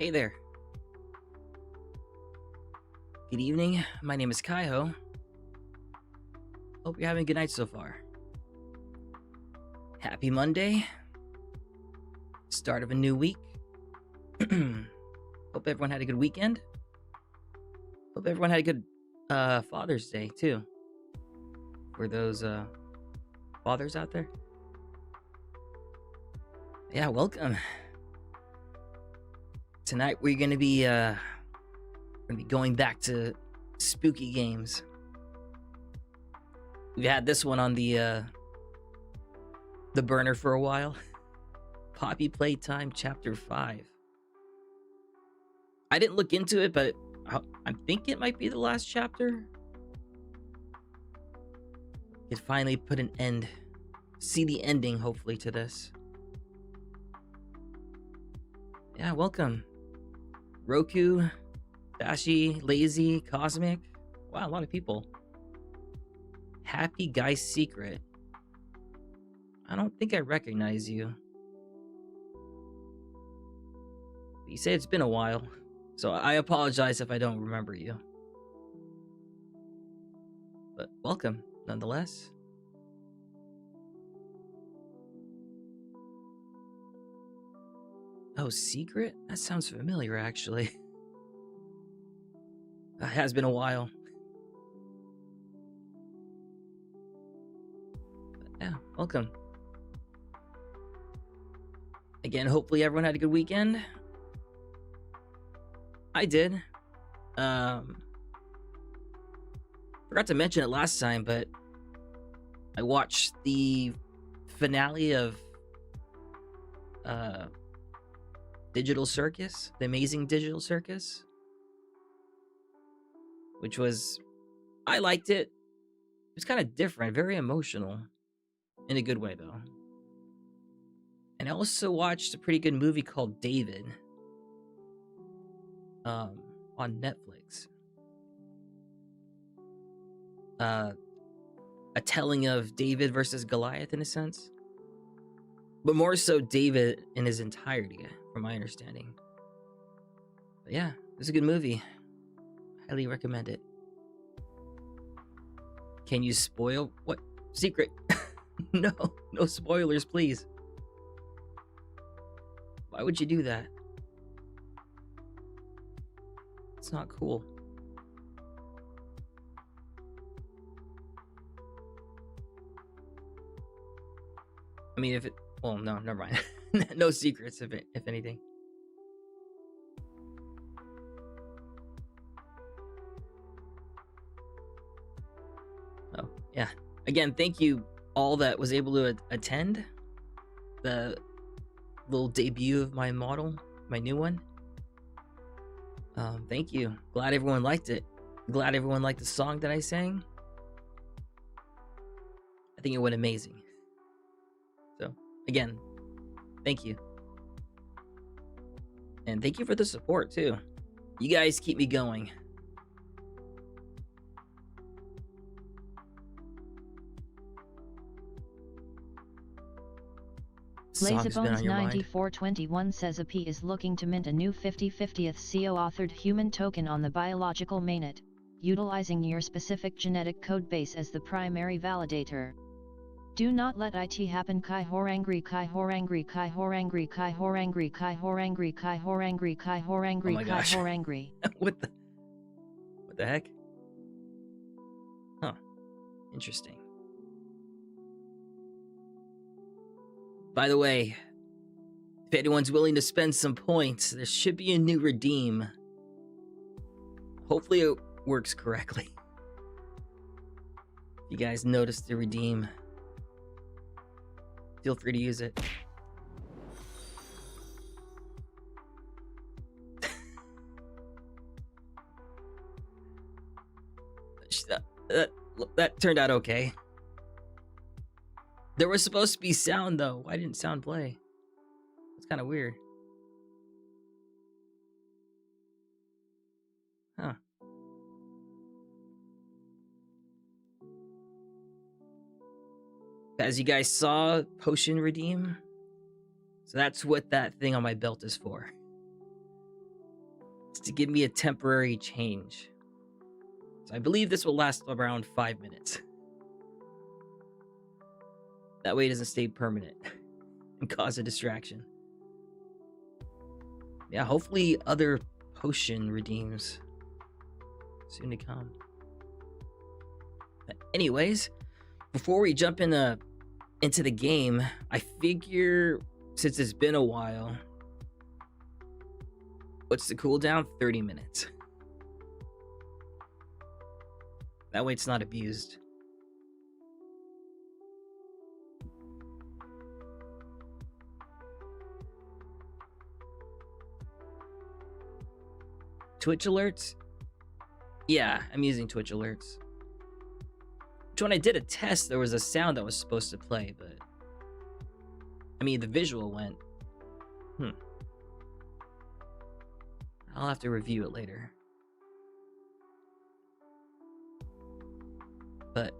Hey there. Good evening. My name is Kaiho. Hope you're having a good night so far. Happy Monday. Start of a new week. Hope everyone had a good weekend. Hope everyone had a good Father's Day too. For those fathers out there. Yeah, welcome. Tonight we're gonna be going back to spooky games. We had this one on the burner for a while. Poppy Playtime Chapter 5. I didn't look into it, but I think it might be the last chapter. Could finally put an end, see the ending, hopefully, to this. Yeah, welcome. Roku, Dashi, Lazy, Cosmic. Wow, a lot of people. Happy Guy's Secret. I don't think I recognize you. You say it's been a while, so I apologize if I don't remember you. But welcome, nonetheless. Oh, Secret? That sounds familiar, actually. It has been a while. But yeah, welcome. Again, hopefully everyone had a good weekend. I did. Forgot to mention it last time, but I watched the finale of Digital Circus, The Amazing Digital Circus, which was, I liked it. It was kind of different, very emotional, in a good way though. And I also watched a pretty good movie called David, on Netflix. A telling of David versus Goliath in a sense, but more so David in his entirety, from my understanding. But yeah, it was a good movie. Highly recommend it. Can you spoil what? Secret? No spoilers, please. Why would you do that? It's not cool. I mean, if it, well, no, never mind. No secrets, if anything. Oh, yeah. Again, thank you all that was able to attend the little debut of my model, my new one. Thank you. Glad everyone liked it. Glad everyone liked the song that I sang. I think it went amazing. So, again, thank you. And thank you for the support, too. You guys keep me going. Lazybones9421 says AP is looking to mint a new 50/50th CO authored human token on the biological mainnet, utilizing your specific genetic codebase as the primary validator. Do not let it happen. Kai Horangry, Kai Horangry, Kai Horangry, Kai Horangry, Kai Horangry, Kai Horangry, Kai Horangry, Kai Horangry. What the heck? Huh. Interesting. By the way, if anyone's willing to spend some points, there should be a new redeem. Hopefully it works correctly. If you guys noticed the redeem, feel free to use it. That turned out okay. There was supposed to be sound though. Why didn't sound play? It's kind of weird. Huh. As you guys saw, potion redeem. So that's what that thing on my belt is for. It's to give me a temporary change. So I believe this will last around 5 minutes. That way it doesn't stay permanent and cause a distraction. Yeah, hopefully other potion redeems soon to come. But anyways, before we jump into the game, I figure since it's been a while, what's the cooldown? 30 minutes. That way it's not abused. Twitch alerts? Yeah, I'm using Twitch alerts. Which when I did a test, there was a sound that was supposed to play, but I mean, the visual went, I'll have to review it later. But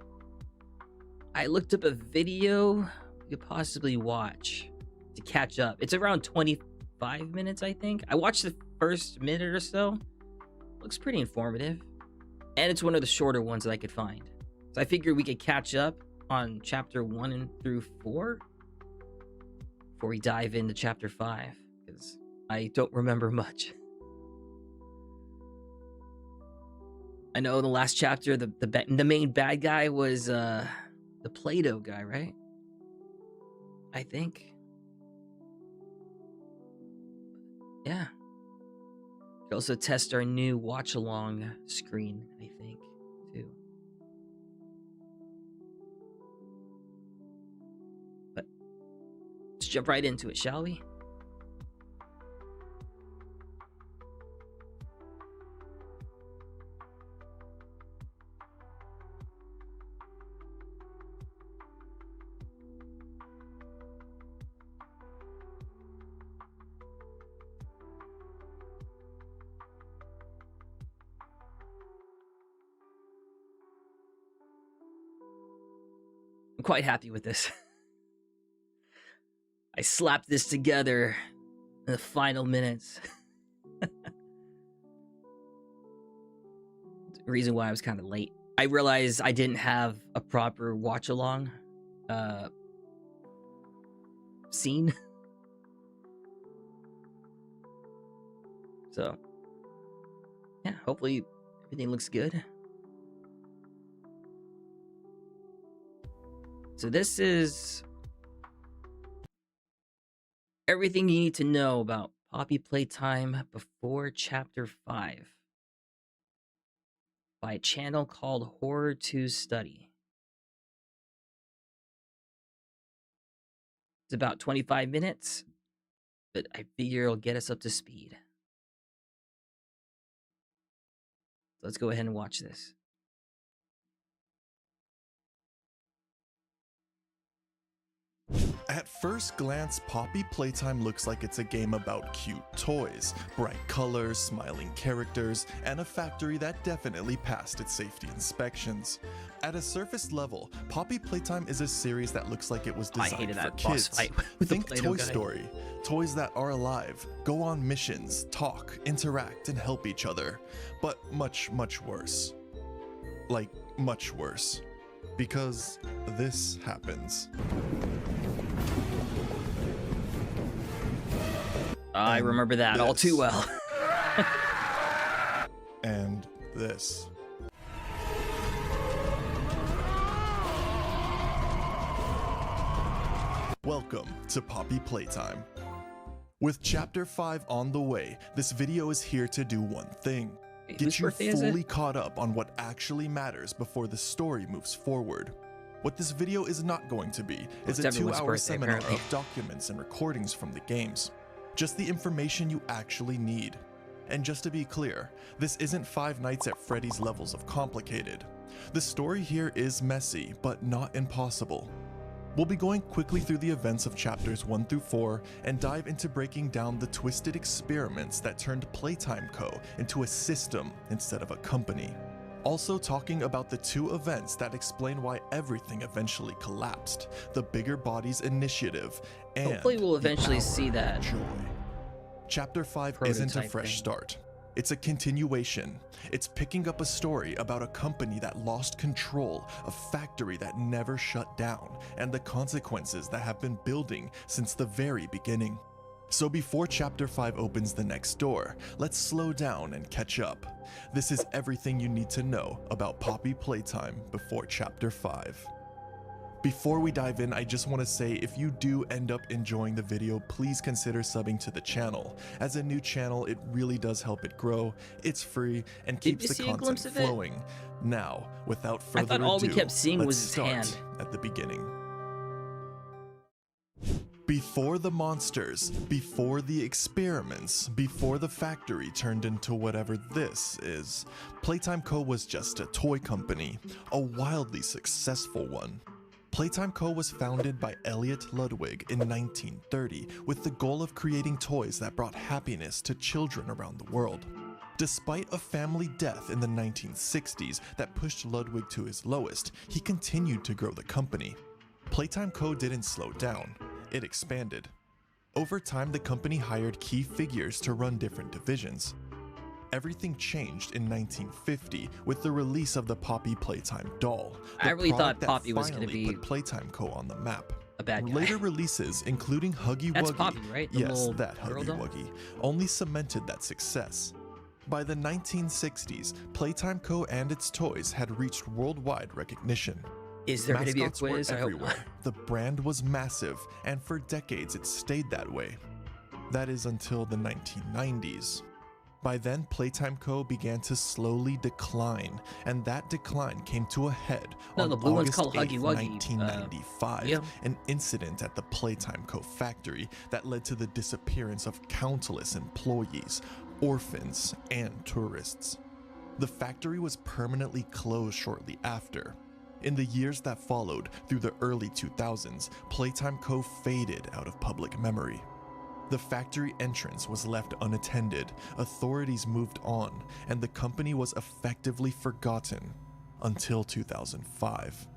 I looked up a video you could possibly watch to catch up. It's around 25 minutes, I think. I watched the first minute or so. Looks pretty informative. And it's one of the shorter ones that I could find. So I figured we could catch up on chapter 1 and through 4 before we dive into chapter 5, because I don't remember much. I know the last chapter, the main bad guy was the Play-Doh guy, right? I think. Yeah. We could also test our new watch-along screen, I think, too. But let's jump right into it, shall we? I'm quite happy with this. I slapped this together in the final minutes. The reason why I was kind of late. I realized I didn't have a proper watch-along scene. So, yeah, hopefully everything looks good. So this is everything you need to know about Poppy Playtime before Chapter 5 by a channel called Horror to Study. It's about 25 minutes, but I figure it'll get us up to speed. So let's go ahead and watch this. At first glance, Poppy Playtime looks like it's a game about cute toys, bright colors, smiling characters, and a factory that definitely passed its safety inspections. At a surface level, Poppy Playtime is a series that looks like it was designed for kids. Think Toy Story. Toys that are alive, go on missions, talk, interact, and help each other. But much, much worse. Like, much worse. Because this happens. I remember that all too well. And this. Welcome to Poppy Playtime. With Chapter 5 on the way, this video is here to do one thing. Get you fully caught up on what actually matters before the story moves forward. What this video is not going to be is a 2-hour seminar of documents and recordings from the games. Just the information you actually need. And just to be clear, this isn't Five Nights at Freddy's levels of complicated. The story here is messy, but not impossible. We'll be going quickly through the events of chapters 1 through 4 and dive into breaking down the twisted experiments that turned Playtime Co. into a system instead of a company. Also talking about the 2 events that explain why everything eventually collapsed, the Bigger Bodies Initiative and hopefully we'll eventually see that joy. Chapter 5 isn't a fresh start. It's a continuation. It's picking up a story about a company that lost control, a factory that never shut down, and the consequences that have been building since the very beginning. So before Chapter 5 opens the next door, let's slow down and catch up. This is everything you need to know about Poppy Playtime before Chapter 5. Before we dive in, I just want to say if you do end up enjoying the video, please consider subbing to the channel. As a new channel, it really does help it grow. It's free and keeps the content flowing. Now, without further ado, I thought all we kept seeing let's was his start hand at the beginning. Before the monsters, before the experiments, before the factory turned into whatever this is, Playtime Co. was just a toy company, a wildly successful one. Playtime Co. was founded by Elliot Ludwig in 1930 with the goal of creating toys that brought happiness to children around the world. Despite a family death in the 1960s that pushed Ludwig to his lowest, he continued to grow the company. Playtime Co. didn't slow down, it expanded. Over time, the company hired key figures to run different divisions. Everything changed in 1950 with the release of the Poppy Playtime doll. I really thought Poppy was going to be put Playtime Co. on the map. a bad guy. Later releases, including Huggy That's Wuggy, Poppy, right? The yes, little that girl Huggy doll? Wuggy, only cemented that success. By the 1960s, Playtime Co. and its toys had reached worldwide recognition. Is there going to be a Mascots were quiz? I hope everywhere. not. The brand was massive, and for decades it stayed that way. That is until the 1990s. By then, Playtime Co. began to slowly decline, and that decline came to a head No, on the blue one's August called 8th, Huggy Wuggy. 1995, Yeah. an incident at the Playtime Co. factory that led to the disappearance of countless employees, orphans, and tourists. The factory was permanently closed shortly after. In the years that followed, through the early 2000s, Playtime Co. faded out of public memory. The factory entrance was left unattended, authorities moved on, and the company was effectively forgotten until 2005.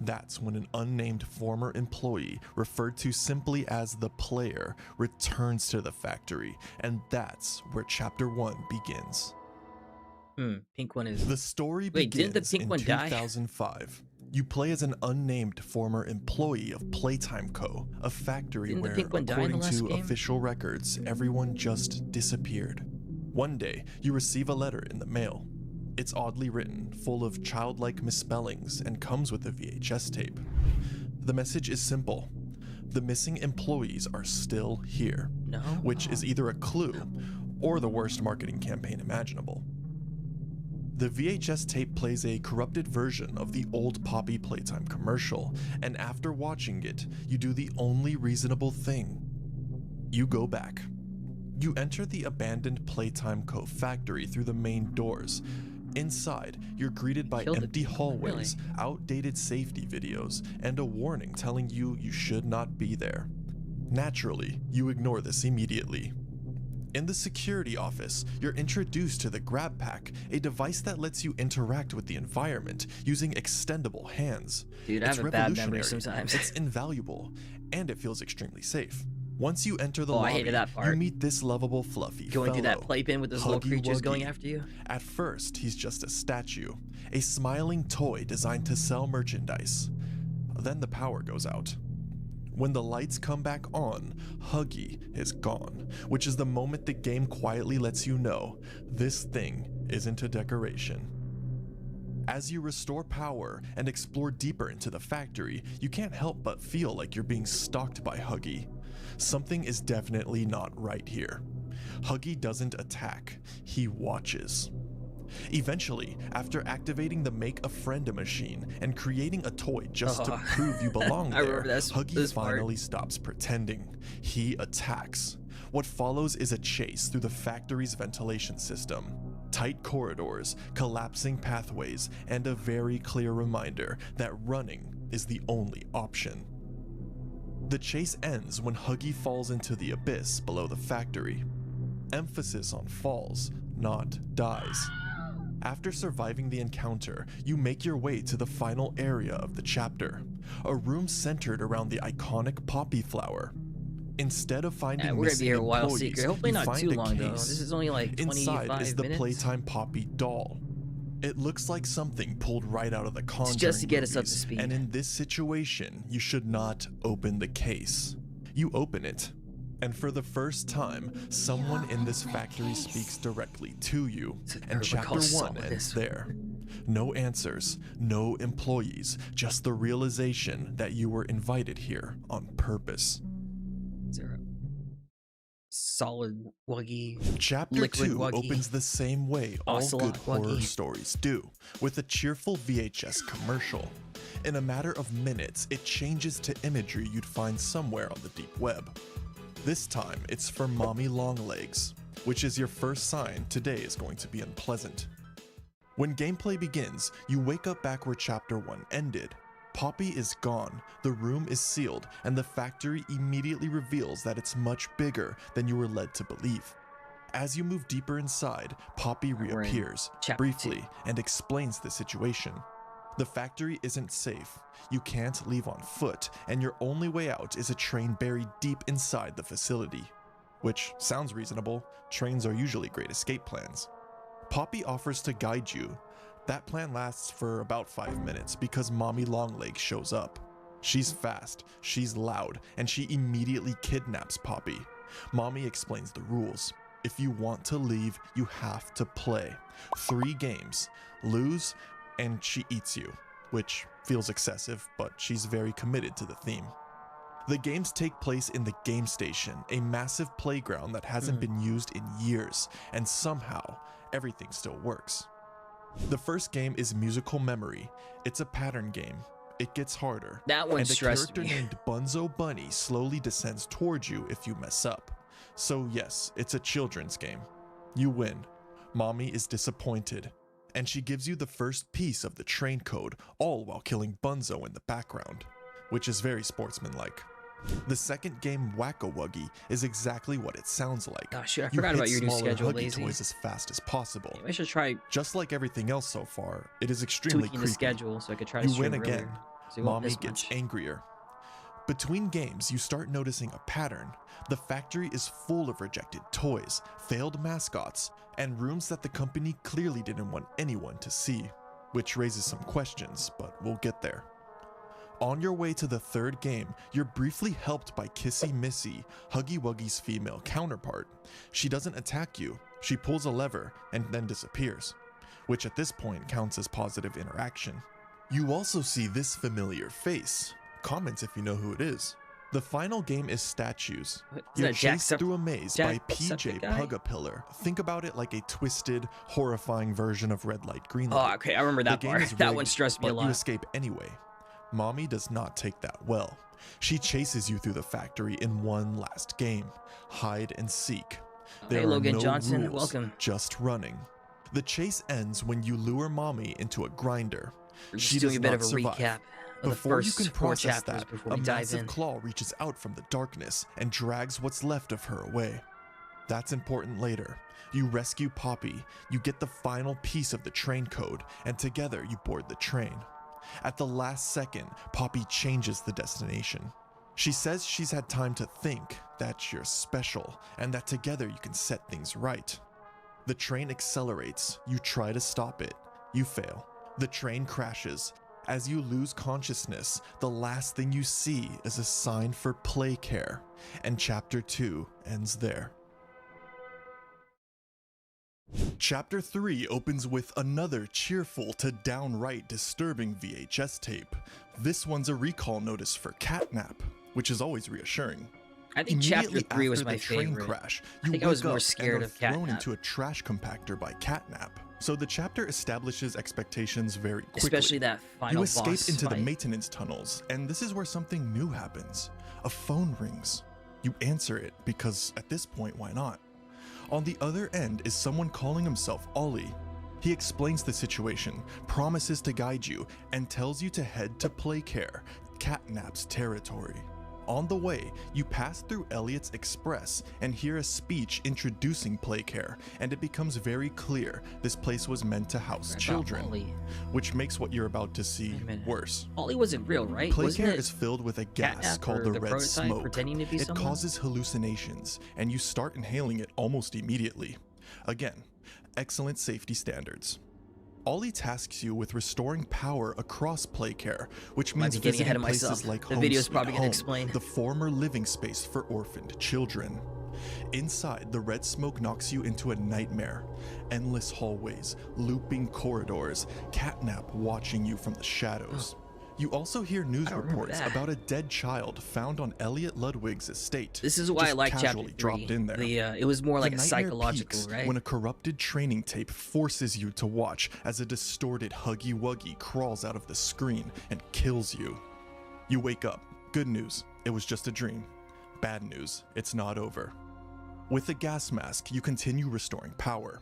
That's when an unnamed former employee, referred to simply as the Player, returns to the factory, and that's where Chapter 1 begins. Pink one is... The story Wait, didn't begins the pink in one die? 2005. You play as an unnamed former employee of Playtime Co., a factory Didn't the where, pink one die in the according to last game? official records, everyone just disappeared. One day, you receive a letter in the mail. It's oddly written, full of childlike misspellings, and comes with a VHS tape. The message is simple. The missing employees are still here, No. which is either a clue or the worst marketing campaign imaginable. The VHS tape plays a corrupted version of the old Poppy Playtime commercial, and after watching it, you do the only reasonable thing. You go back. You enter the abandoned Playtime Co. factory through the main doors. Inside, you're greeted by Killed the empty people, hallways, outdated safety videos, and a warning telling you should not be there. Naturally, you ignore this immediately. In the security office, you're introduced to the Grab Pack, a device that lets you interact with the environment using extendable hands. Dude, I It's have a bad memory revolutionary, sometimes. it's invaluable, and it feels extremely safe. Once you enter the Oh, I lobby, hated that part. you meet this lovable fluffy Going through that fellow, playpen with those little Huggy creatures Wuggy. going after you. At first, he's just a statue, a smiling toy designed to sell merchandise. Then the power goes out. When the lights come back on, Huggy is gone, which is the moment the game quietly lets you know this thing isn't a decoration. As you restore power and explore deeper into the factory, you can't help but feel like you're being stalked by Huggy. Something is definitely not right here. Huggy doesn't attack, he watches. Eventually, after activating the Make a Friend machine and creating a toy just to prove you belong I there, remember Huggy this part. finally stops pretending. He attacks. What follows is a chase through the factory's ventilation system. Tight corridors, collapsing pathways, and a very clear reminder that running is the only option. The chase ends when Huggy falls into the abyss below the factory. Emphasis on falls, not dies. After surviving the encounter, you make your way to the final area of the chapter, a room centered around the iconic poppy flower. Instead of finding we're gonna be missing here a while, employees, Secret. Hopefully you not find too a long though. case. This is only like 25 Inside is the minutes. Playtime Poppy doll. It looks like something pulled right out of the Conjuring It's just to get us up to movies, speed. and in this situation, you should not open the case. You open it, and for the first time, someone in this factory speaks directly to you, and chapter 1 ends there. No answers, no employees, just the realization that you were invited here on purpose. Solid wuggy. Chapter 2 opens the same way all good horror stories do, with a cheerful VHS commercial. In a matter of minutes, it changes to imagery you'd find somewhere on the deep web. This time, it's for Mommy Longlegs, which is your first sign today is going to be unpleasant. When gameplay begins, you wake up back where Chapter 1 ended. Poppy is gone, the room is sealed, and the factory immediately reveals that it's much bigger than you were led to believe. As you move deeper inside, Poppy reappears, briefly, and explains the situation. The factory isn't safe, you can't leave on foot, and your only way out is a train buried deep inside the facility. Which sounds reasonable, trains are usually great escape plans. Poppy offers to guide you. That plan lasts for about 5 minutes because Mommy Longlegs shows up. She's fast, she's loud, and she immediately kidnaps Poppy. Mommy explains the rules. If you want to leave, you have to play. 3 games, lose, and she eats you, which feels excessive, but she's very committed to the theme. The games take place in the game station, a massive playground that hasn't been used in years, and somehow, everything still works. The first game is Musical Memory. It's a pattern game. It gets harder. That one stressed me. And a character named Bunzo Bunny slowly descends towards you if you mess up. So yes, it's a children's game. You win. Mommy is disappointed, and she gives you the first piece of the train code, all while killing Bunzo in the background, which is very sportsmanlike. The second game, Whack-A-Wuggy, is exactly what it sounds like. Oh shit, I forgot about your new schedule, Lazy. Toys as fast as possible. Yeah, I should try. Just like everything else so far, it is extremely creepy. The schedule so I could try to You win again. So Mommy gets angrier. Between games, you start noticing a pattern. The factory is full of rejected toys, failed mascots, and rooms that the company clearly didn't want anyone to see, which raises some questions, but we'll get there. On your way to the third game, you're briefly helped by Kissy Missy, Huggy Wuggy's female counterpart. She doesn't attack you, she pulls a lever and then disappears, which at this point counts as positive interaction. You also see this familiar face. Comment if you know who it is. The final game is Statues. You're chased through a maze by PJ Pug-A-Pillar. Think about it like a twisted, horrifying version of Red Light, Green Light. Oh, okay, I remember that part. That one stressed me a lot. You escape anyway. Mommy does not take that well. She chases you through the factory in one last game. Hide and seek. There hey, Logan are no Johnson, rules, welcome. Just running. The chase ends when you lure Mommy into a grinder. We're just she doing does a bit not of a survive. recap of Before the you first can 4 process chapters that, before a we dive massive in. claw reaches out from the darkness and drags what's left of her away. That's important later. You rescue Poppy, you get the final piece of the train code, and together you board the train. At the last second, Poppy changes the destination. She says she's had time to think, that you're special, and that together you can set things right. The train accelerates, you try to stop it, you fail. The train crashes. As you lose consciousness, the last thing you see is a sign for play care, and Chapter 2 ends there. Chapter 3 opens with another cheerful to downright disturbing VHS tape. This one's a recall notice for Catnap, which is always reassuring. I think Chapter 3 was my favorite. Crash, I think I was more scared of thrown Catnap. into a trash compactor by Catnap. So the chapter establishes expectations very quickly. Especially that final boss You escape into the fight. maintenance tunnels, and this is where something new happens. A phone rings. You answer it because at this point, why not? On the other end is someone calling himself Ollie. He explains the situation, promises to guide you, and tells you to head to Playcare, Catnap's territory. On the way, you pass through Elliot's Express and hear a speech introducing Playcare, and it becomes very clear this place was meant to house children, which makes what you're about to see worse. Ollie wasn't real, right? Playcare is filled with a gas called the red smoke. It someone? Causes hallucinations, and you start inhaling it almost immediately. Again, excellent safety standards. Ollie tasks you with restoring power across Playcare, which means visiting places like Home Sweet Home, the former living space for orphaned children. Inside, the red smoke knocks you into a nightmare. Endless hallways, looping corridors, catnap watching you from the shadows. You also hear news reports about a dead child found on Elliot Ludwig's estate. This is why I like Chapter 3. Dropped in there. It was more like a psychological, right? When a corrupted training tape forces you to watch as a distorted Huggy Wuggy crawls out of the screen and kills you. You wake up. Good news, it was just a dream. Bad news, it's not over. With the gas mask, you continue restoring power.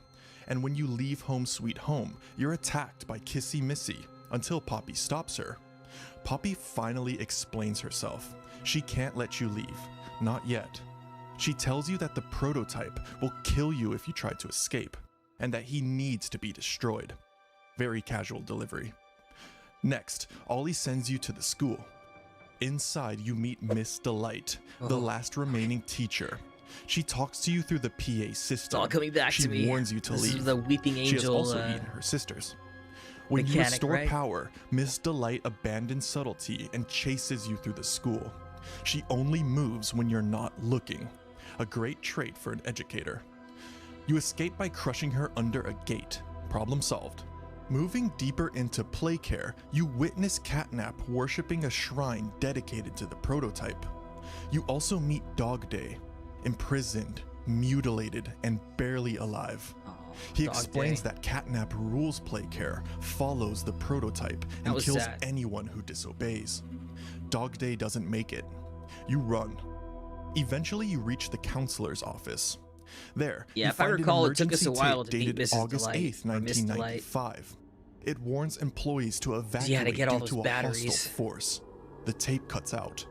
And when you leave Home Sweet Home, you're attacked by Kissy Missy until Poppy stops her. Poppy finally explains herself. She can't let you leave. Not yet. She tells you that the prototype will kill you if you try to escape, and that he needs to be destroyed. Very casual delivery. Next, Ollie sends you to the school. Inside, you meet Miss Delight, the last remaining teacher. She talks to you through the PA system. It's all coming back to me. She warns you to leave. This is the weeping angel. She has also eaten her sisters. When you restore power, Miss Delight abandons subtlety and chases you through the school. She only moves when you're not looking. A great trait for an educator. You escape by crushing her under a gate. Problem solved. Moving deeper into Playcare, you witness Catnap worshipping a shrine dedicated to the prototype. You also meet Dog Day, imprisoned, mutilated, and barely alive. He explains that Catnap rules Playcare, follows the prototype, and kills anyone who disobeys. Dog Day doesn't make it. You run. Eventually, you reach the counselor's office. There, you if I find recall, an it took us a emergency while tape to beat dated Mrs. August Delight, 8th, 1995. It warns employees to evacuate to get all due those to a batteries. hostile force. The tape cuts out.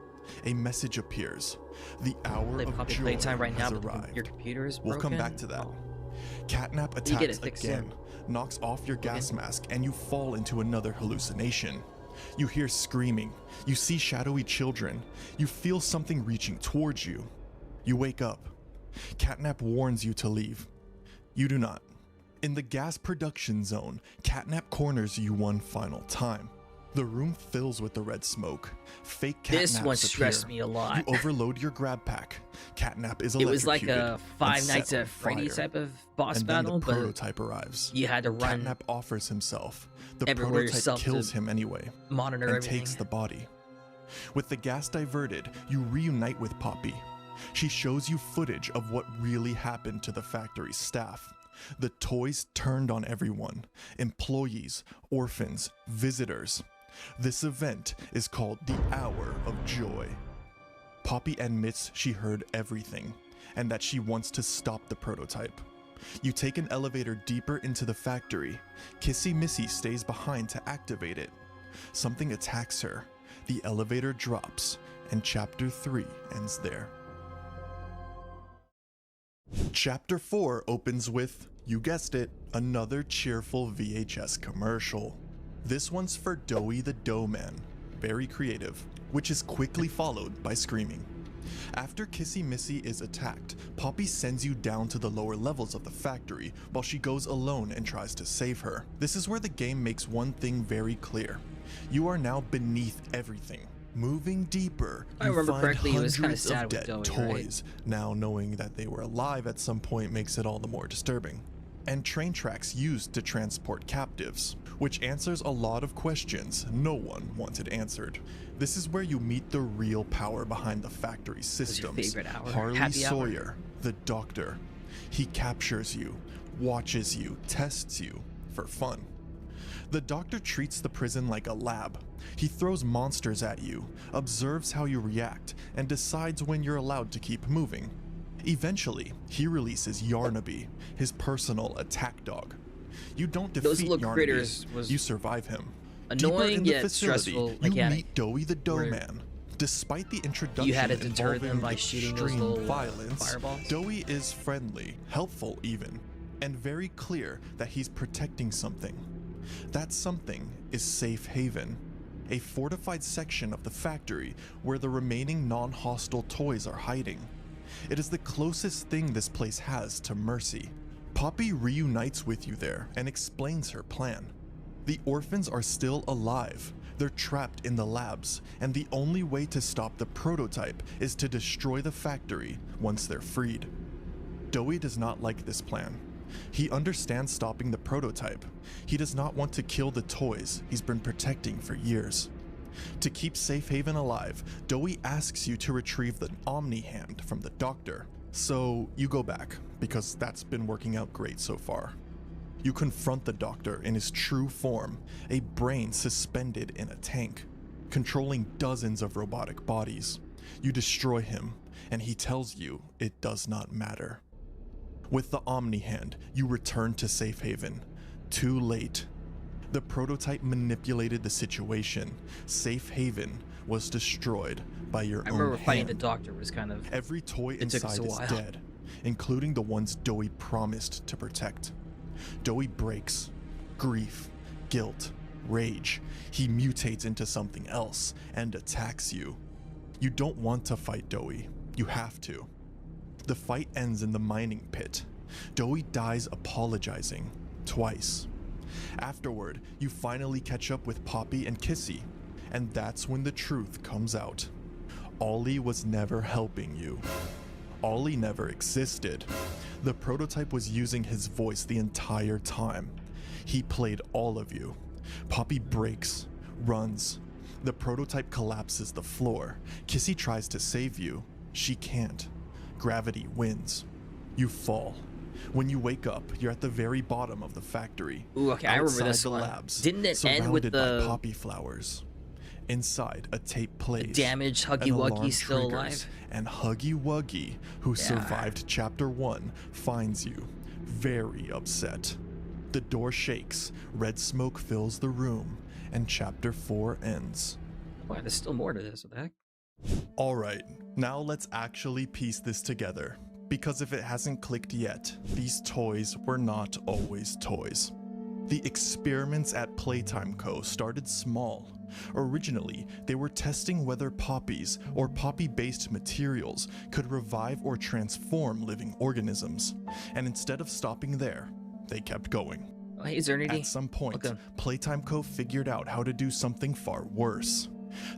A message appears. The hour of joy Playtime right has now, arrived. Your computer is broken. We'll come back to that. Catnap attacks again, knocks off your gas mask, and you fall into another hallucination. You hear screaming, you see shadowy children, you feel something reaching towards you. You wake up. Catnap warns you to leave. You do not. In the gas production zone, Catnap corners you one final time. The room fills with the red smoke. Fake catnaps This one stressed appear. me a lot. You overload your grab pack. Catnap is electrocuted. It was like a Five Nights at Freddy's type of boss battle, but the prototype arrives. You had to run. Catnap offers himself. The everywhere prototype kills him anyway. Monitor and everything. Takes the body. With the gas diverted, you reunite with Poppy. She shows you footage of what really happened to the factory's staff. The toys turned on everyone. Employees, orphans, visitors. This event is called the Hour of Joy. Poppy admits she heard everything, and that she wants to stop the prototype. You take an elevator deeper into the factory. Kissy Missy stays behind to activate it. Something attacks her. The elevator drops, and Chapter 3 ends there. Chapter 4 opens with, you guessed it, another cheerful VHS commercial. This one's for Doughy the Dough Man, very creative, which is quickly followed by screaming. After Kissy Missy is attacked, Poppy sends you down to the lower levels of the factory while she goes alone and tries to save her. This is where the game makes one thing very clear. You are now beneath everything. Moving deeper, you find hundreds of dead toys. Right? Now knowing that they were alive at some point makes it all the more disturbing. And train tracks used to transport captives, which answers a lot of questions no one wanted answered. This is where you meet the real power behind the factory systems. Harley Sawyer, the doctor. He captures you, watches you, tests you for fun. The doctor treats the prison like a lab. He throws monsters at you, observes how you react, and decides when you're allowed to keep moving. Eventually, he releases Yarnaby, his personal attack dog. You don't defeat Yarnaby, you survive him. Annoying Deeper in the yet facility, stressful you meet Doughy the Dough Man, Despite the introduction You had to deter them involving by shooting those extreme little violence, fireballs? Dowie is friendly, helpful even, and very clear that he's protecting something. That something is Safe Haven, a fortified section of the factory where the remaining non-hostile toys are hiding. It is the closest thing this place has to mercy. Poppy reunites with you there and explains her plan. The orphans are still alive. They're trapped in the labs, and the only way to stop the prototype is to destroy the factory once they're freed. Dowie does not like this plan. He understands stopping the prototype. He does not want to kill the toys he's been protecting for years. To keep Safe Haven alive, Dowie asks you to retrieve the Omni Hand from the doctor. So you go back, because that's been working out great so far. You confront the doctor in his true form, a brain suspended in a tank, controlling dozens of robotic bodies. You destroy him, and he tells you it does not matter. With the Omni Hand, you return to Safe Haven. Too late. The prototype manipulated the situation. Safe Haven was destroyed by your own hand. I remember fighting the doctor was kind of... Every toy inside is dead, including the ones Dowie promised to protect. Dowie breaks. Grief, guilt, rage. He mutates into something else and attacks you. You don't want to fight Dowie. You have to. The fight ends in the mining pit. Dowie dies apologizing, twice. Afterward, you finally catch up with Poppy and Kissy, and that's when the truth comes out. Ollie was never helping you. Ollie never existed. The prototype was using his voice the entire time. He played all of you. Poppy breaks, runs. The prototype collapses the floor. Kissy tries to save you. She can't. Gravity wins. You fall. When you wake up, you're at the very bottom of the factory. Ooh, okay, I remember this the one. labs, Didn't it end with surrounded the by poppy flowers? Inside, a tape plays. damaged Huggy An alarm Wuggy still triggers, alive? And Huggy Wuggy, who survived Chapter 1, finds you, very upset. The door shakes, red smoke fills the room, and Chapter 4 ends. Wow, there's still more to this. What the heck? Alright, now let's actually piece this together. Because if it hasn't clicked yet, these toys were not always toys. The experiments at Playtime Co. started small. Originally, they were testing whether poppies or poppy-based materials could revive or transform living organisms. And instead of stopping there, they kept going. Oh, hey, Zernity. At some point, Welcome. Playtime Co. figured out how to do something far worse.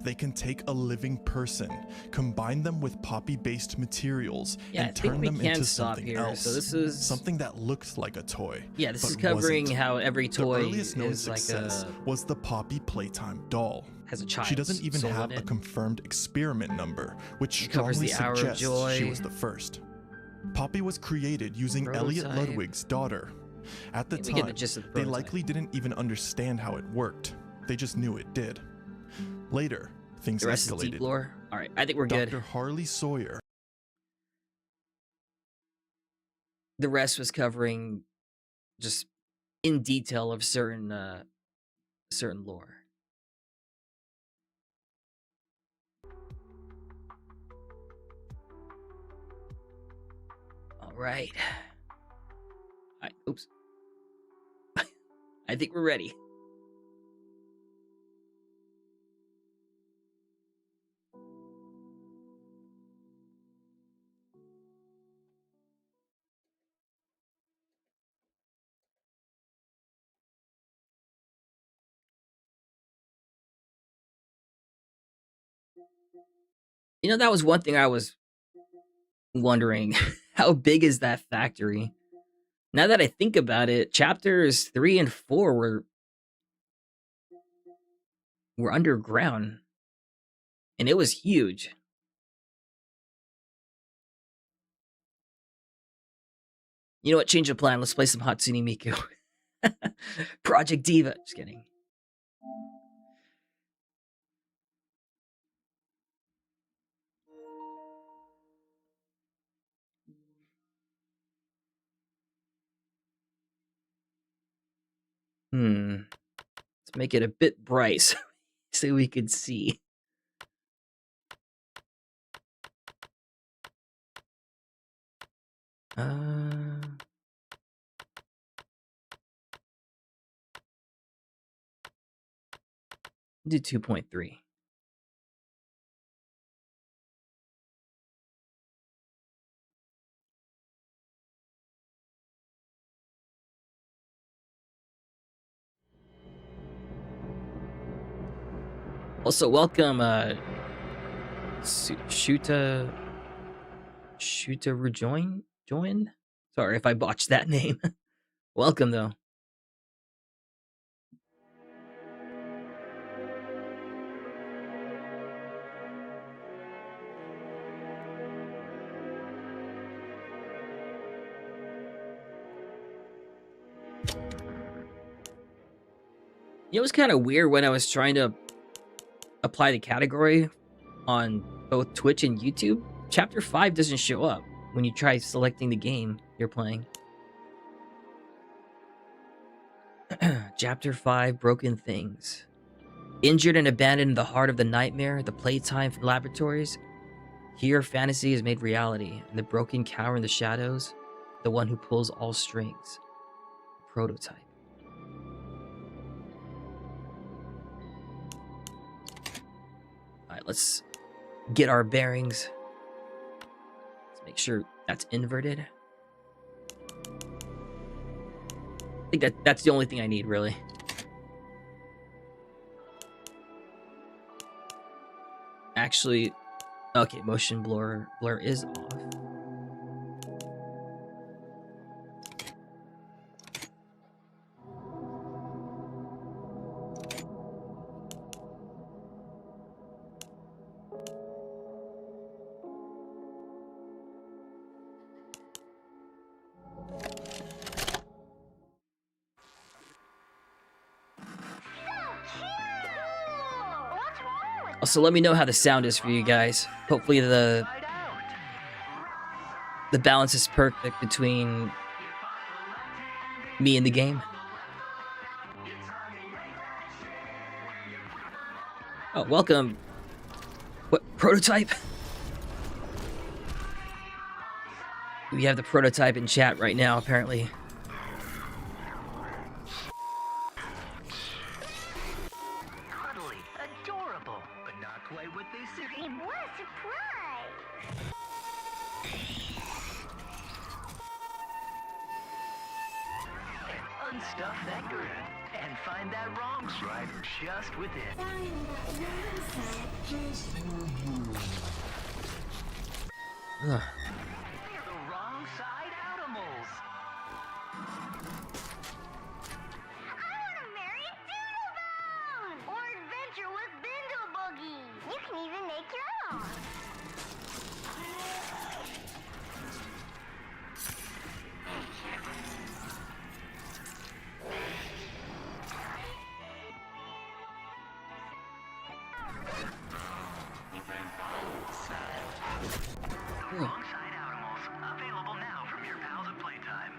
They can take a living person, combine them with poppy-based materials, and turn them into something else. So this is something that looks like a toy. Yeah, this is covering wasn't. how every toy the earliest known is like success was the Poppy Playtime doll. has a child. She doesn't even soul have in a it. confirmed experiment number, which It covers strongly the Hour of suggests she Joy. was the first. Poppy was created using Elliot Prototype. Ludwig's daughter. At the Yeah, we get the time, gist of the they prototype. likely didn't even understand how it worked. They just knew it did. Later, things The rest escalated. is deep lore. All right, I think we're good. Dr. Harley Sawyer. The rest was covering just in detail of certain lore. All right. Oops. I think we're ready. You know, that was one thing I was wondering. How big is that factory? Now that I think about it, chapters 3 and 4 were underground. And it was huge. You know what? Change of plan. Let's play some Hatsune Miku. Project Diva. Just kidding. Let's make it a bit bright so we could see. Do 2.3. Also, welcome, Shuta Rejoin? Join? Sorry if I botched that name. Welcome, though. It was kind of weird when I was trying to apply the category on both Twitch and YouTube. Chapter 5 doesn't show up when you try selecting the game you're playing. Chapter 5, Broken Things. Injured and abandoned in the heart of the nightmare, the Playtime laboratories. Here, fantasy is made reality, and the broken cower in the shadows, the one who pulls all strings. Prototype. Alright, let's get our bearings. Let's make sure that's inverted. I think that's the only thing I need, really. Actually, okay, motion blur is off. Also, let me know how the sound is for you guys. Hopefully the balance is perfect between me and the game. Oh, welcome. What, prototype? We have the prototype in chat right now, apparently. Unstuff that grid and find that wrong stripe just within. Ugh. They're the wrong side animals. I want to marry a Doodlebone! Or adventure with Bindle Boogie. You can even make your own. Wrong side animals available now from your pals at Playtime.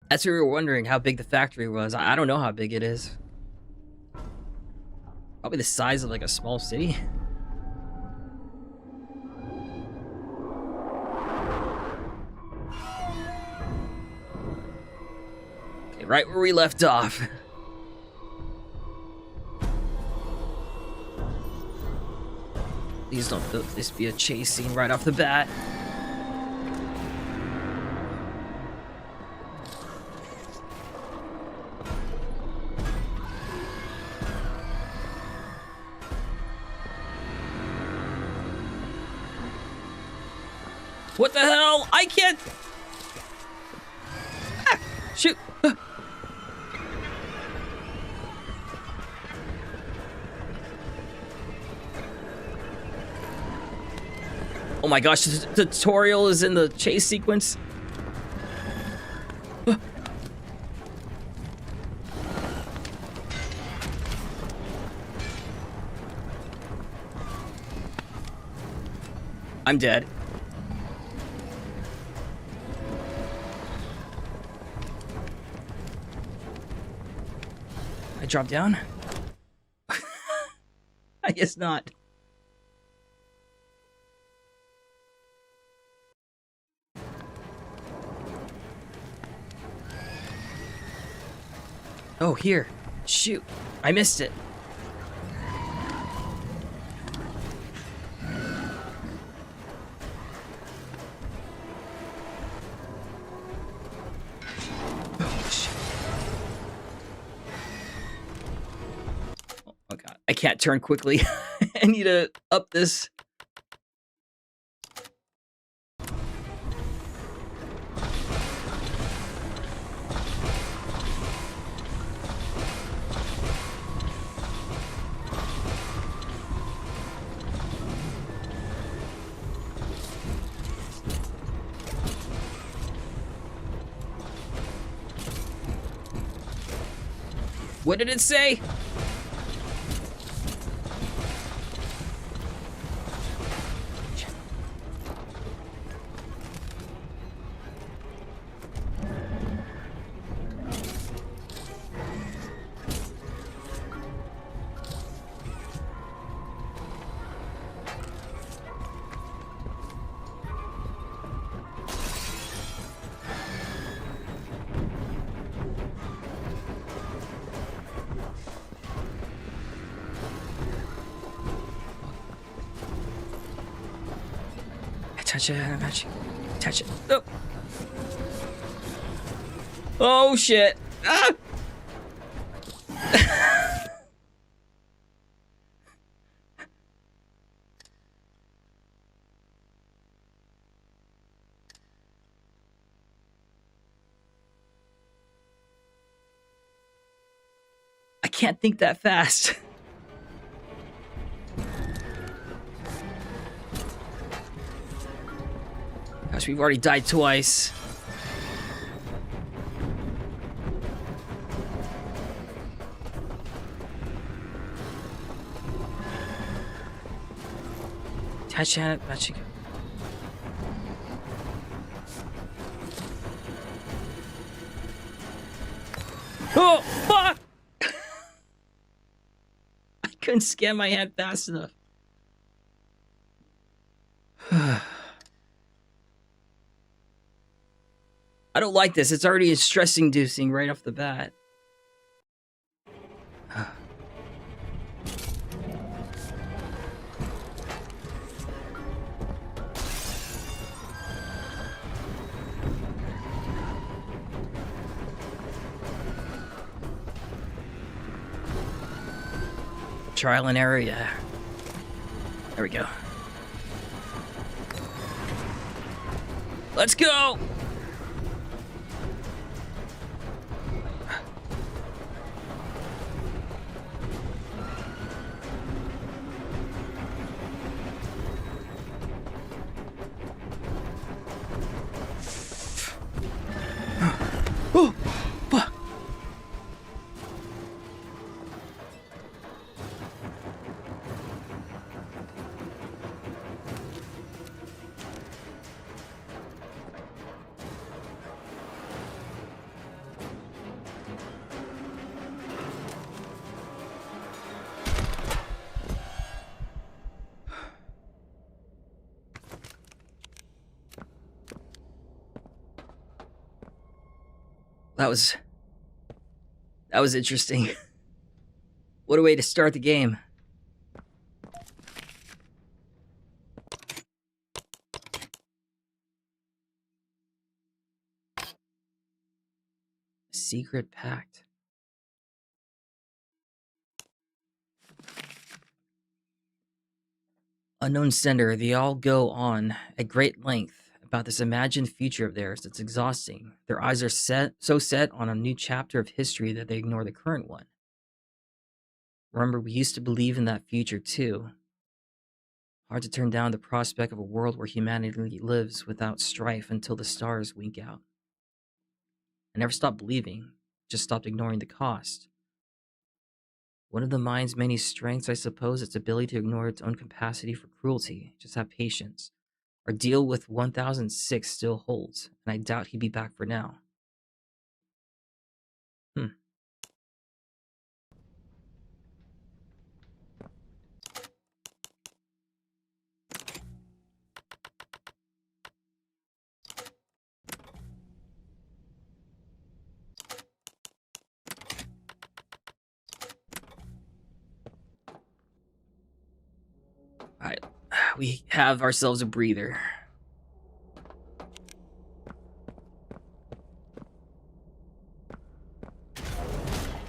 That's what we were wondering, how big the factory was. I don't know how big it is. Probably the size of like a small city. Okay, right where we left off. Please don't let this be a chase scene right off the bat. What the hell? I can't... Ah, shoot. Ah. Oh my gosh, the tutorial is in the chase sequence. Ah. I'm dead. I drop down? I guess not. Oh, here. Shoot. I missed it. Oh, shit. Oh, God. I can't turn quickly. I need to up this. What did it say? Touch it, touch it. Oh, oh shit. Ah! I can't think that fast. Gosh, we've already died twice. Touch it, touch it. Oh, fuck! I couldn't scan my hand fast enough. I don't like this. It's already stress-inducing right off the bat. Trial and error, yeah. There we go. Let's go! Oh, fuck. That was interesting. What a way to start the game. Secret pact. Unknown sender, they all go on at great length about this imagined future of theirs that's exhausting. Their eyes are so set on a new chapter of history that they ignore the current one. Remember, we used to believe in that future too. Hard to turn down the prospect of a world where humanity lives without strife until the stars wink out. I never stopped believing, just stopped ignoring the cost. One of the mind's many strengths, I suppose, its ability to ignore its own capacity for cruelty. Just have patience. Our deal with 1006 still holds, and I doubt he'd be back for now. Alright, we have ourselves a breather.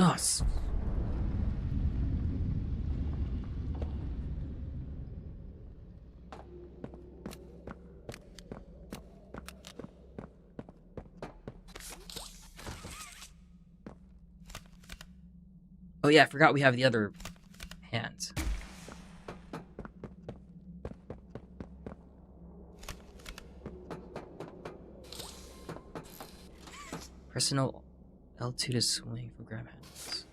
Oh, oh yeah, I forgot we have the other hands. Personal L2 to swing for grab handles.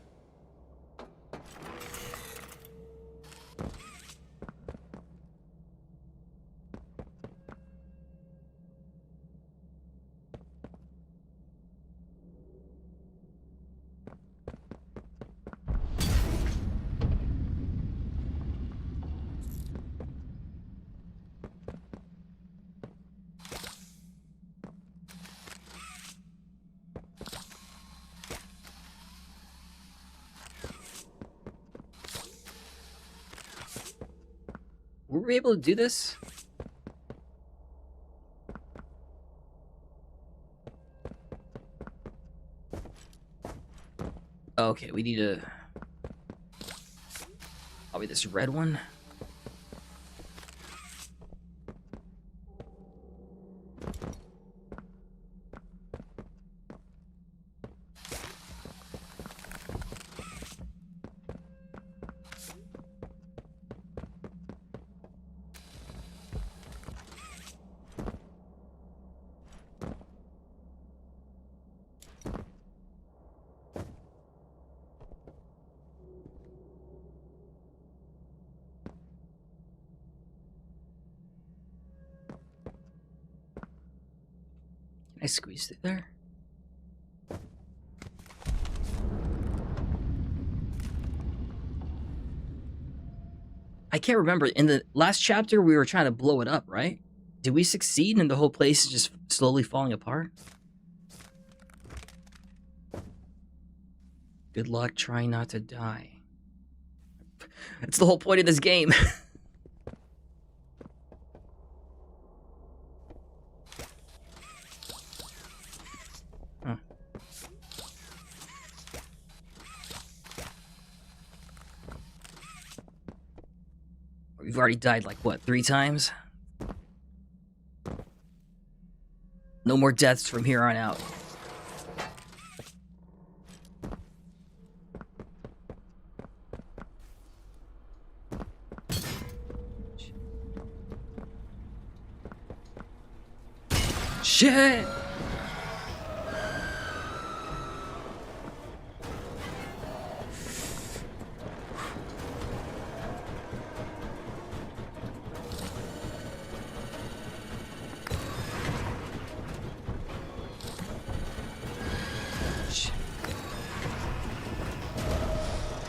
Were we able to do this? Okay, we need to... Probably this red one. Can I squeeze through there? I can't remember. In the last chapter, we were trying to blow it up, right? Did we succeed and the whole place is just slowly falling apart? Good luck trying not to die. That's the whole point of this game. Huh. We've already died like, what, 3 times? No more deaths from here on out. Shit!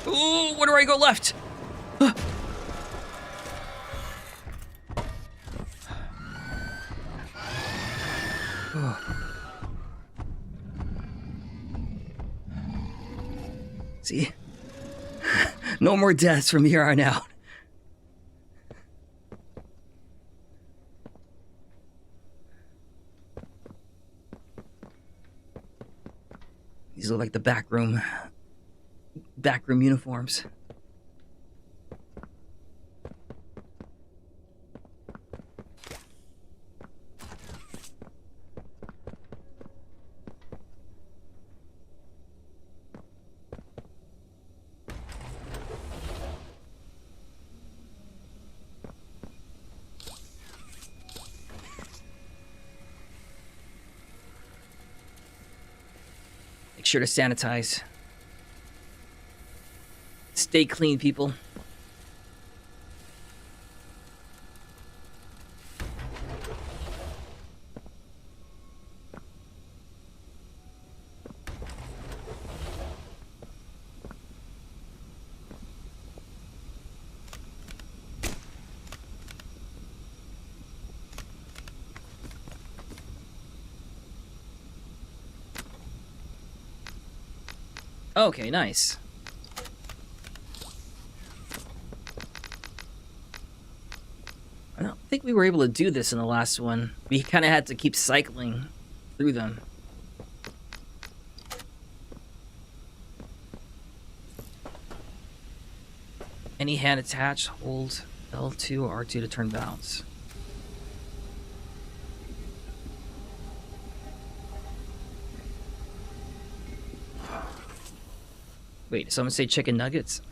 Ooh, where do I go left? See? No more deaths from here on out. These look like the backroom uniforms. Make sure to sanitize. Stay clean, people. Okay, nice. I don't think we were able to do this in the last one. We kind of had to keep cycling through them. Any hand attached, hold L2 or R2 to turn bounce. Wait, did someone say chicken nuggets?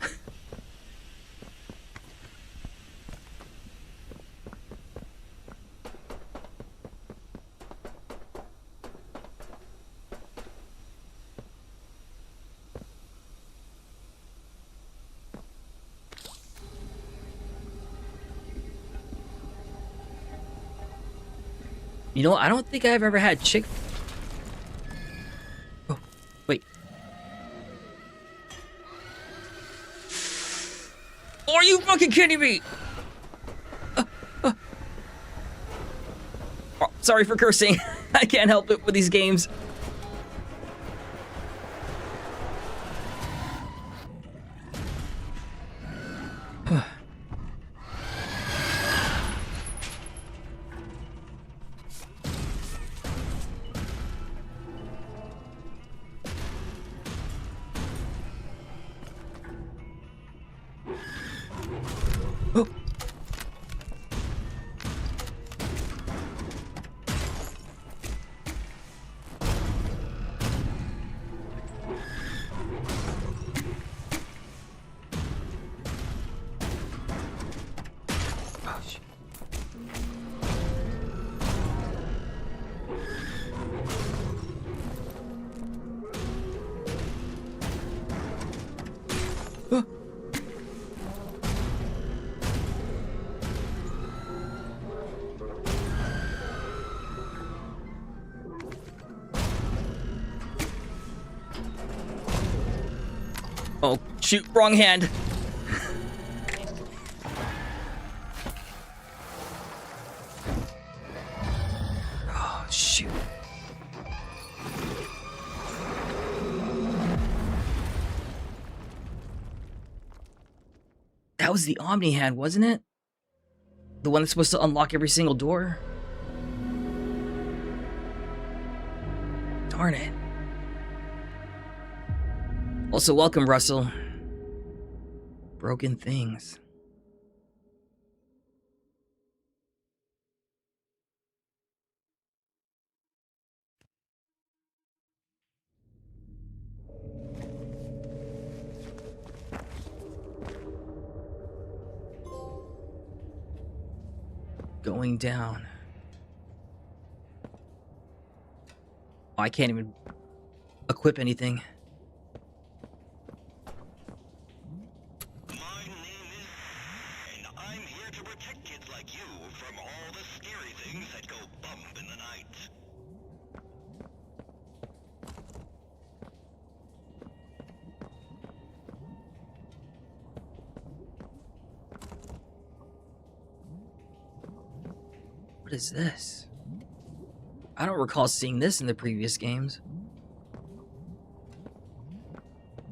You know, I don't think I've ever had chicken. Oh, wait. Are you fucking kidding me? Oh, sorry for cursing. I can't help it with these games. Oh, shoot, wrong hand. Oh, shoot. That was the Omni hand, wasn't it? The one that's supposed to unlock every single door? Darn it. Also, welcome, Russell. Broken things. Going down. Oh, I can't even equip anything. My name is, and I'm here to protect kids like you from all the scary things that go bump in the night. What is this? I don't recall seeing this in the previous games.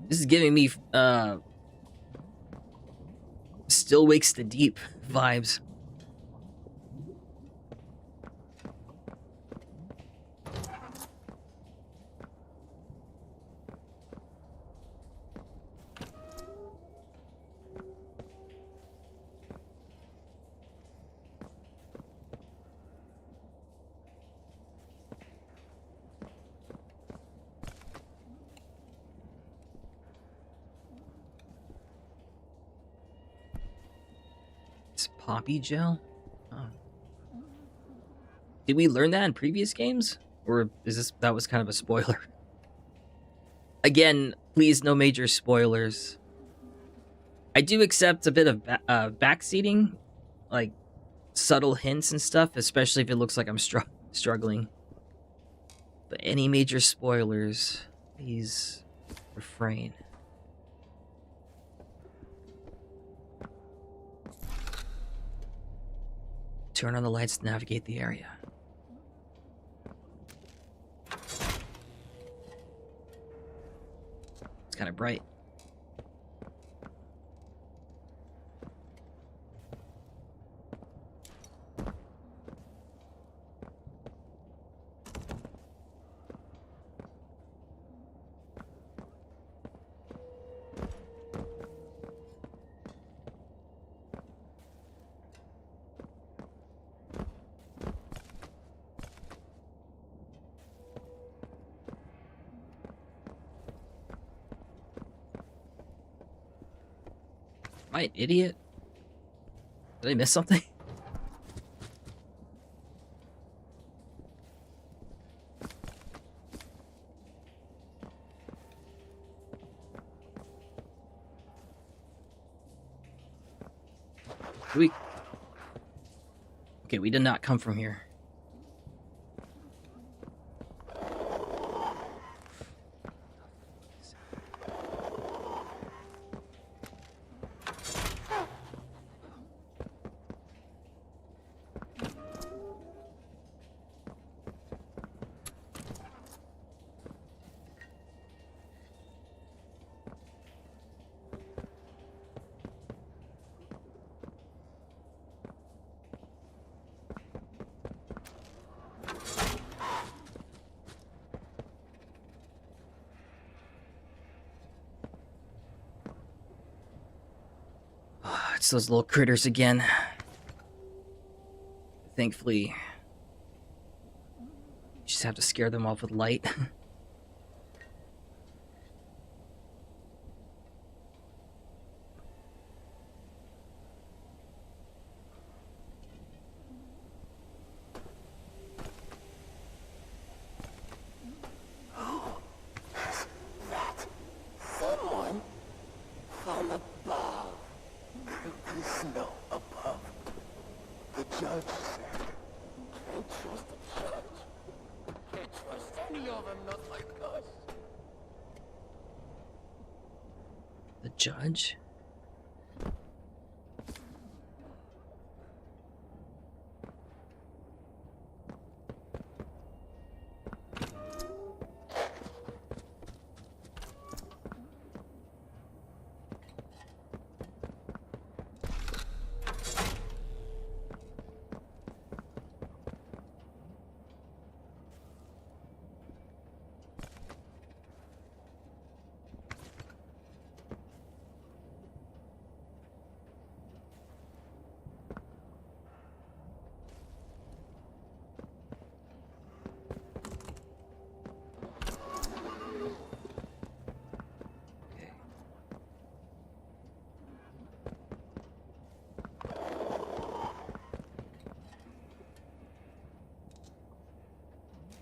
This is giving me, Still Wakes the Deep vibes. It's poppy gel? Oh. Did we learn that in previous games? Or that was kind of a spoiler? Again, please no major spoilers. I do accept a bit of backseating, like subtle hints and stuff, especially if it looks like I'm struggling. But any major spoilers, please refrain. Turn on the lights to navigate the area. It's kind of bright. Am I an idiot? Did I miss something? Okay, we did not come from here. It's those little critters again. Thankfully, you just have to scare them off with light. Someone from above. There is no above. The judge said, can't trust the judge. Can't trust any of them, not like us. The judge?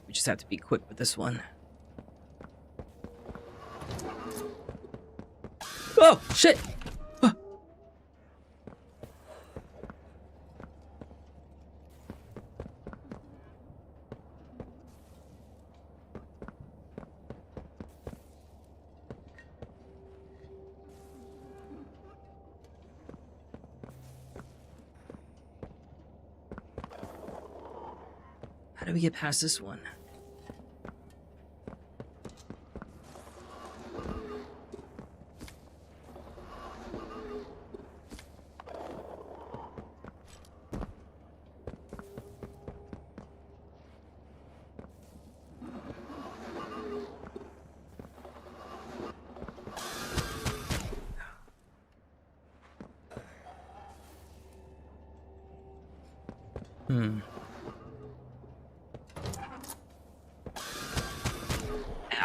We just have to be quick with this one. Oh, shit! Huh. How do we get past this one?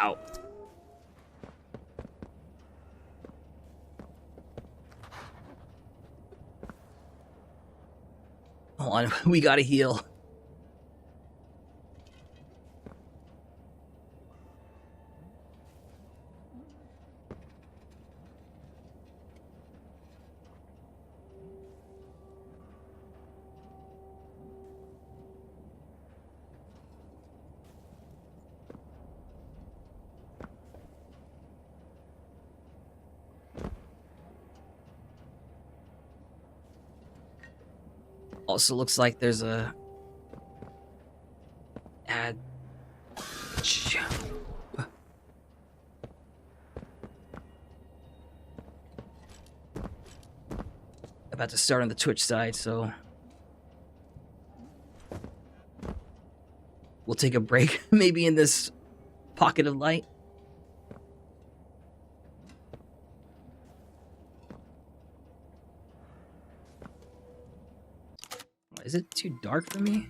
Ow. Hold on, we gotta heal. Also looks like there's a ad. About to start on the Twitch side, so we'll take a break maybe in this pocket of light. Is it too dark for me?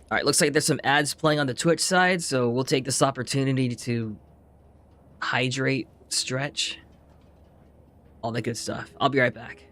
All right, looks like there's some ads playing on the Twitch side, so we'll take this opportunity to hydrate, stretch, all that good stuff. I'll be right back.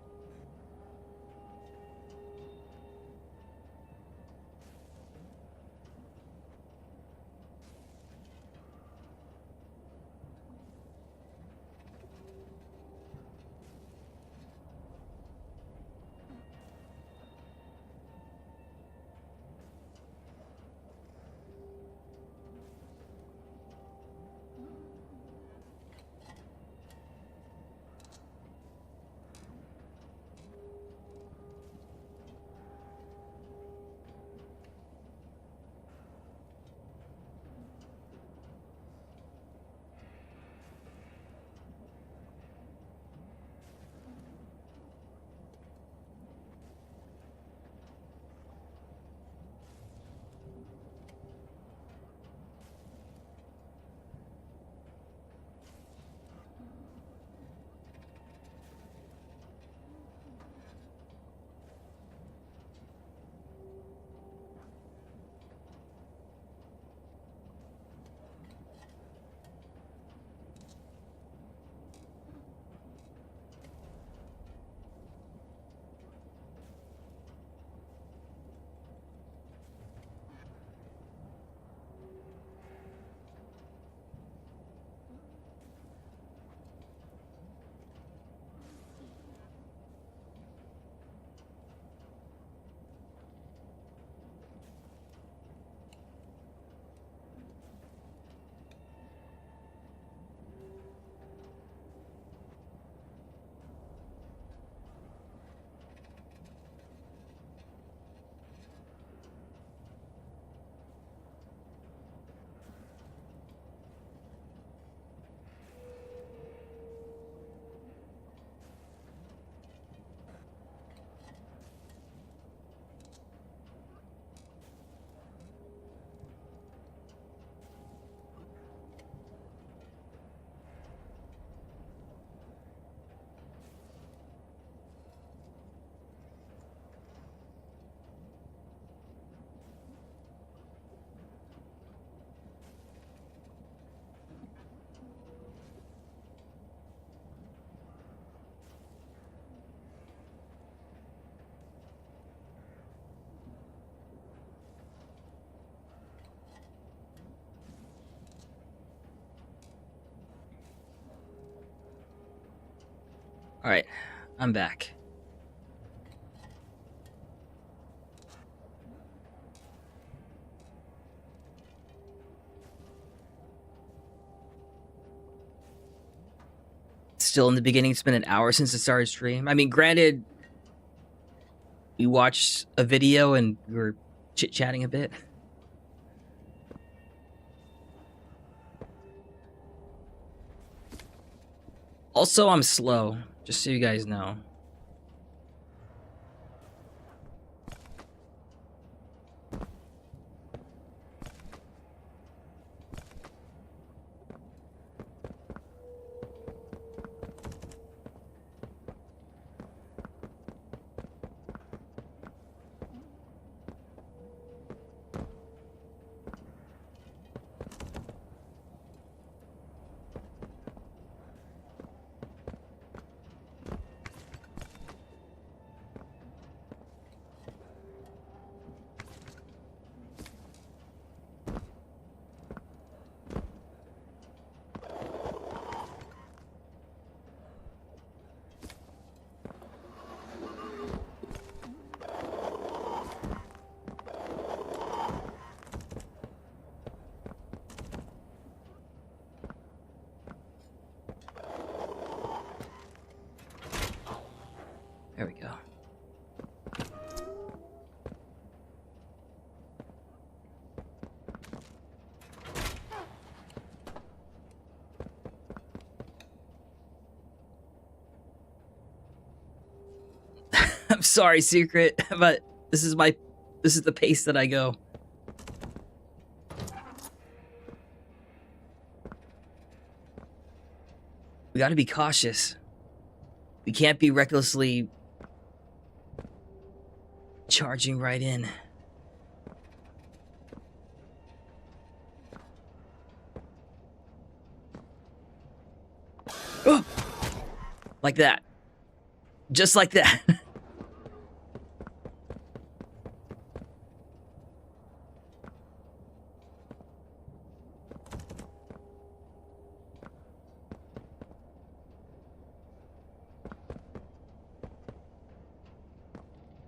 All right, I'm back. Still in the beginning. It's been an hour since I started stream. I mean, granted, we watched a video and we were chit-chatting a bit. Also, I'm slow, just so you guys know. There we go. I'm sorry, Secret, but this is the pace that I go. We got to be cautious. We can't be recklessly charging right in. Oh! Like that. Just like that.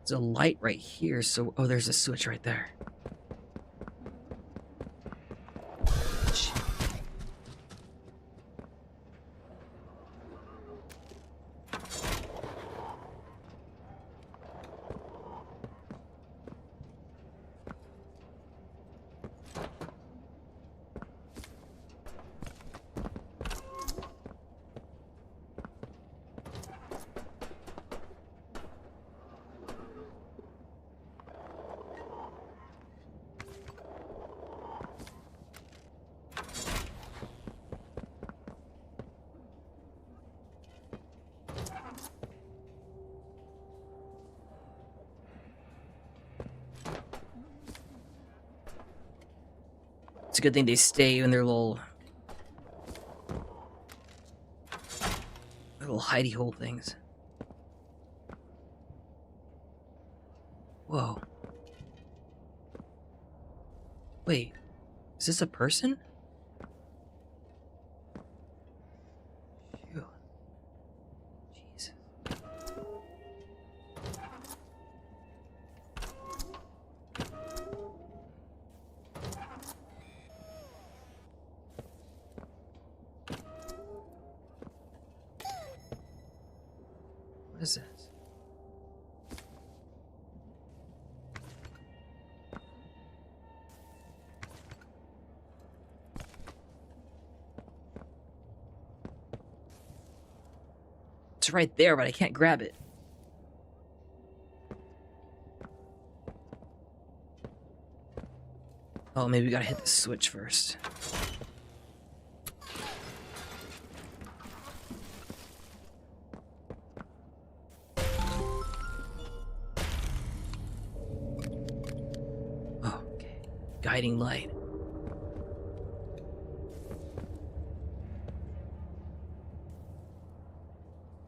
There's a light right here, so... Oh, there's a switch right there. It's a good thing they stay in their little hidey hole things. Whoa. Wait, is this a person? Phew. Jesus. What is this? It's right there, but I can't grab it. Oh, maybe we gotta hit the switch first. Oh, okay. Guiding light.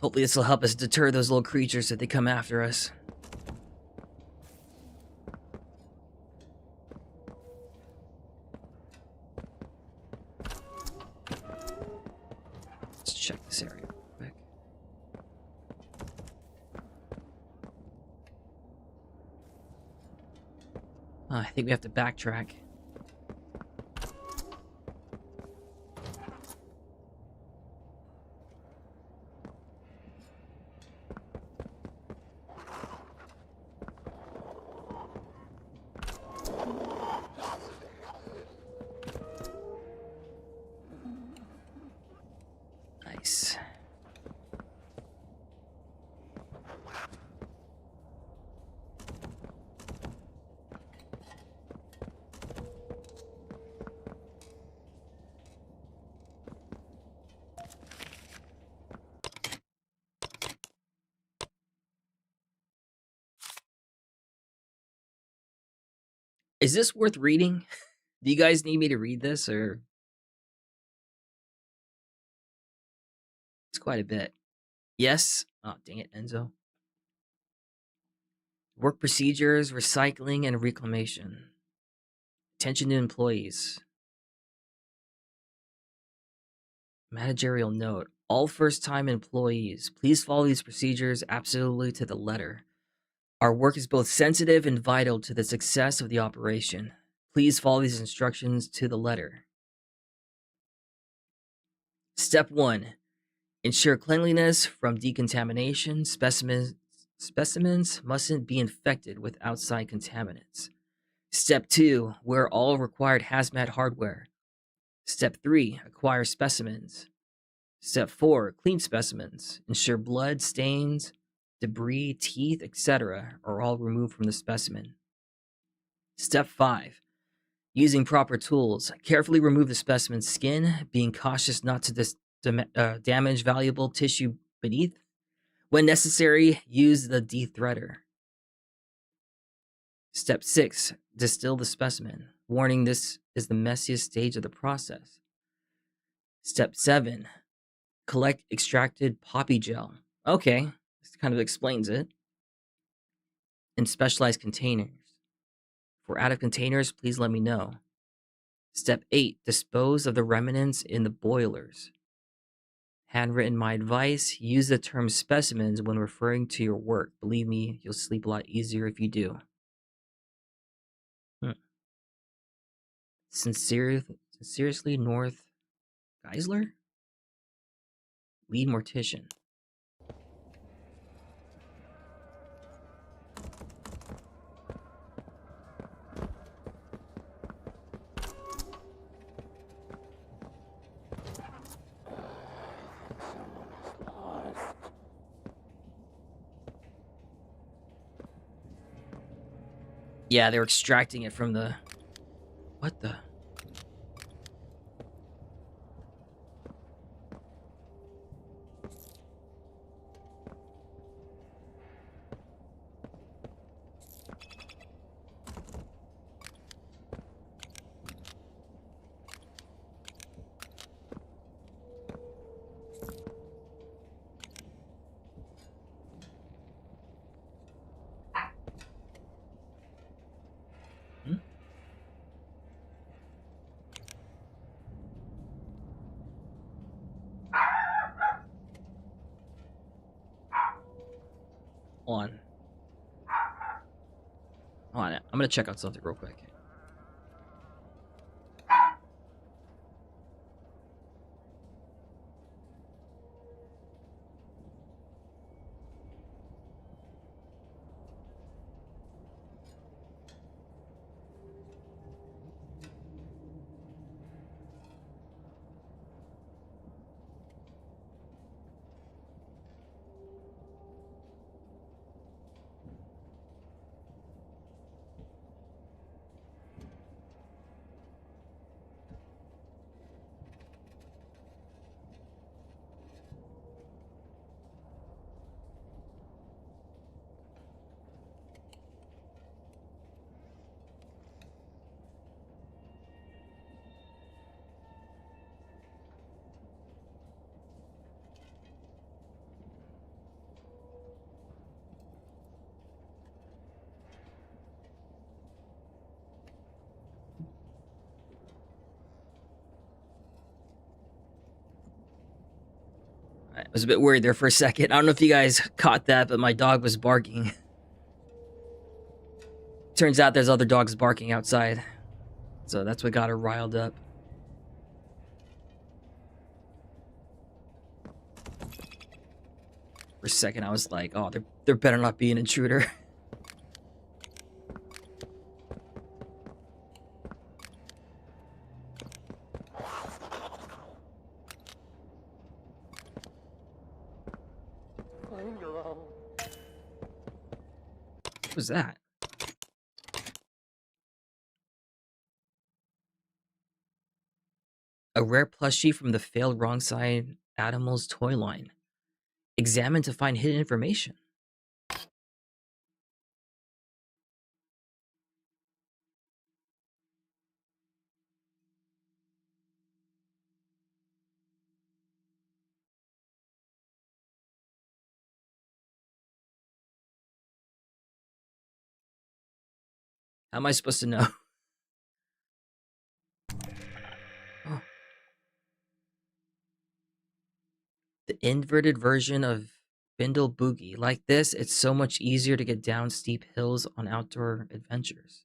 Hopefully this will help us deter those little creatures if they come after us. Let's check this area real quick. I think we have to backtrack. Nice. Is this worth reading? Do you guys need me to read this, or... It's quite a bit. Yes? Oh, dang it, Enzo. Work procedures, recycling, and reclamation. Attention to employees. Managerial note. All first-time employees, please follow these procedures absolutely to the letter. Our work is both sensitive and vital to the success of the operation. Please follow these instructions to the letter. Step 1. Ensure cleanliness from decontamination. Specimens mustn't be infected with outside contaminants. Step 2. Wear all required hazmat hardware. Step 3. Acquire specimens. Step 4. Clean specimens. Ensure blood, stains, debris, teeth, etc. are all removed from the specimen. Step 5. Using proper tools. Carefully remove the specimen's skin, being cautious not to damage valuable tissue beneath. When necessary, use the dethreader. Step 6. Distill the specimen. Warning, this is the messiest stage of the process. Step 7. Collect extracted poppy gel. Okay, this kind of explains it. In specialized containers. If we're out of containers, please let me know. Step 8. Dispose of the remnants in the boilers. Handwritten my advice, use the term specimens when referring to your work. Believe me, you'll sleep a lot easier if you do. Sincerely, North Geisler? Lead mortician. Yeah, they were extracting it from the... What the... Hold on, I'm gonna check out something real quick. I was a bit worried there for a second. I don't know if you guys caught that, but my dog was barking. Turns out there's other dogs barking outside. So that's what got her riled up. For a second, I was like, oh, there better not be an intruder. What was that? A rare plushie from the failed Wrong Side Animals toy line. Examine to find hidden information. How am I supposed to know? Oh. The inverted version of Bindle Boogie. Like this, it's so much easier to get down steep hills on outdoor adventures.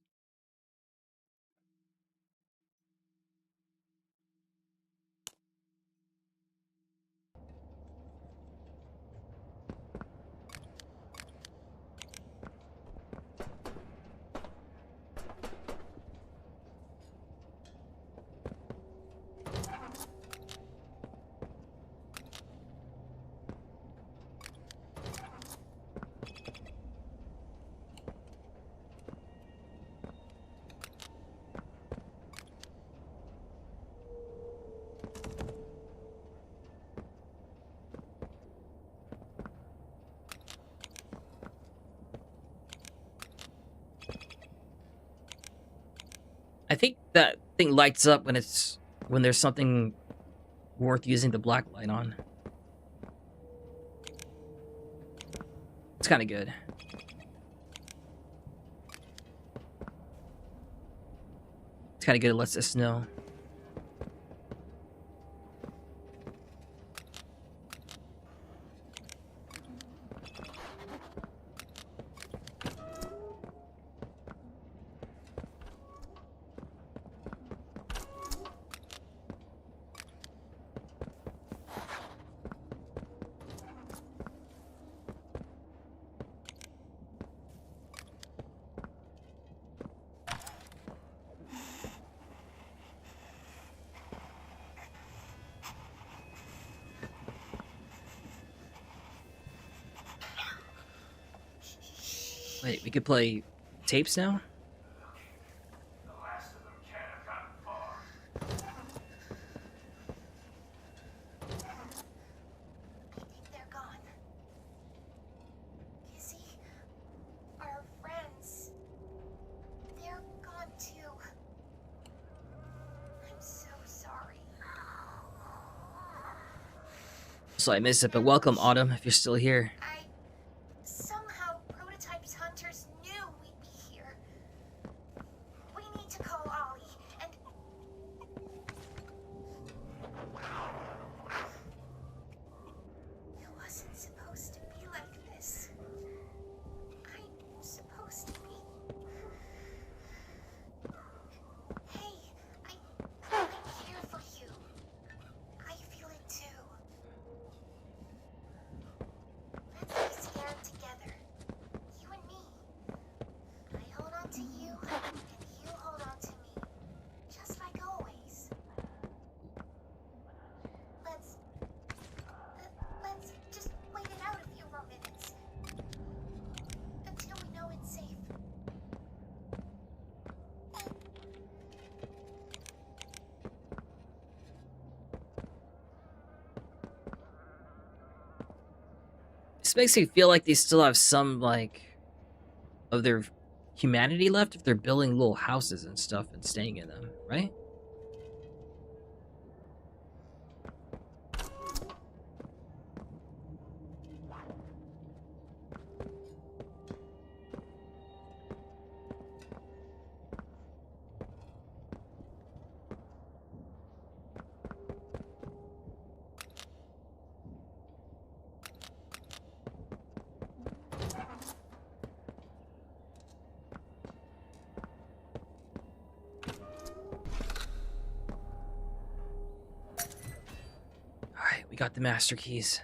I think that thing lights up when there's something worth using the black light on. It's kind of good. It's kind of good. It lets us know. Wait, we could play tapes now? The last of them can't have gotten far. I think they're gone. Kizzy, our friends, they're gone too. I'm so sorry. So I missed it, but welcome, Autumn, if you're still here. Somehow Prototype's hunters knew we'd be here. We need to call Ollie and... It wasn't supposed to be like this. I'm supposed to be... Hey, I care for you. I feel it too. Let's be scared together. You and me. I hold on to you, and you hold on to me. Just like always. Let's just wait it out a few more minutes. Until we know it's safe. This makes me feel like they still have some, like, of their humanity left if they're building little houses and stuff and staying in them, right? Alright, we got the master keys.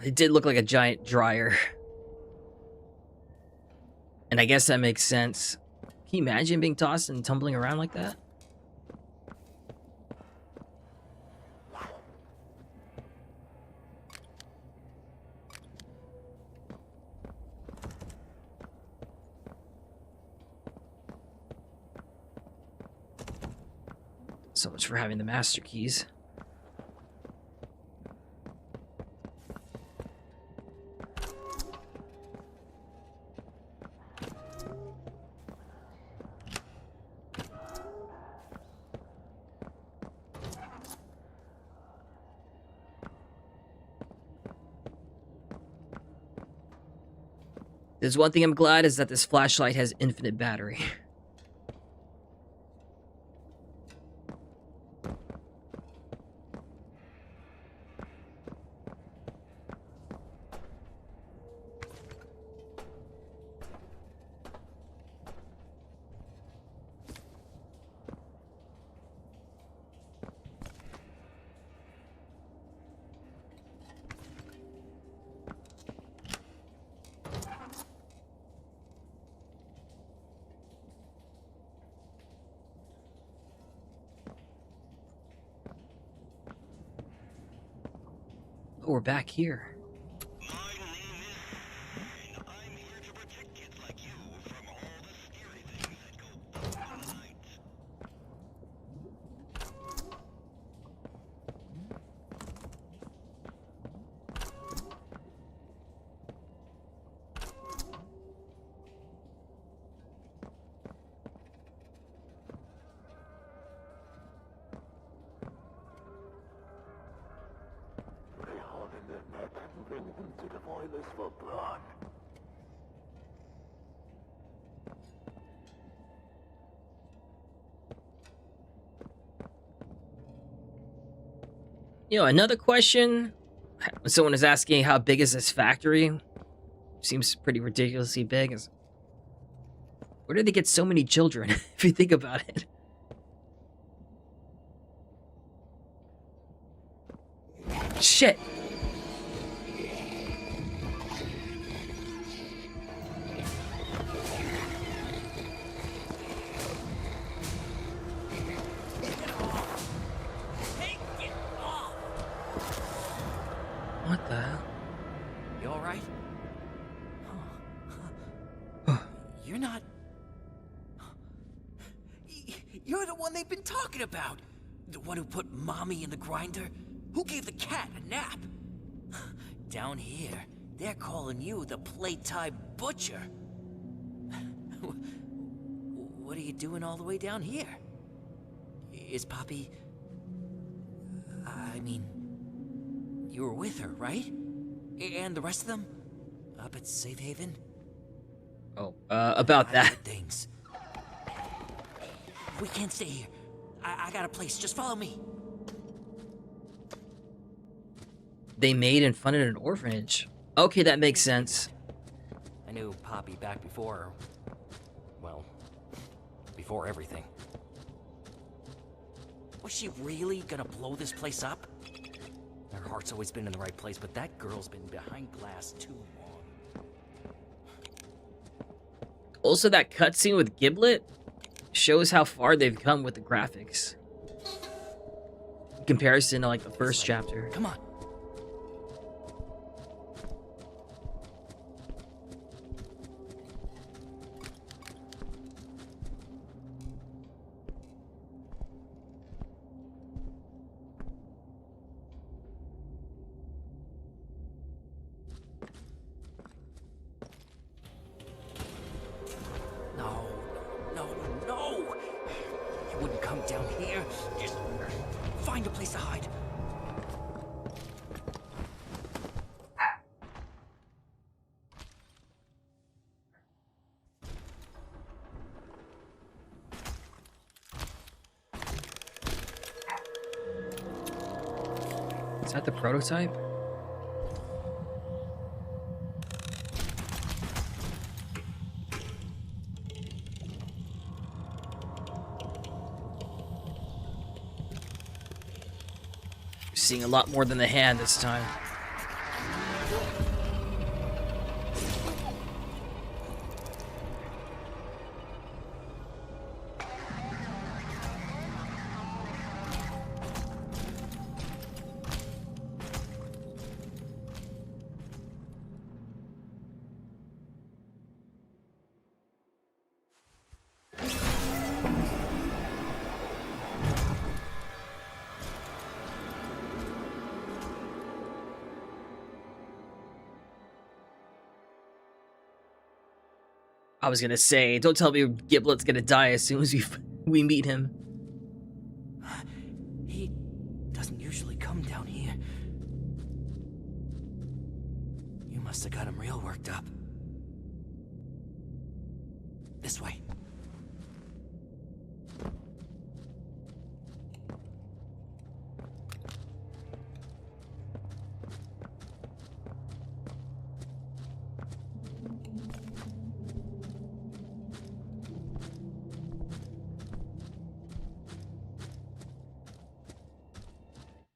It did look like a giant dryer. And I guess that makes sense. Can you imagine being tossed and tumbling around like that? So much for having the master keys. There's one thing I'm glad is that this flashlight has infinite battery. Oh, we're back here. My name is Fine. I'm here to protect kids like you from all the scary things that go bump at night. They hold in their neck and bring them to the boilers for blood. You know, another question. Someone is asking, how big is this factory? Seems pretty ridiculously big. Where did they get so many children, if you think about it? Shit! What the hell? You alright? You're not... You're the one they've been talking about! The one who put Mommy in the grinder? Who gave the cat a nap? Down here, they're calling you the Playtime Butcher. What are you doing all the way down here? Is Poppy... I mean... You were with her, right? And the rest of them? Up at Safe Haven? Oh, about I that. heard things. We can't stay here. I got a place. Just follow me. They made and funded an orphanage. Okay, that makes sense. I knew Poppy back before... Well, before everything. Was she really gonna blow this place up? Her heart's always been in the right place, but that girl's been behind glass too long. Also, that cutscene with Giblet shows how far they've come with the graphics. In comparison to, like, the first chapter. Come on. No, no, no! You wouldn't come down here. Just find a place to hide. Is that the prototype? Seeing a lot more than the hand this time. I was gonna say, don't tell me Giblet's gonna die as soon as we meet him. He doesn't usually come down here. You must have got him real worked up. This way.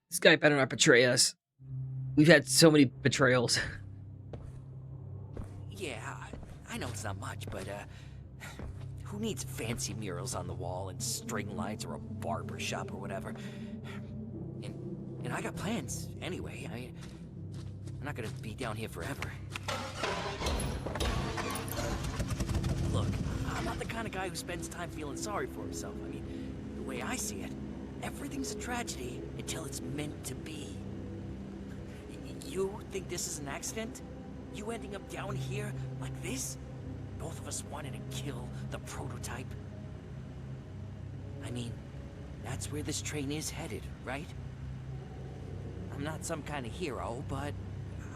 This guy better not betray us. We've had so many betrayals. Yeah, I know it's not much, but, who needs fancy murals on the wall and string lights or a barber shop or whatever? And I got plans, anyway. not gonna be down here forever. Look, I'm not the kind of guy who spends time feeling sorry for himself. I mean, the way I see it, everything's a tragedy until it's meant to be. You think this is an accident? You ending up down here like this? Both of us wanted to kill the prototype? I mean, that's where this train is headed, right? I'm not some kind of hero, but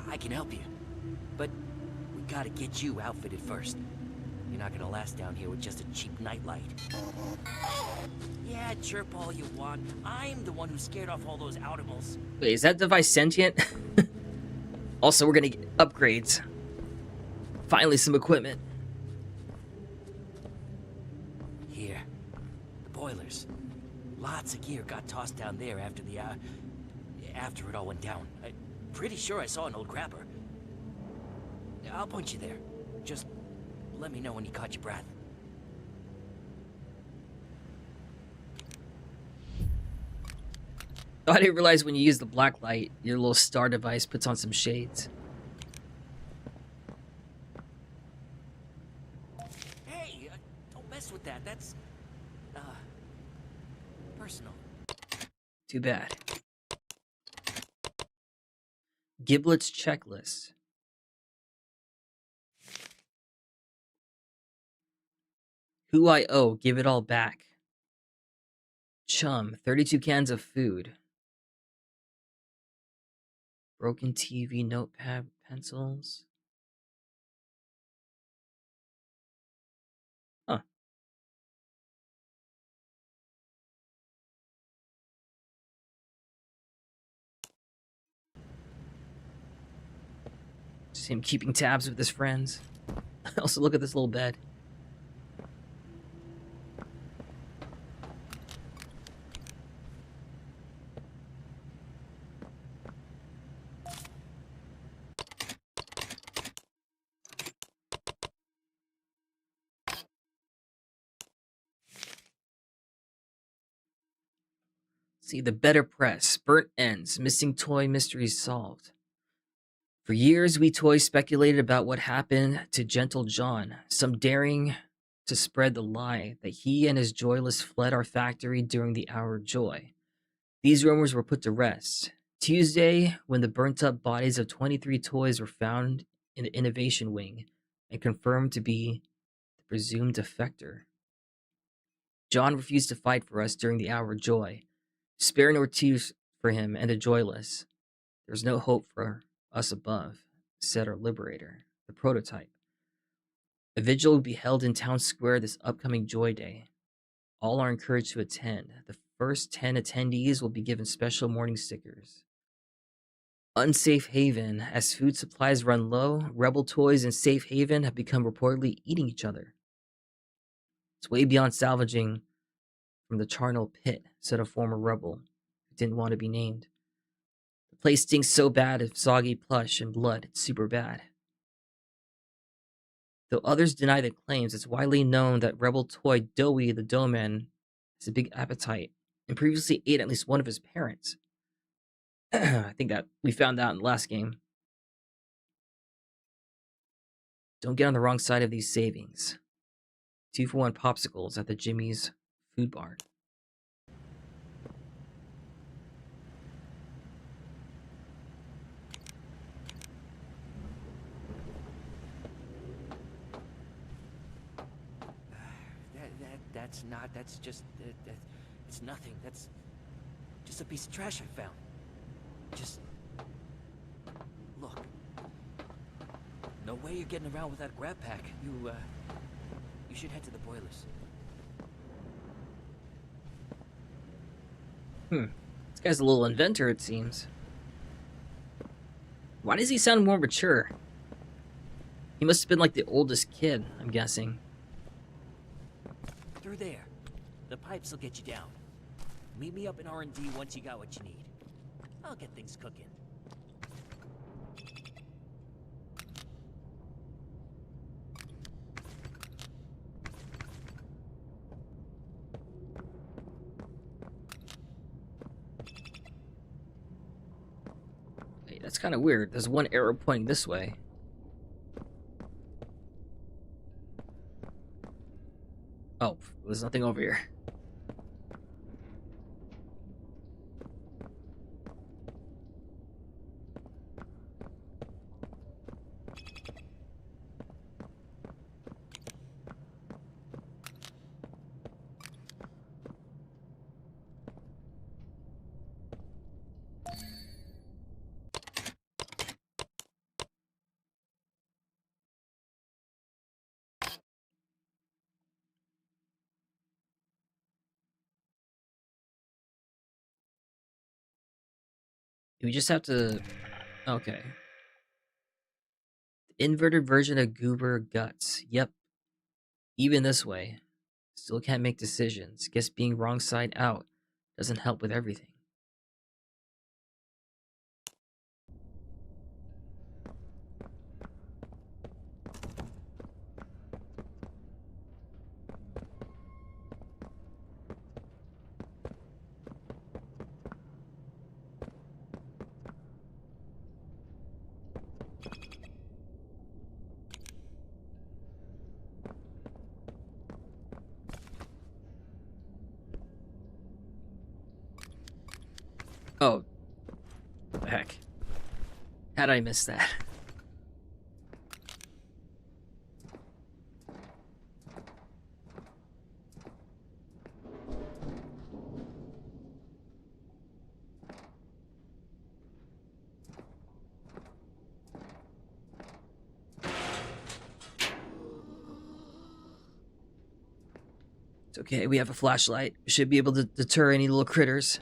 I can help you. But we gotta get you outfitted first. You're not gonna last down here with just a cheap nightlight. Yeah, chirp all you want. I'm the one who scared off all those outimals. Wait, is that device sentient? Also, we're gonna get upgrades. Finally, some equipment. Here, the boilers. Lots of gear got tossed down there after after it all went down. I'm pretty sure I saw an old grabber. I'll point you there. Just let me know when you caught your breath. Oh, I didn't realize when you use the black light, your little star device puts on some shades. Hey, don't mess with that. That's, personal. Too bad. Giblet's checklist. Who I owe, give it all back. Chum, 32 cans of food. Broken TV, notepad, pencils. Huh. Just him keeping tabs with his friends. Also, look at this little bed. See, the better press, burnt ends, missing toy mysteries solved. For years, we toys speculated about what happened to Gentle John, some daring to spread the lie that he and his joyless fled our factory during the Hour of Joy. These rumors were put to rest. Tuesday, when the burnt-up bodies of 23 toys were found in the Innovation Wing and confirmed to be the presumed defector. John refused to fight for us during the Hour of Joy. Spare nor tears for him and the joyless. There's no hope for us above, said our liberator, the prototype. A vigil will be held in Town Square this upcoming Joy Day. All are encouraged to attend. The first 10 attendees will be given special morning stickers. Unsafe Haven. As food supplies run low, Rebel Toys and Safe Haven have become reportedly eating each other. It's way beyond salvaging from the charnel pit, said a former rebel who didn't want to be named. The place stinks so bad of soggy plush and blood, it's super bad. Though others deny the claims, it's widely known that Rebel Toy Doughy the Doughman has a big appetite and previously ate at least one of his parents. I think that we found out in the last game. Don't get on the wrong side of these savings. 2-for-1 popsicles at the Jimmy's food bar. That's just, it's nothing. That's just a piece of trash I found. Just, look. No way you're getting around with that grab pack. You should head to the boilers. This guy's a little inventor, it seems. Why does he sound more mature? He must have been like the oldest kid, I'm guessing. Through there. The pipes will get you down. Meet me up in R&D once you got what you need. I'll get things cooking. kind of weird. There's one arrow pointing this way. Oh, there's nothing over here. We just have to... Okay. Inverted version of Goober Guts. Yep. Even this way. Still can't make decisions. Guess being wrong side out doesn't help with everything. Oh. What the heck? How'd I miss that? It's okay, we have a flashlight. We should be able to deter any little critters.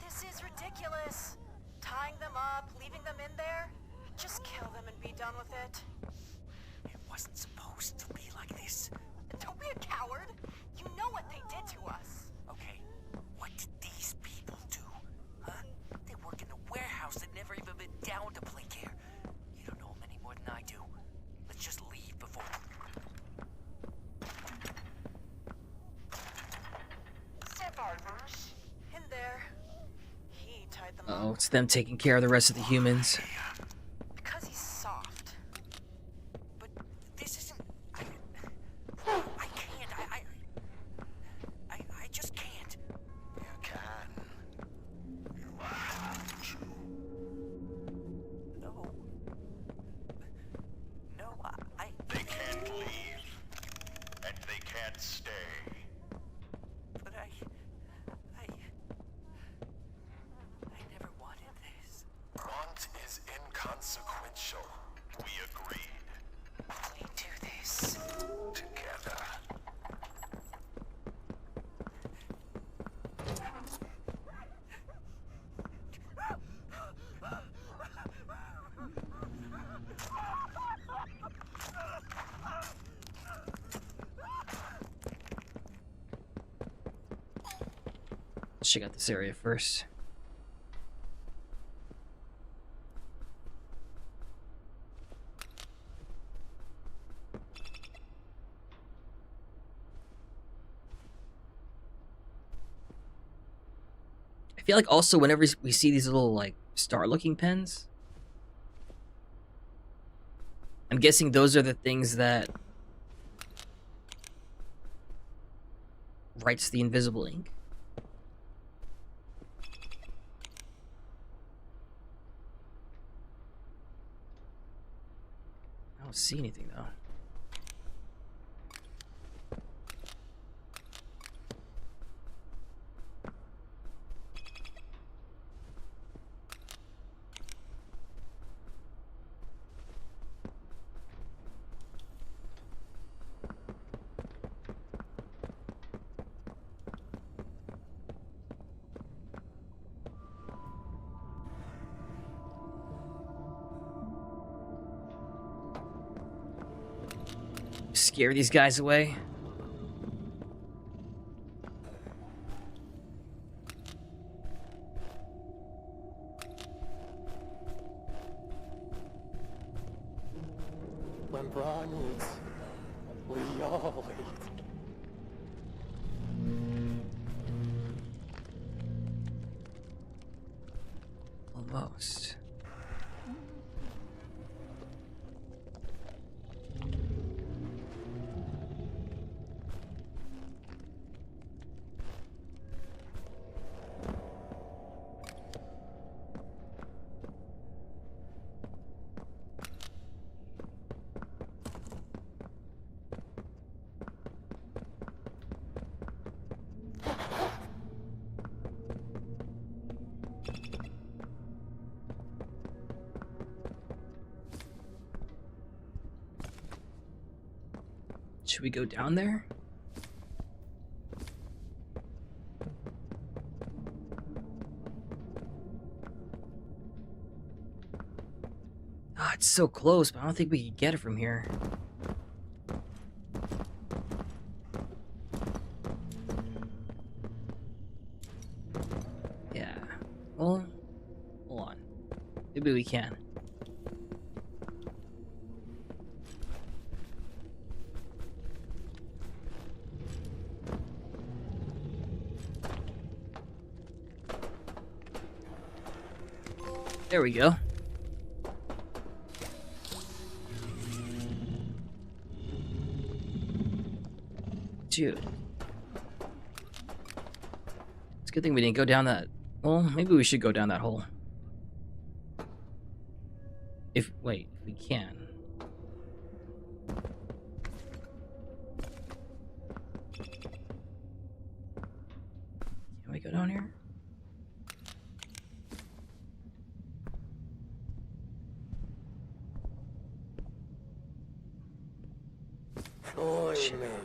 This is ridiculous. Tying them up, leaving them in there. Just kill them and be done with it. It wasn't supposed to be like this. Don't be a coward. You know what they did to us. Okay, what did these people do? Huh? They work in a warehouse that never even been down to play care. You don't know them any more than I do. Let's just leave before... Survivors. In there. He tied them Oh, up. it's them taking care of the rest of the humans. Because he's soft. But this isn't... I can't. I just can't. You can. You have to. No. No, I... They can't leave. And they can't stay. But I never wanted this. Want is inconsequential. We agreed. We do this. Together. Let's check out this area first. I feel like also whenever we see these little like star-looking pens, I'm guessing those are the things that writes the invisible ink. I don't see anything though. Scare these guys away. When Bron eats, we all eat. Almost. Should we go down there? Ah, it's so close, but I don't think we can get it from here. Yeah. Well, hold on. Maybe we can. There we go. Dude. It's a good thing we didn't go down that... Well, maybe we should go down that hole. Wait, if we can. Can we go down here? Toymaker.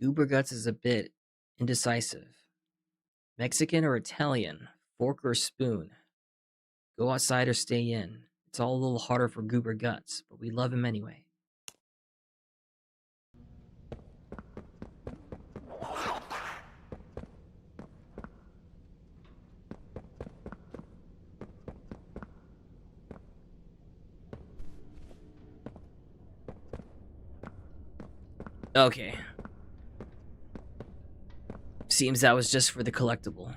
Goober Guts is a bit indecisive. Mexican or Italian? Fork or spoon? Go outside or stay in? It's all a little harder for Goober Guts, but we love him anyway. Okay. Seems that was just for the collectible.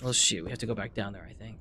Well, shoot, we have to go back down there, I think.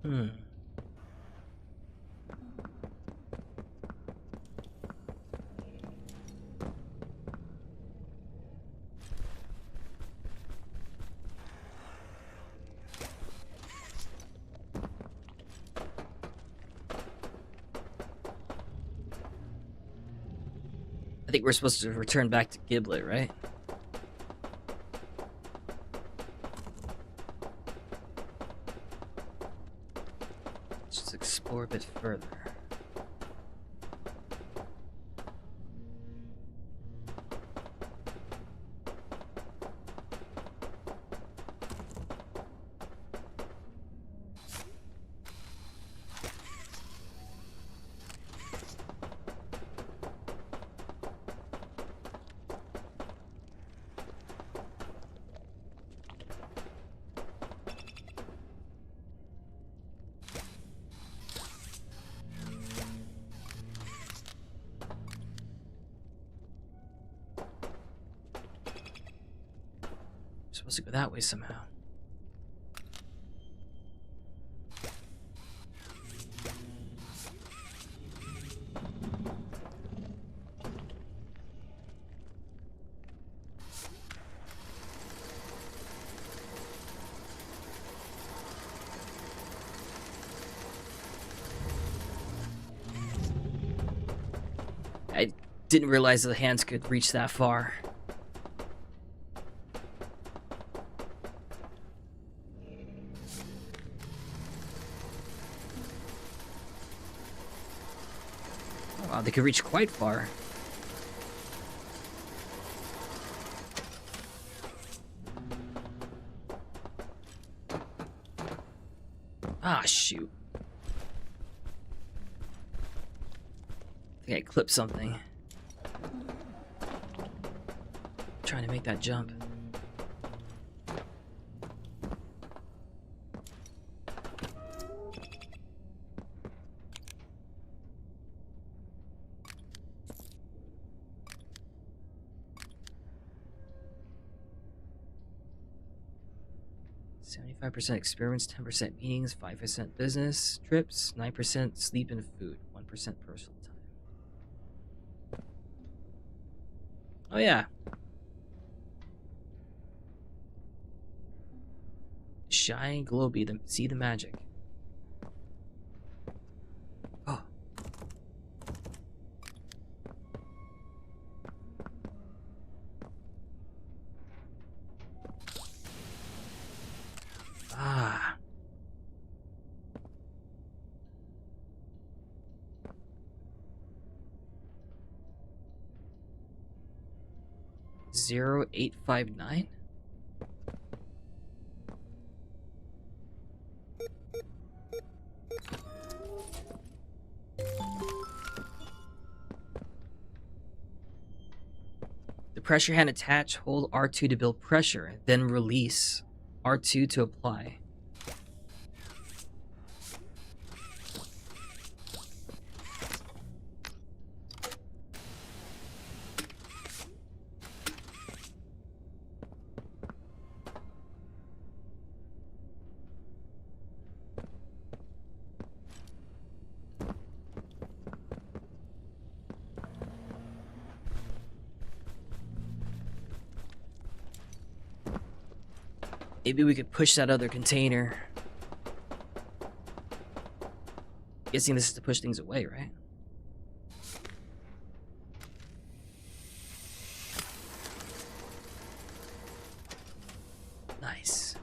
Hmm. I think we're supposed to return back to Giblet, right? Let's just explore a bit further. Supposed to go that way somehow. I didn't realize the hands could reach that far. Wow, they could reach quite far. Ah, shoot. I think I clipped something. Trying to make that jump. 75% experiments, 10% meetings, 5% business trips, 9% sleep and food, 1% personal time. Oh yeah. Shine, glow, see the magic. Oh. Ah. Zero 859? The pressure hand attached, hold R2 to build pressure, then release R2 to apply. Maybe we could push that other container. Guessing this is to push things away, right? Nice.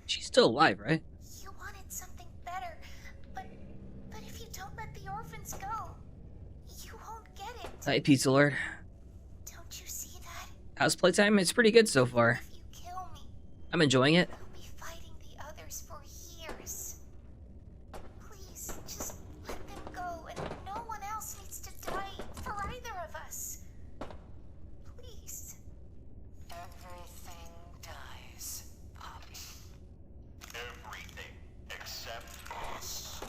She's still alive, right? You wanted something better, but if you don't let the the orphans go. You won't get it. Hi, Pizza Lord. Don't you see that? How's playtime? It's pretty good so far. If you kill me, I'm enjoying it. we'll be fighting the others for years. Please, just let them go, and no one else needs to die for either of us. Please. Everything dies, Poppy. Everything except us.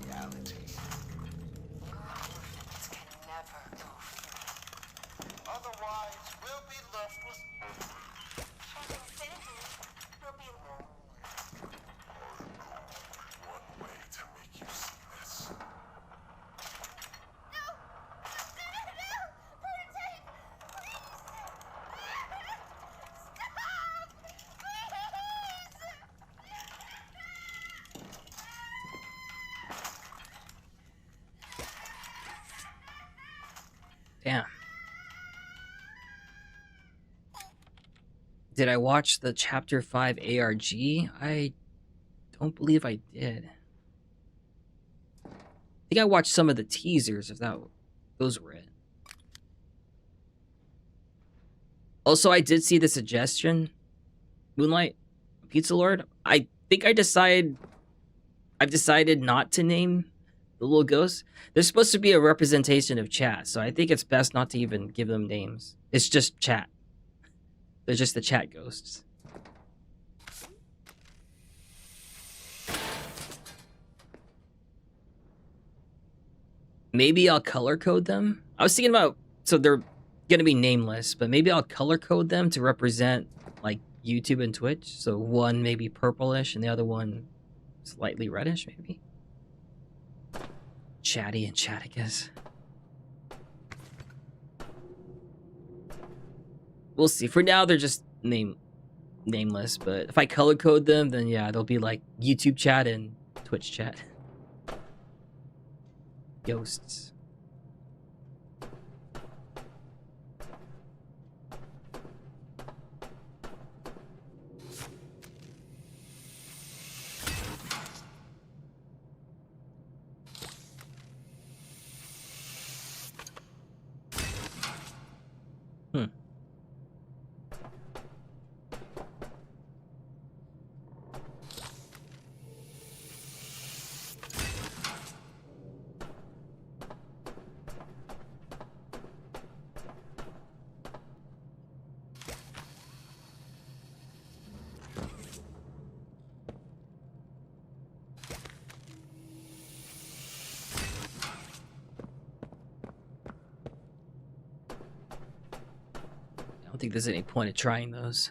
Reality. Orphans can never go free. Otherwise, we'll be left with We'll be One way to make you see this. No! No! Playtime! Please! Stop! Damn. Did I watch the Chapter 5 ARG? I don't believe I did. I think I watched some of the teasers, if those were it. Also, I did see the suggestion, Moonlight, Pizza Lord. I think I've decided not to name the little ghosts. They're supposed to be a representation of chat, so I think it's best not to even give them names. It's just chat. They're just the chat ghosts. Maybe I'll color code them. I was thinking about, so they're gonna be nameless, but maybe I'll color code them to represent like YouTube and Twitch. So one maybe purplish and the other one slightly reddish, maybe. Chatty and Chaticus. We'll see. For now, they're just nameless, but if I color code them, then yeah, they'll be like YouTube chat and Twitch chat. Ghosts. I don't think there's any point of trying those.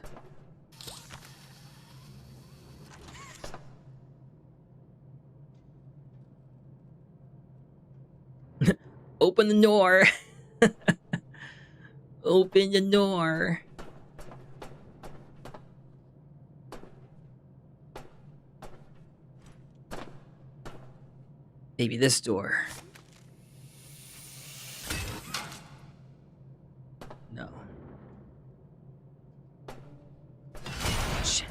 Open the door. Open the door. Maybe this door. No. Shit.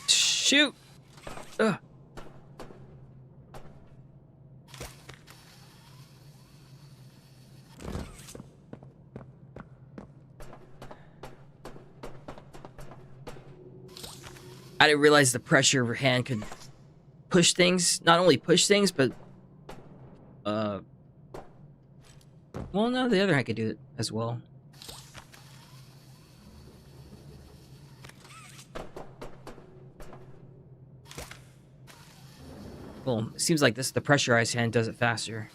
Shoot! Ugh. I didn't realize the pressure of her hand could push things. Not only push things, but well, no, the other hand could do it as well. Well, it seems like the pressurized hand does it faster.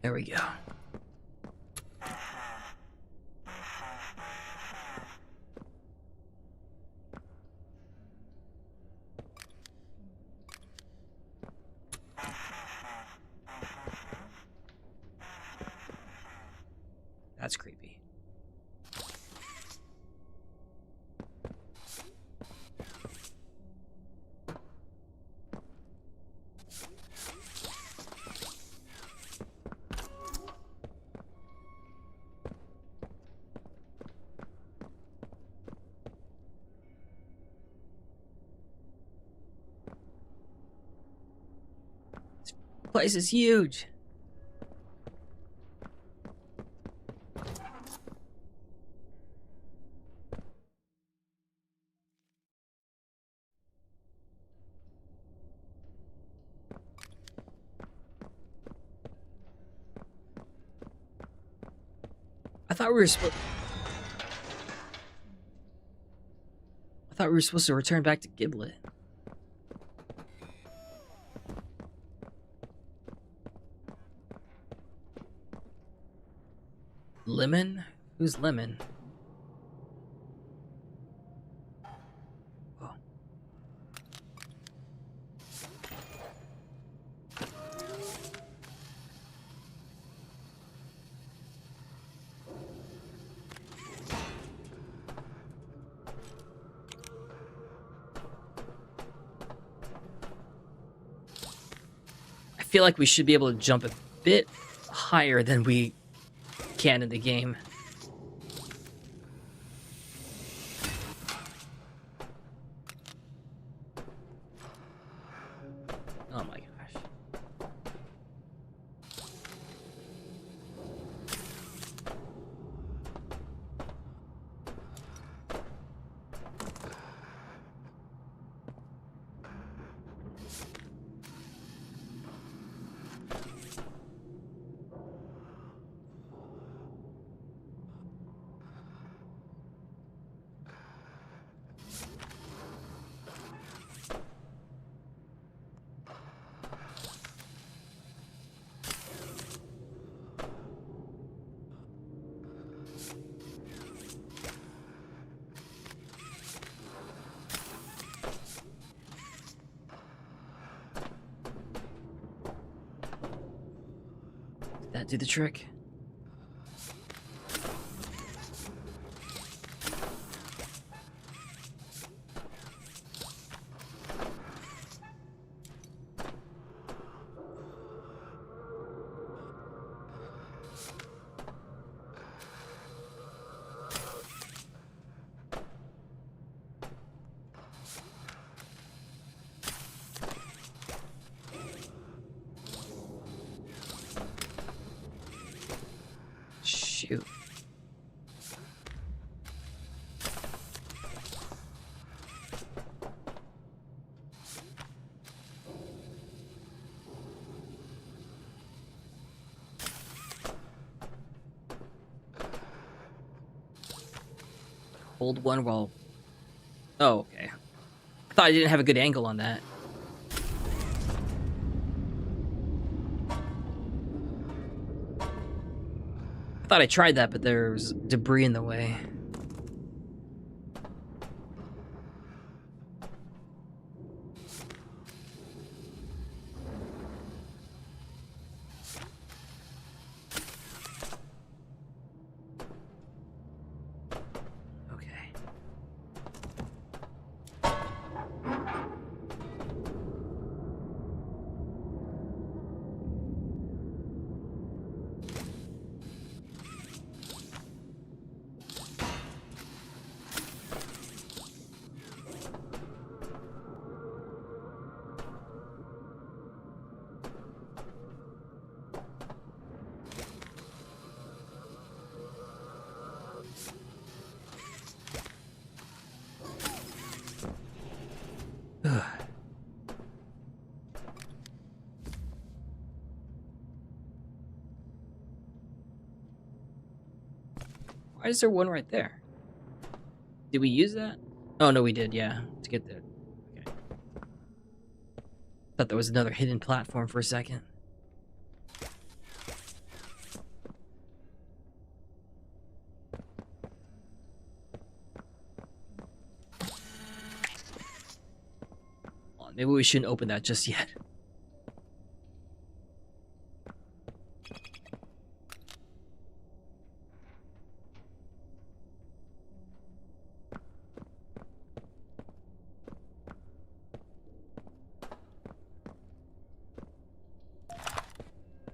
There we go. That's creepy. This place is huge. I thought we were supposed to return back to Giblet. Lemon? Who's Lemon? Oh. I feel like we should be able to jump a bit higher than we can in the game. Oh my gosh. Did that do the trick? Shoot. Hold one while... Oh, okay. I thought I didn't have a good angle on that. I thought I tried that, but there was debris in the way. Okay. Why is there one right there? Did we use that? Oh no, we did. Yeah, to get the. Okay. Thought there was another hidden platform for a second. Maybe we shouldn't open that just yet.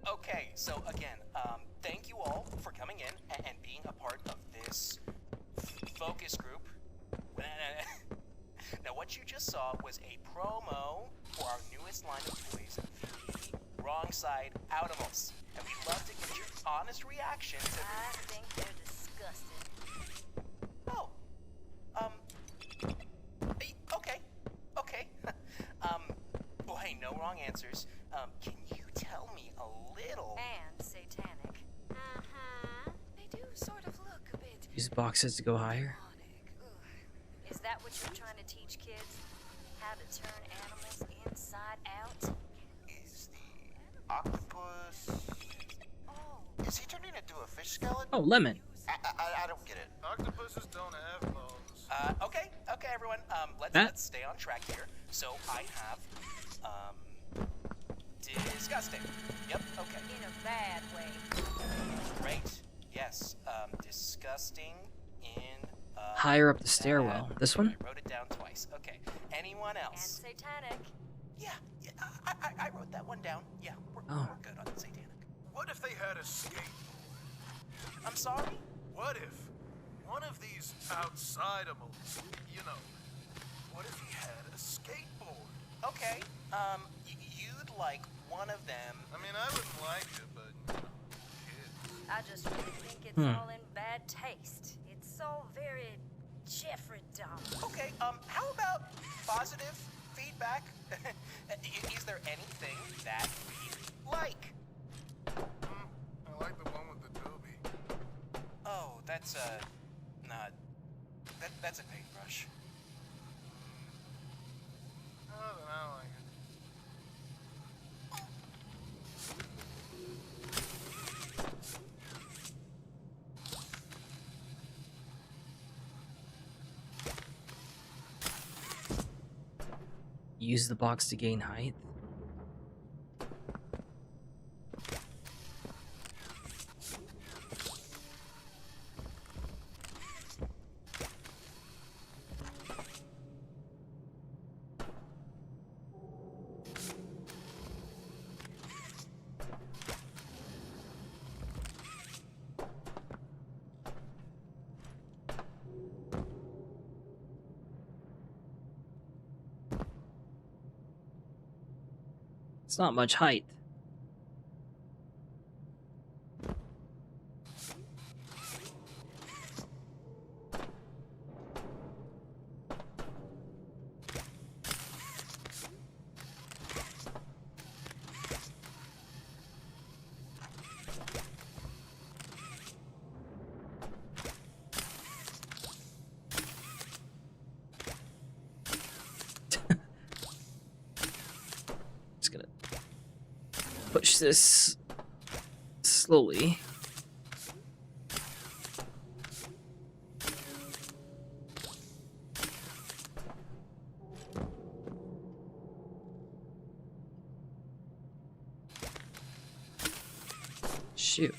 Okay, so again, thank you all for coming in and being a part of this focus group. Now, what you just saw was a promo for our newest line of toys, the Wrong Side Outimals. And we'd love to get your honest reaction to I think they're disgusting. Oh. Okay. Well, hey, no wrong answers. Can you tell me a little? And satanic. They do sort of look a bit Use boxes to go higher. demonic. Ugh. Is that what you're trying to teach kids? How to turn animals inside out? Is the octopus... Oh, Is he turning into a fish skeleton? Oh, lemon. I don't get it. Octopuses don't have bones. Okay, everyone. That- Let's stay on track here. So I have, disgusting. Yep. Okay. in a bad way. Great. Yes. Disgusting in. Higher up the stairwell. bad. This one? I wrote it down twice. Okay. Anyone And else? satanic. Yeah. I wrote that one down. Yeah. We're good on satanic. What if they had a skate? I'm sorry. What if one of these outsidimals, what if he had a skateboard? Okay. You'd like one of them. I mean, I wouldn't like it, but, kids. I just really think it's all in bad taste. It's all very Jeffrey Dahmer. Okay, how about positive feedback? Is there anything that we like? I like the one with the doobie. Oh, that's that's a paintbrush. Oh, then I don't like it. Use the box to gain height. It's not much height. Just gonna push this slowly. Shoot.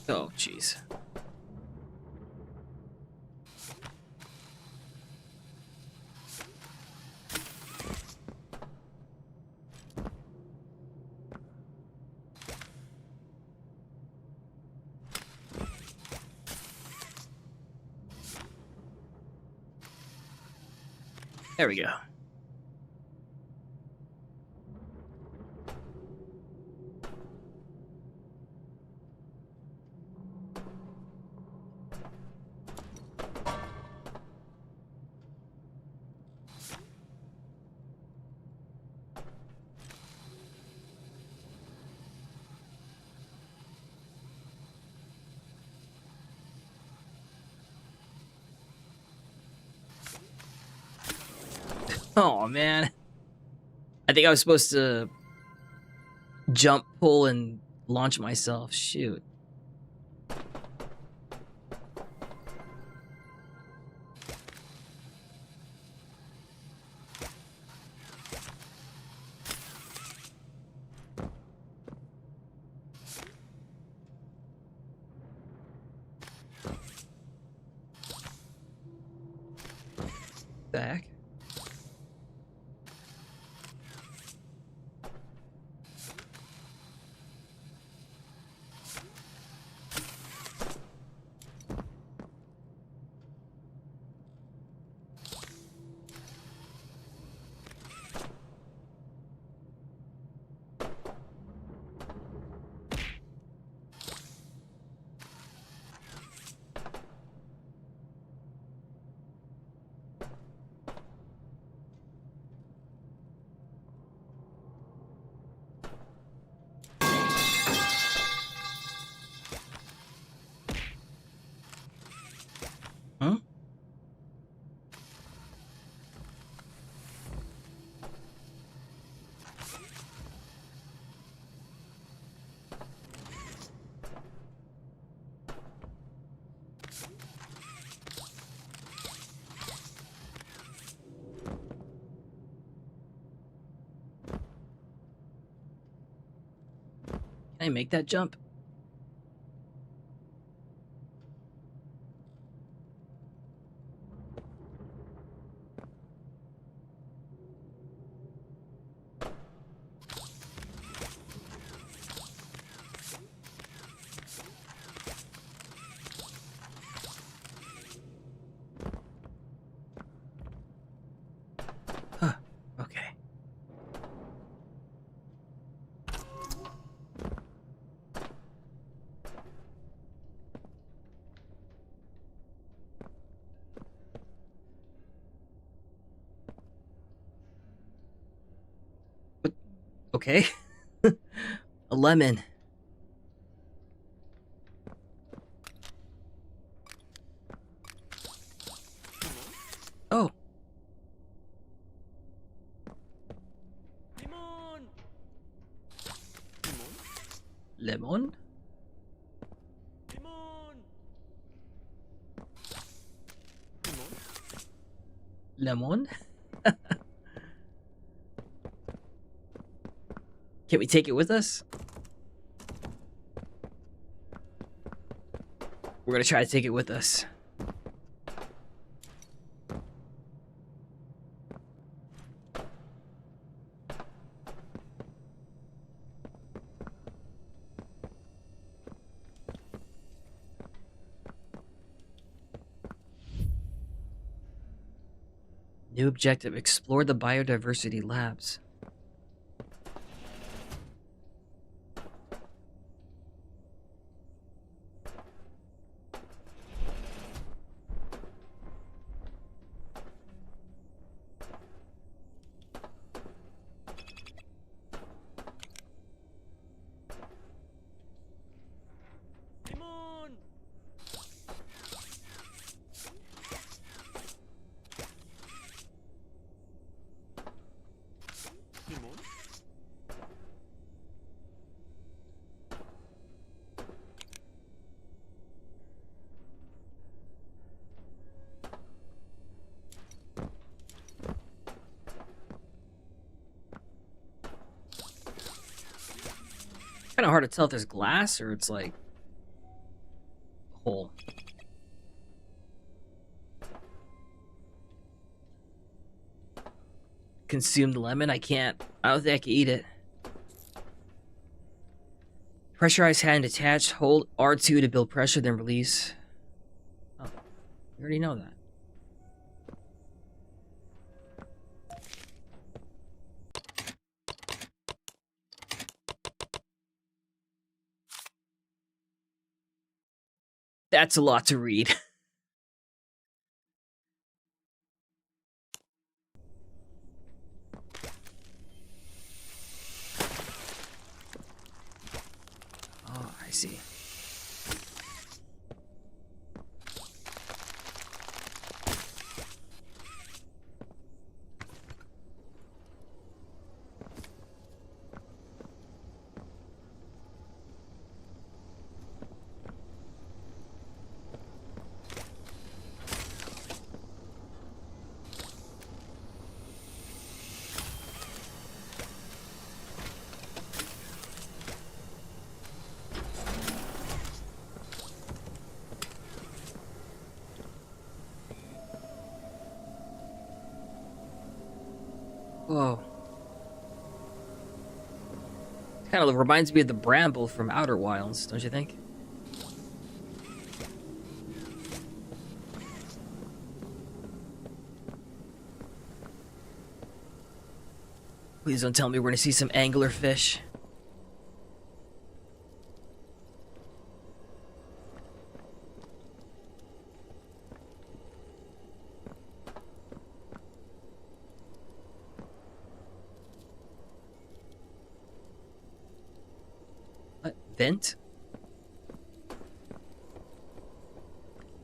Oh, jeez. There we go. Oh, man. I think I was supposed to jump, pull, and launch myself. Shoot. The heck? Huh? Can I make that jump? Huh. Okay. What? Okay. A lemon. Oh. Lemon? Lemon? Can we take it with us? We're gonna try to take it with us. New objective, explore the biodiversity labs. Kind of hard to tell if there's glass or it's like a hole. Consumed lemon? I can't. I don't think I can eat it. Pressurized hand attached. Hold R2 to build pressure, then release. Oh, you already know that. That's a lot to read. Oh, I see. Kind of reminds me of the bramble from Outer Wilds, don't you think? Please don't tell me we're gonna see some anglerfish. What? Vent?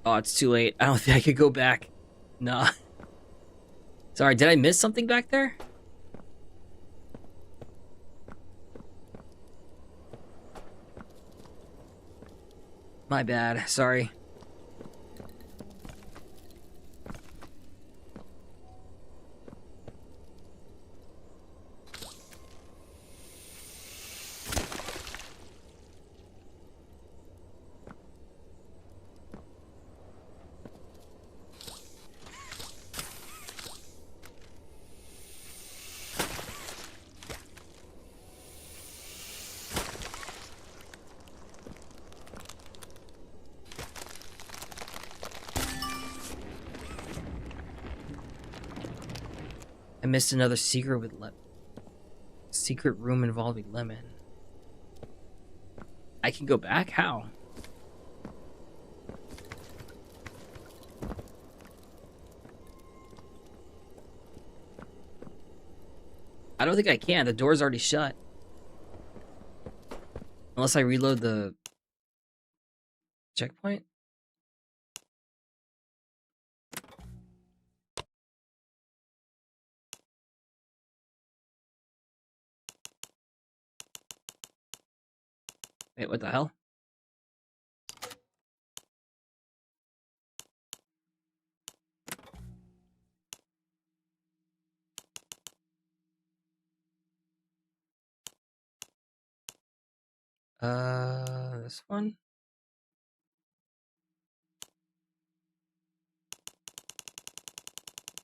Oh, it's too late. I don't think I could go back. Nah. Sorry, did I miss something back there? My bad. Sorry. I missed another secret with secret room involving Lemon. I can go back? How? I don't think I can. The door's already shut. Unless I reload the checkpoint? Wait, what the hell? This one?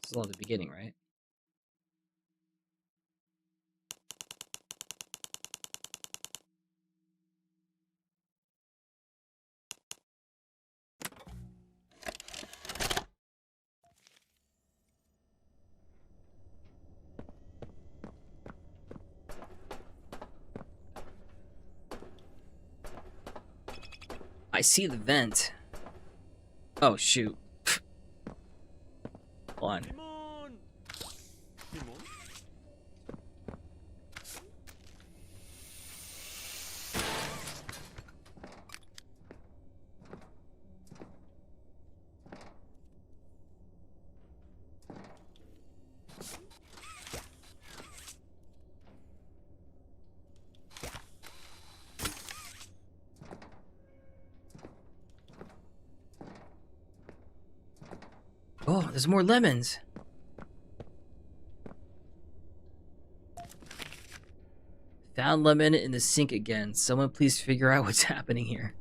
This is all the beginning, right? I see the vent. Oh, shoot. Hold on. Oh, there's more lemons. Found lemon in the sink again. Someone please figure out what's happening here.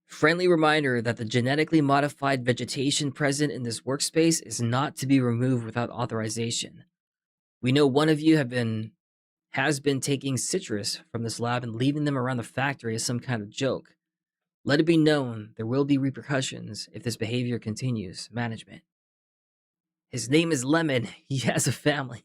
Friendly reminder that the genetically modified vegetation present in this workspace is not to be removed without authorization. We know one of you has been taking citrus from this lab and leaving them around the factory as some kind of joke. Let it be known there will be repercussions if this behavior continues. Management. His name is Lemon. He has a family.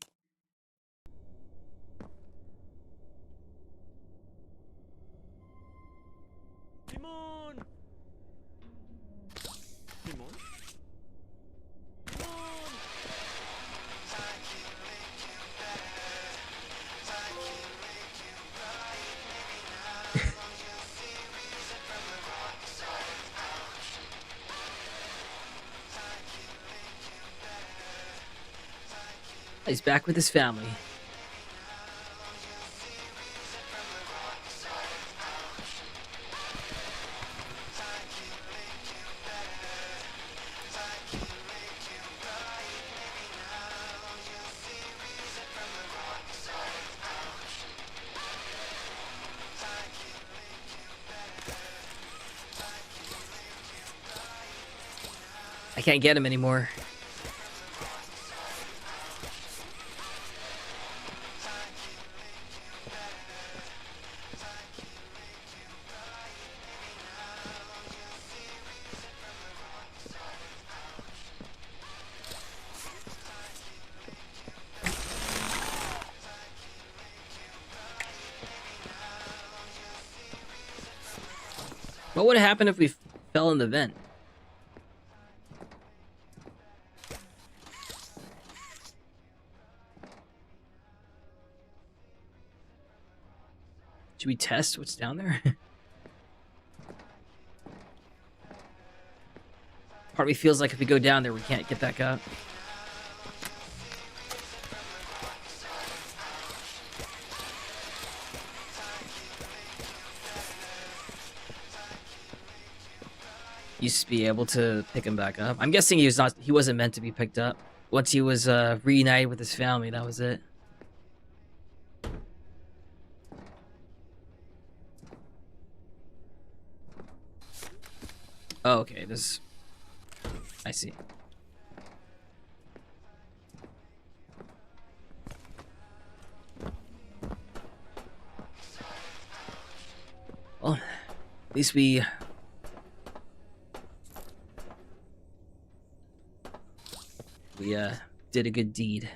He's back with his family. I can't get him anymore. What would happen if we fell in the vent? Should we test what's down there? Part of me feels like if we go down there, we can't get back up. Used to be able to pick him back up. I'm guessing he wasn't meant to be picked up. Once he was reunited with his family, that was it. Oh, okay, this... I see. Well, at least we... did a good deed.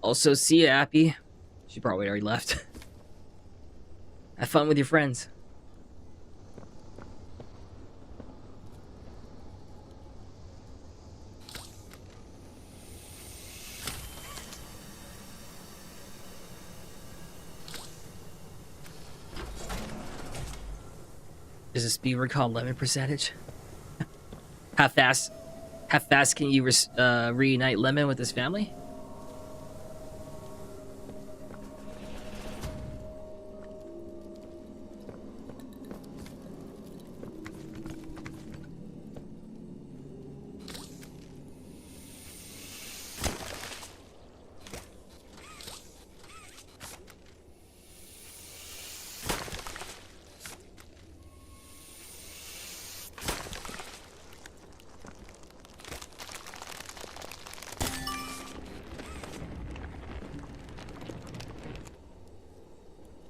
Also, see ya, Appy. She probably already left. Have fun with your friends. Is this beaver called lemon percentage? How fast can you reunite Lemon with his family?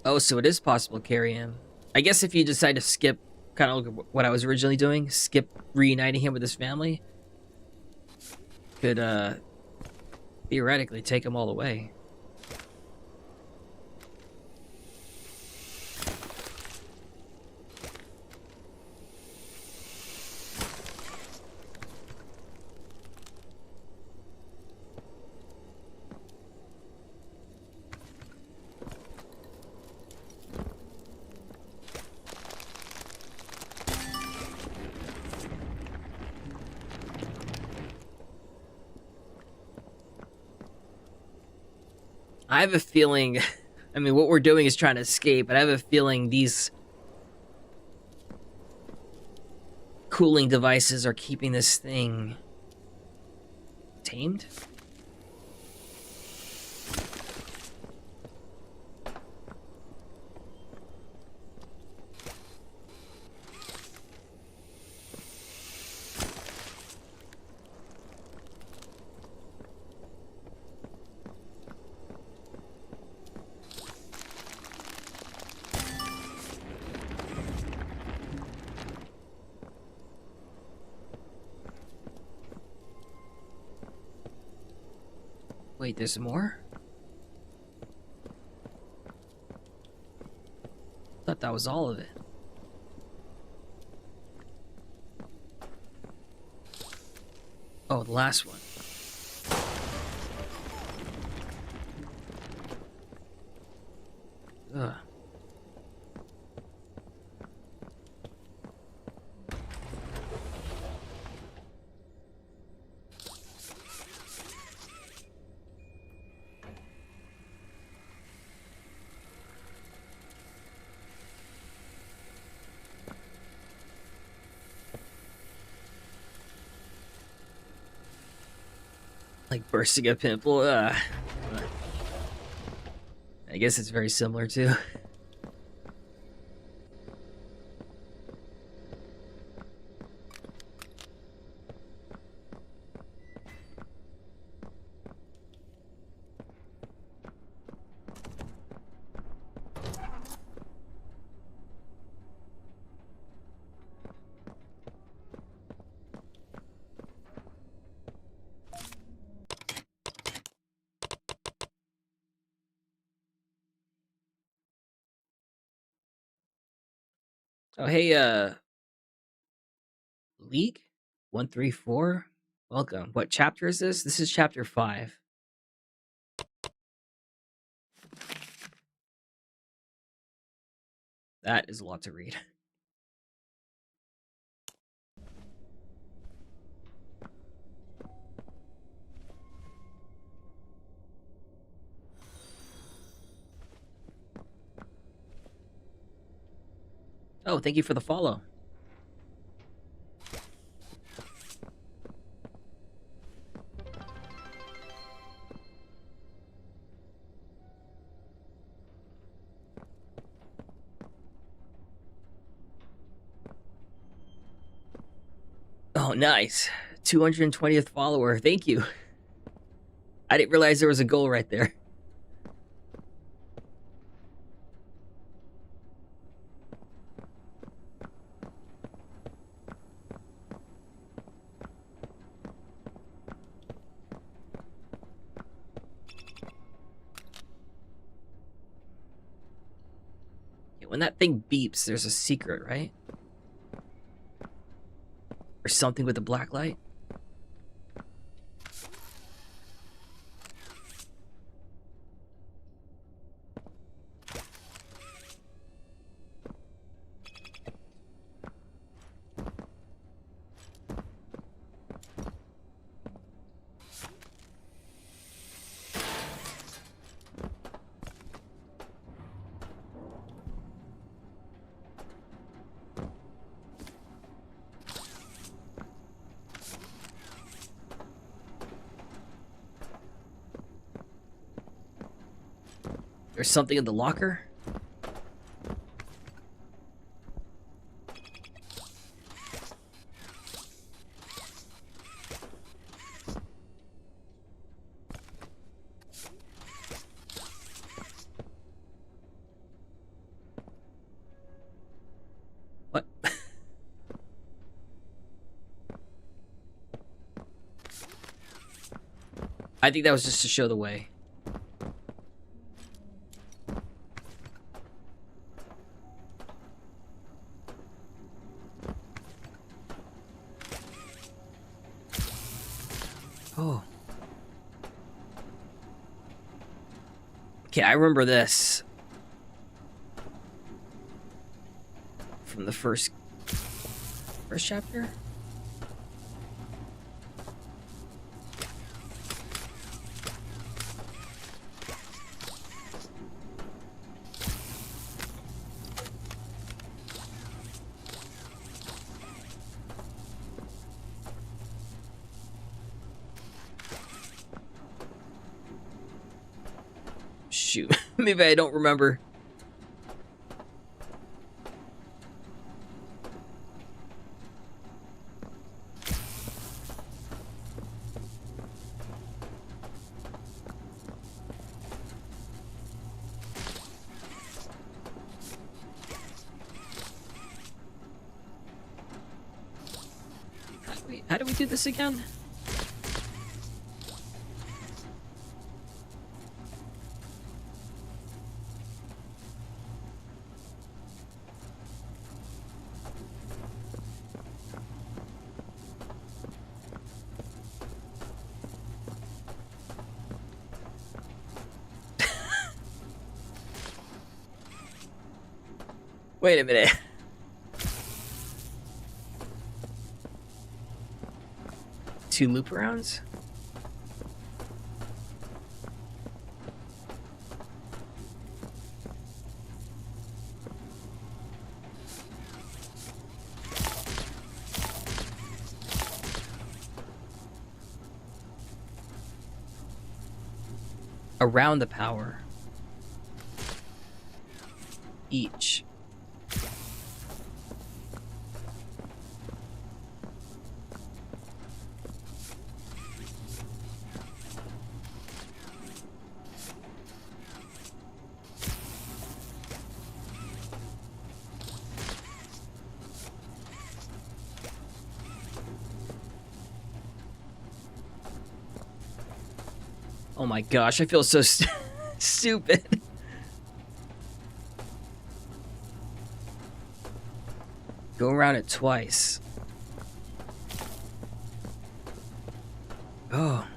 Oh, so it is possible to carry him. I guess if you decide to skip kind of what I was originally doing, skip reuniting him with his family, could theoretically take him all the way. I have a feeling, I mean, what we're doing is trying to escape, but I have a feeling these cooling devices are keeping this thing tamed? Wait, there's more? Thought that was all of it. Oh, the last one. Ugh. Like bursting a pimple. I guess it's very similar too. Oh, hey, League 134. Welcome. What chapter is this? This is chapter 5. That is a lot to read. Oh, thank you for the follow. Oh, nice. 220th follower. Thank you. I didn't realize there was a goal right there. When that thing beeps, there's a secret, right? Or something with the black light? There's something in the locker? What? I think that was just to show the way. Oh. Okay, I remember this from the first chapter. Shoot, maybe I don't remember. How do we do this again? Wait a minute. Two loop arounds? Around the power. Each. Oh my gosh, I feel so stupid. Go around it twice. Oh.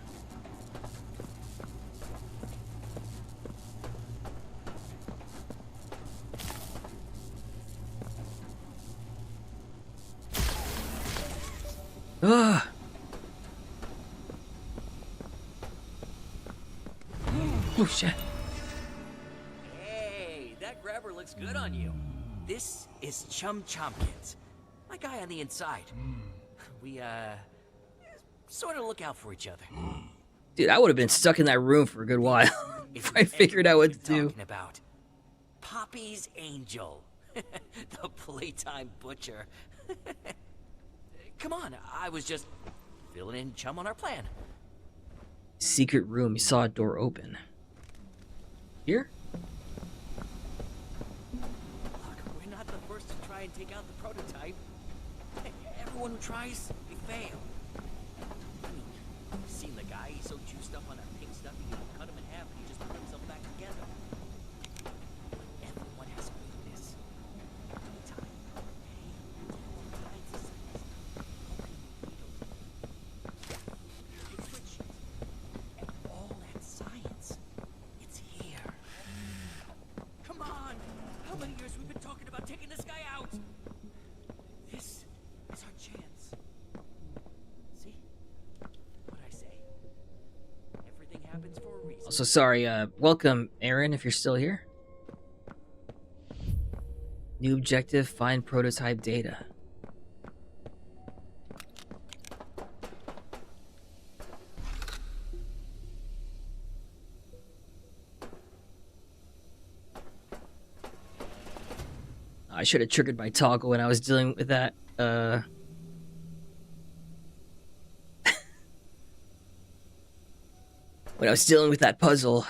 Ah. Oh shit. Hey, that grabber looks good on you. This is Chum Chompkins, my guy on the inside. We, sort of look out for each other. Dude, I would have been stuck in that room for a good while if I figured out what to do. Talking about Poppy's Angel, the Playtime Butcher. Come on, I was just filling in Chum on our plan. Secret room. You saw a door open. Here? Look, we're not the first to try and take out the prototype. Everyone who tries, we fail. I mean, you've seen the guy, he's so juiced up on that pink stuff, you can cut him in half and he just put himself back together. Everyone has a weakness. Time, pain, all kinds of things. It's rich. And all that science, it's here. Come on! How many years we've been talking about taking this guy out? This is our chance. See? What I say? Everything happens for a reason. Also, sorry, welcome, Aaron, if you're still here. New objective, find prototype data. I should have triggered my toggle when I was dealing with that, when I was dealing with that puzzle.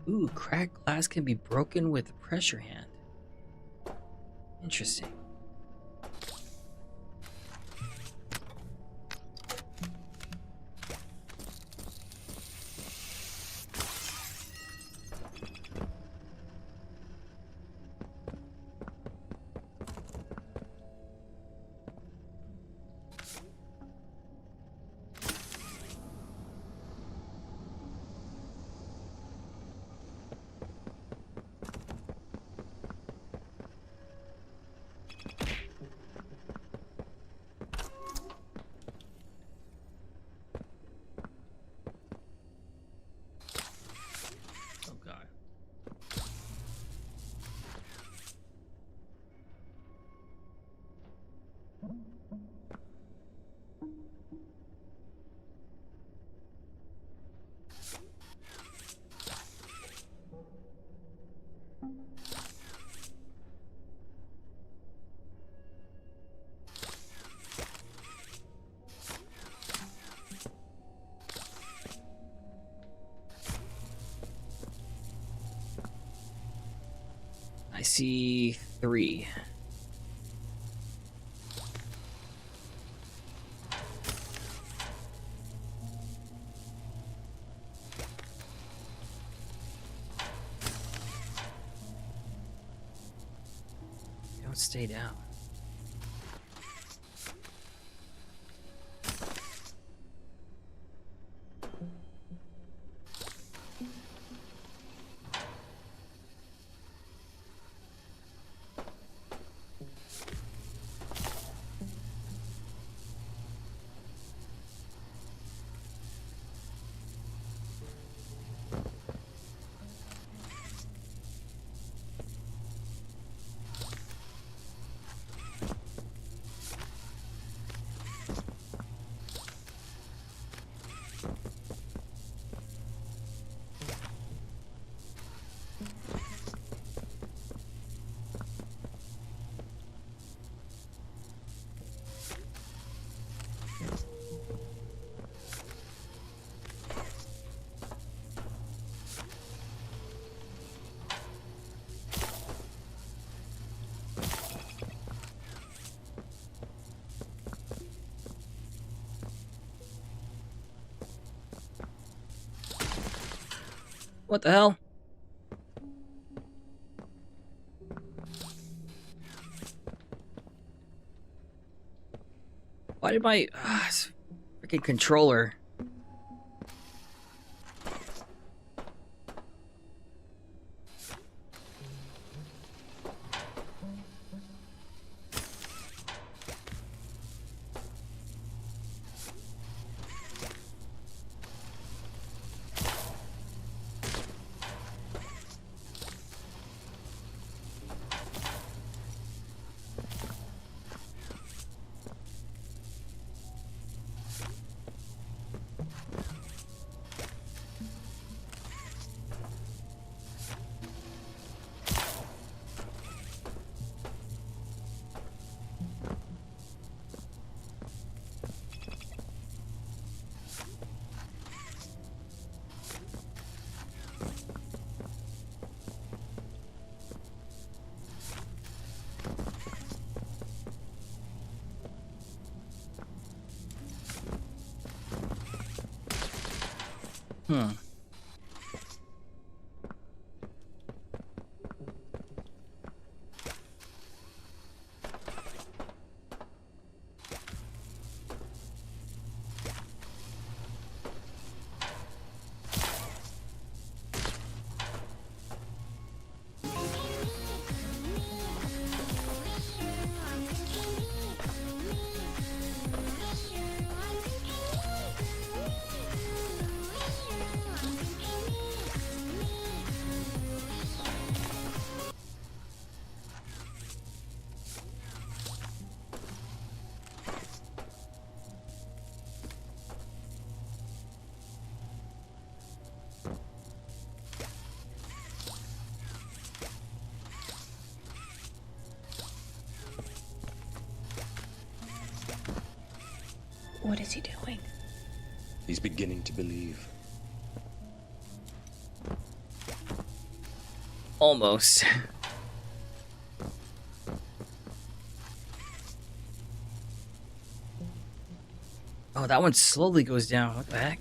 Ooh, cracked glass can be broken with a pressure hand. Interesting. Oh god. I see 3. Don't stay down. What the hell? Why did my freaking controller? What is he doing? He's beginning to believe. Almost. Oh, that one slowly goes down. What the heck?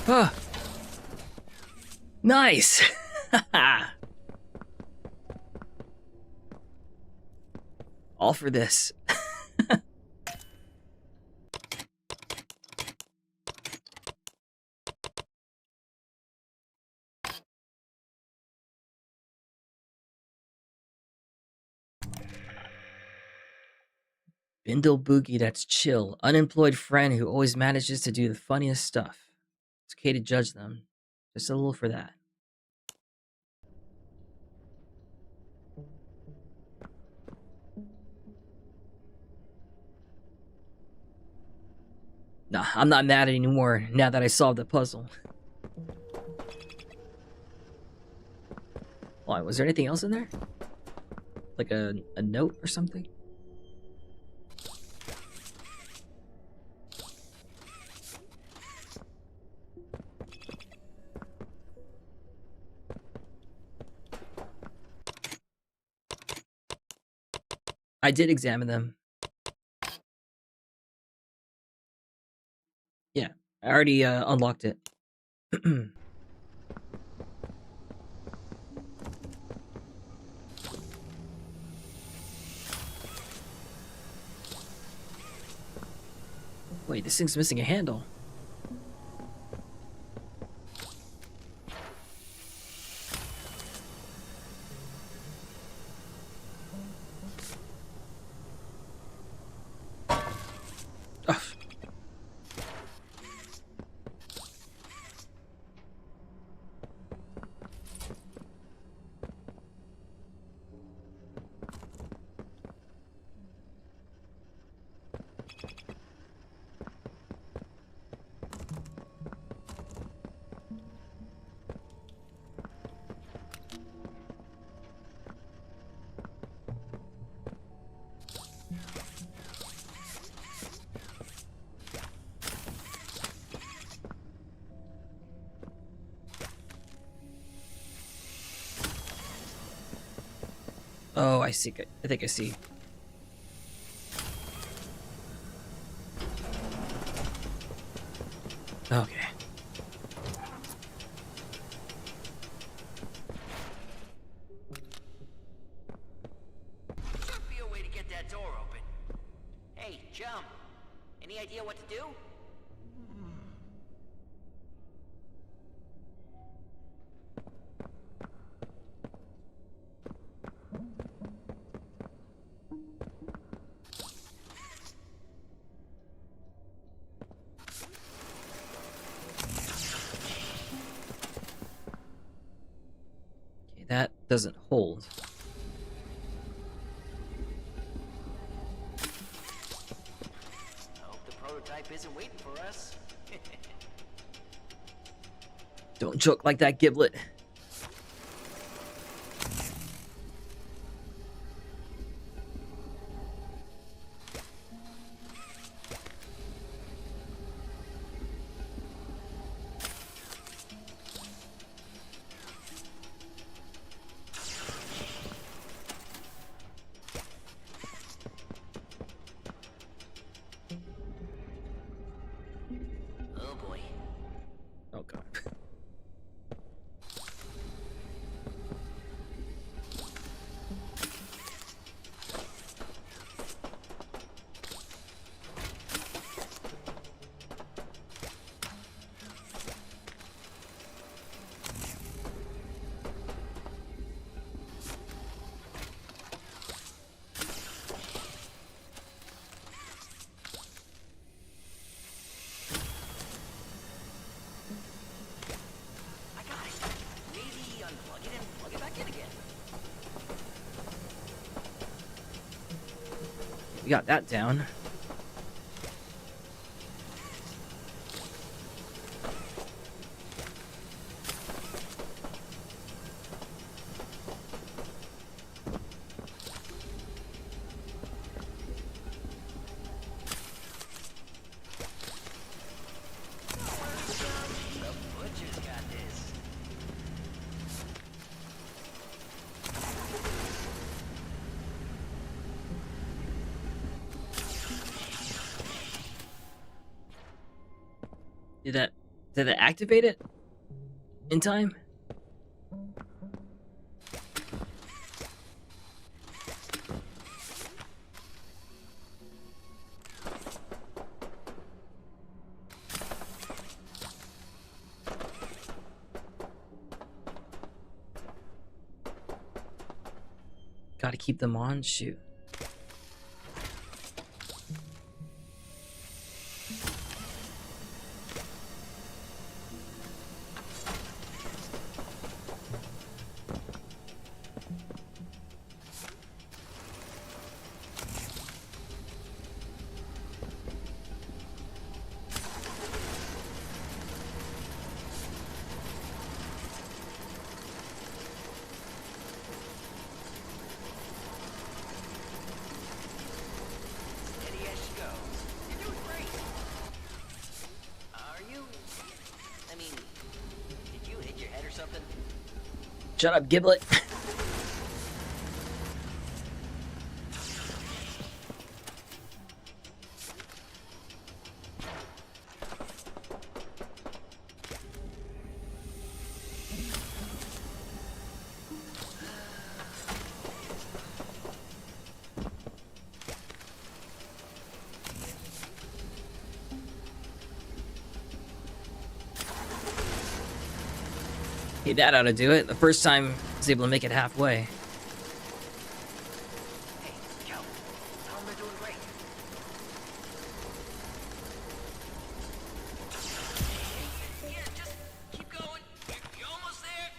Huh. Nice. All for this. Bindle Boogie, that's chill. Unemployed friend who always manages to do the funniest stuff. It's okay to judge them. Just a little for that. Nah, I'm not mad anymore now that I solved the puzzle. Why, was there anything else in there? Like a note or something? I did examine them. Yeah, I already unlocked it. Wait, this thing's missing a handle. Oh. Oh, I see. I think I see. Okay. Should be a way to get that door open. Hey, Chum. Any idea what to do? Okay, that doesn't hold. I hope the prototype isn't waiting for us. Don't joke like that, Giblet. Oh boy. Oh god. I got it. Maybe unplug it and plug it back in again. We got that down. The butcher's got this. Did it activate it in time? Gotta keep them on. Shoot. Steady as she goes. You're doing great. Are you? I mean, did you hit your head or something? Shut up, Giblet. Hey, that ought to do it. The first time I was able to make it halfway. Hey, Joe. Tell them they're doing great. Yeah, just keep going. You're almost there.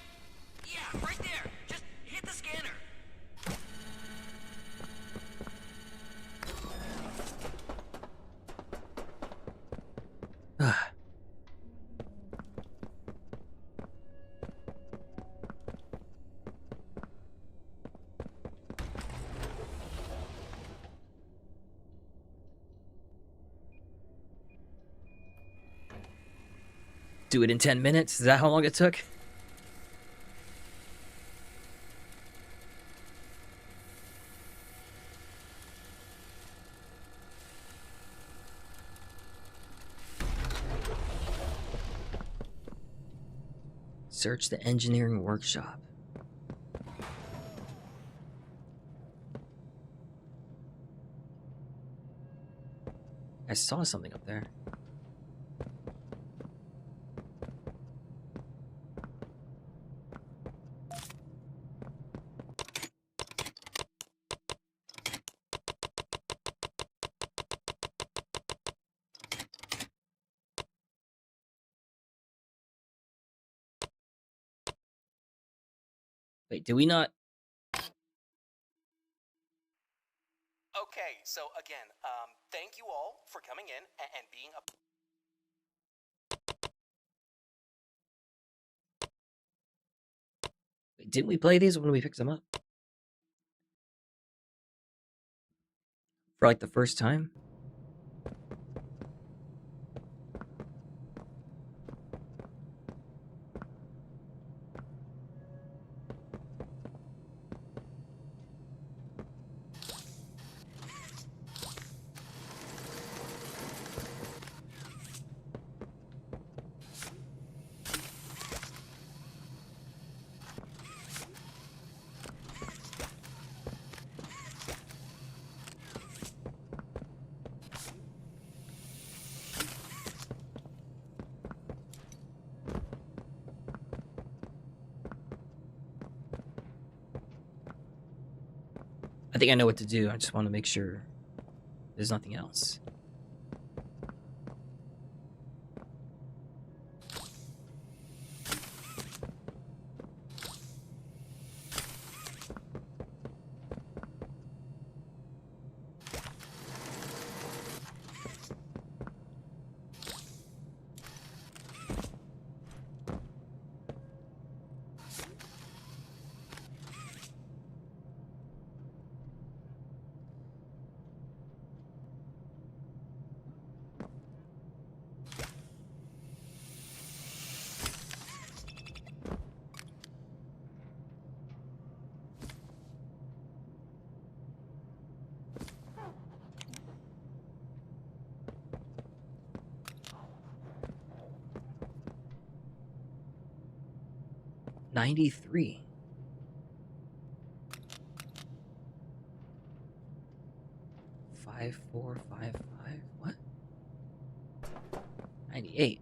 Yeah, right there. Just hit the scanner. Do it in 10 minutes? Is that how long it took? Search the engineering workshop. I saw something up there. Wait, do we not? Okay, so again, thank you all for coming in and being a... Wait, didn't we play these when we picked them up? For like the first time? I think I know what to do. I just want to make sure there's nothing else. $93. 5455. What? 98.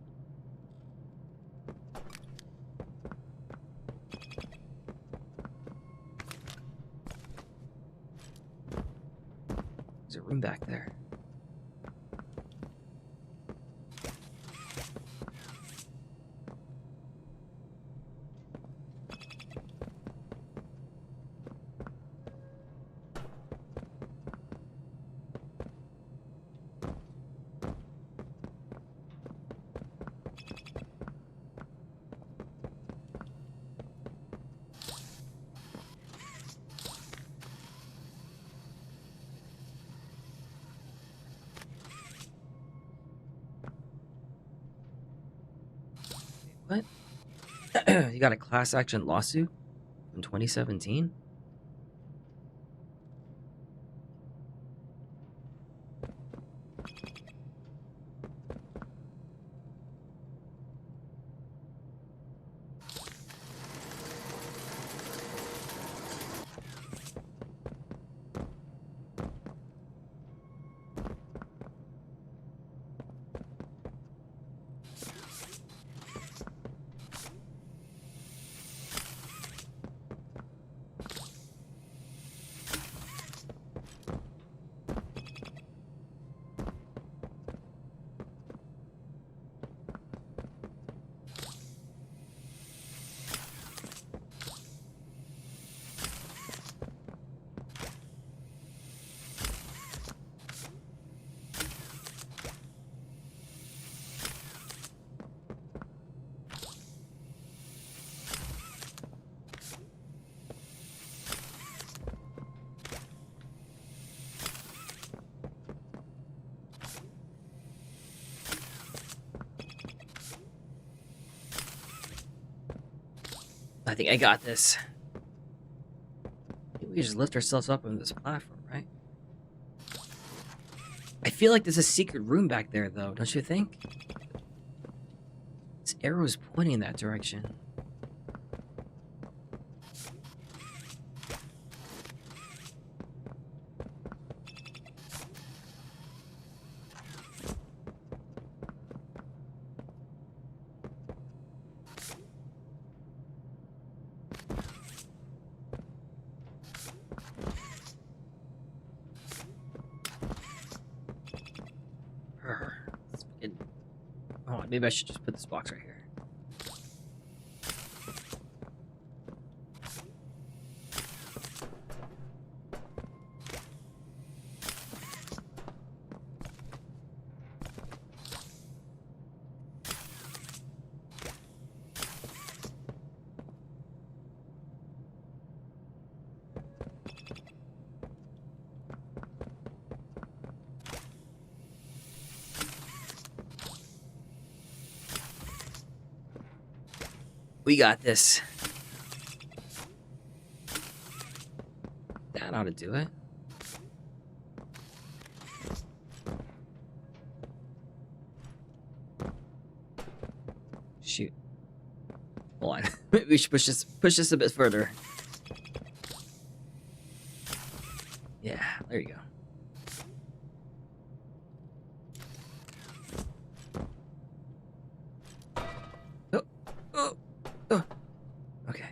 There's a room back there. What? You got a class action lawsuit from 2017? I think I got this. We just lift ourselves up on this platform, right? I feel like there's a secret room back there, though, don't you think? This arrow's pointing in that direction. Hold on, maybe I should just put this box right here. We got this. That ought to do it. Shoot. Hold on. Maybe we should push this a bit further. Yeah, there you go. Okay.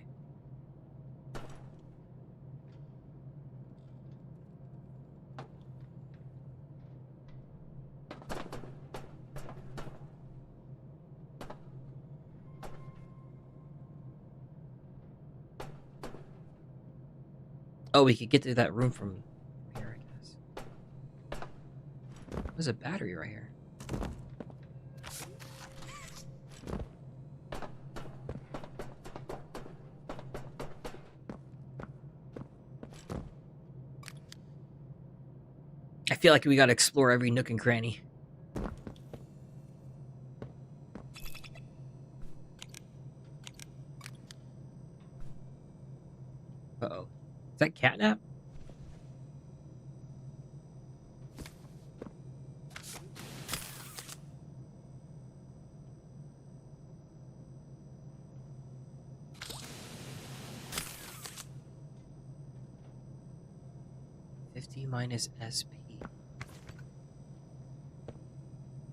Oh, we could get to that room from here, I guess. There's a battery right here. I feel like we gotta explore every nook and cranny. Uh-oh. Is that catnap? -50 SP.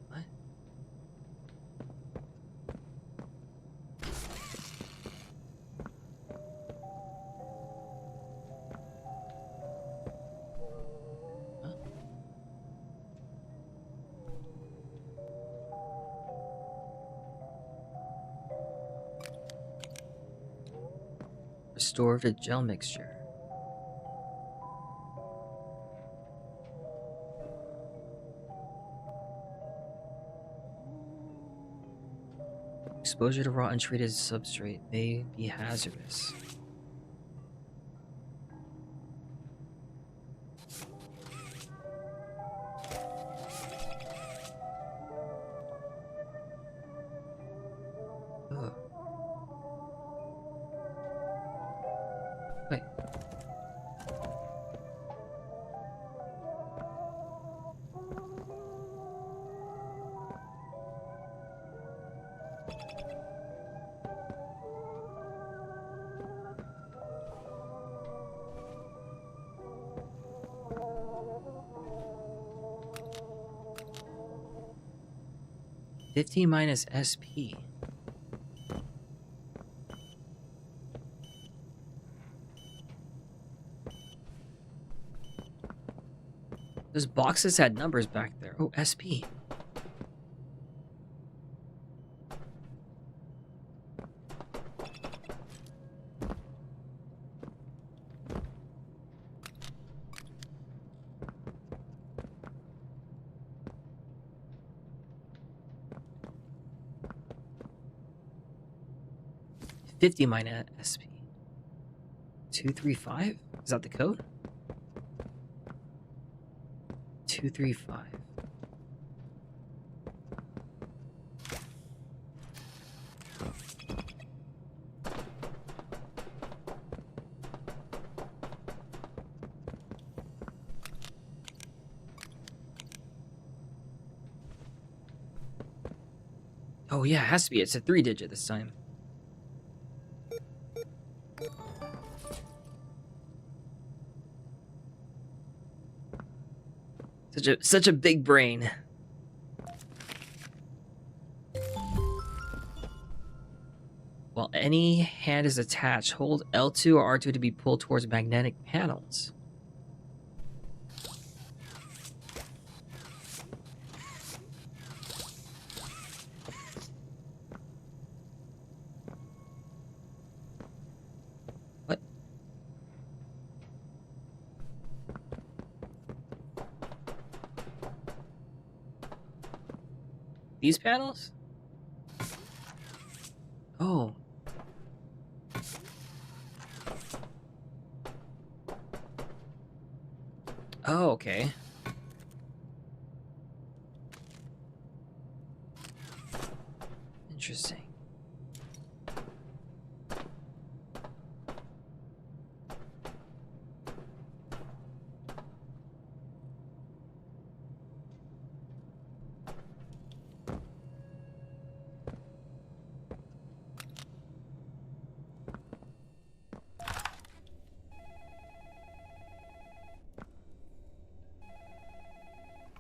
What? Huh? Restorative gel mixture. Exposure to raw untreated substrate may be hazardous. Ugh. Wait. -50 SP. Those boxes had numbers back there. Oh, SP. -50 SP. 235? Is that the code? 235. Oh yeah, it has to be. It's a 3-digit this time. Such a big brain. While any hand is attached, hold L2 or R2 to be pulled towards magnetic panels. These panels? Oh. Oh, okay. Interesting.